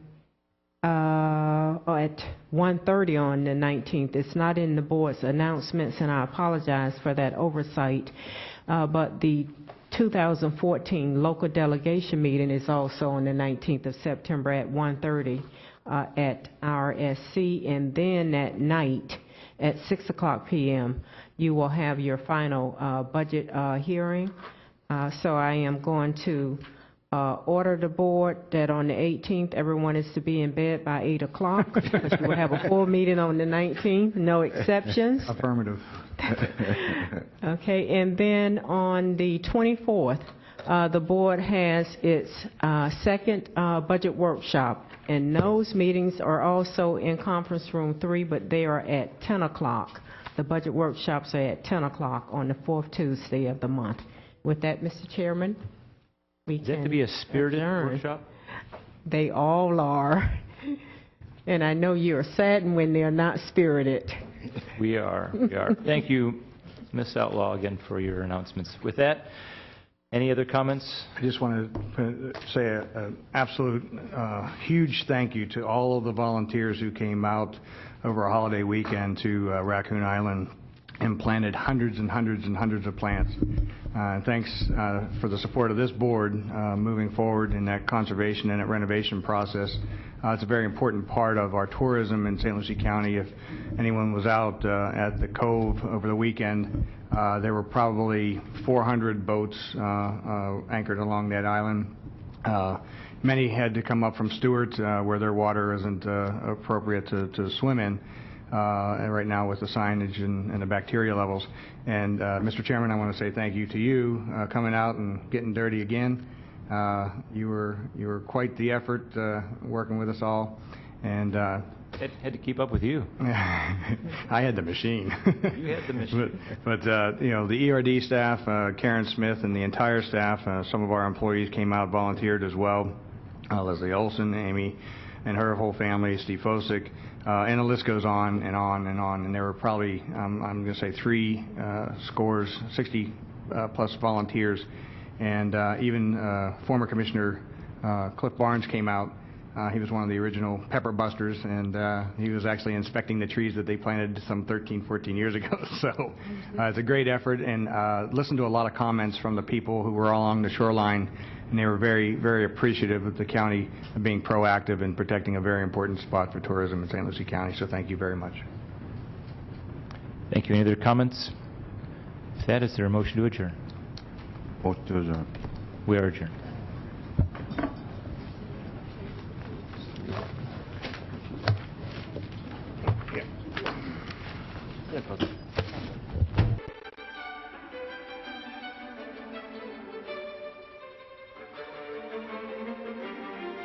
at 1:30 on the 19th. It's not in the board's announcements, and I apologize for that oversight, but the 2014 local delegation meeting is also on the 19th of September at 1:30 at RSC, and then at night at 6 o'clock p.m. you will have your final budget hearing. So I am going to order the board that on the 18th, everyone is to be in bed by 8 o'clock. Because we will have a full meeting on the 19th, no exceptions. Affirmative. Okay, and then on the 24th, the board has its second budget workshop, and those meetings are also in conference room 3, but they are at 10 o'clock. The budget workshops are at 10 o'clock on the 4th Tuesday of the month. With that, Mr. Chairman, we can Is that to be a spirited adjourn. workshop? They all are. And I know you're saddened when they're not spirited. We are. Thank you, Ms. Outlaw, again for your announcements. With that, any other comments? I just want to say an absolute huge thank you to all of the volunteers who came out over a holiday weekend to Raccoon Island and planted hundreds and hundreds and hundreds of plants. Thanks for the support of this board moving forward in that conservation and that renovation process. It's a very important part of our tourism in St. Lucie County. If anyone was out at the Cove over the weekend, there were probably 400 boats anchored along that island. Many had to come up from Stewart, where their water isn't appropriate to swim in. Right now with the signage and the bacteria levels. And Mr. Chairman, I want to say thank you to you coming out and getting dirty again. You were quite the effort working with us all, and had to keep up with you. I had the machine. You had the machine. But you know, the ERD staff, Karen Smith, and the entire staff, some of our employees came out, volunteered as well. Leslie Olson, Amy, and her whole family, Steve Fosick. And the list goes on and on and on. And there were probably, I'm going to say 60 plus volunteers. And even former Commissioner Cliff Barnes came out He was one of the original pepper busters, and he was actually inspecting the trees that they planted some 13, 14 years ago. So it's a great effort, and listened to a lot of comments from the people who were along the shoreline, and they were very, very appreciative of the county being proactive in protecting a very important spot for tourism in St. Lucie County. So thank you very much. Thank you. Any other comments? If that, is there a motion to adjourn? Motion to adjourn. We are adjourned.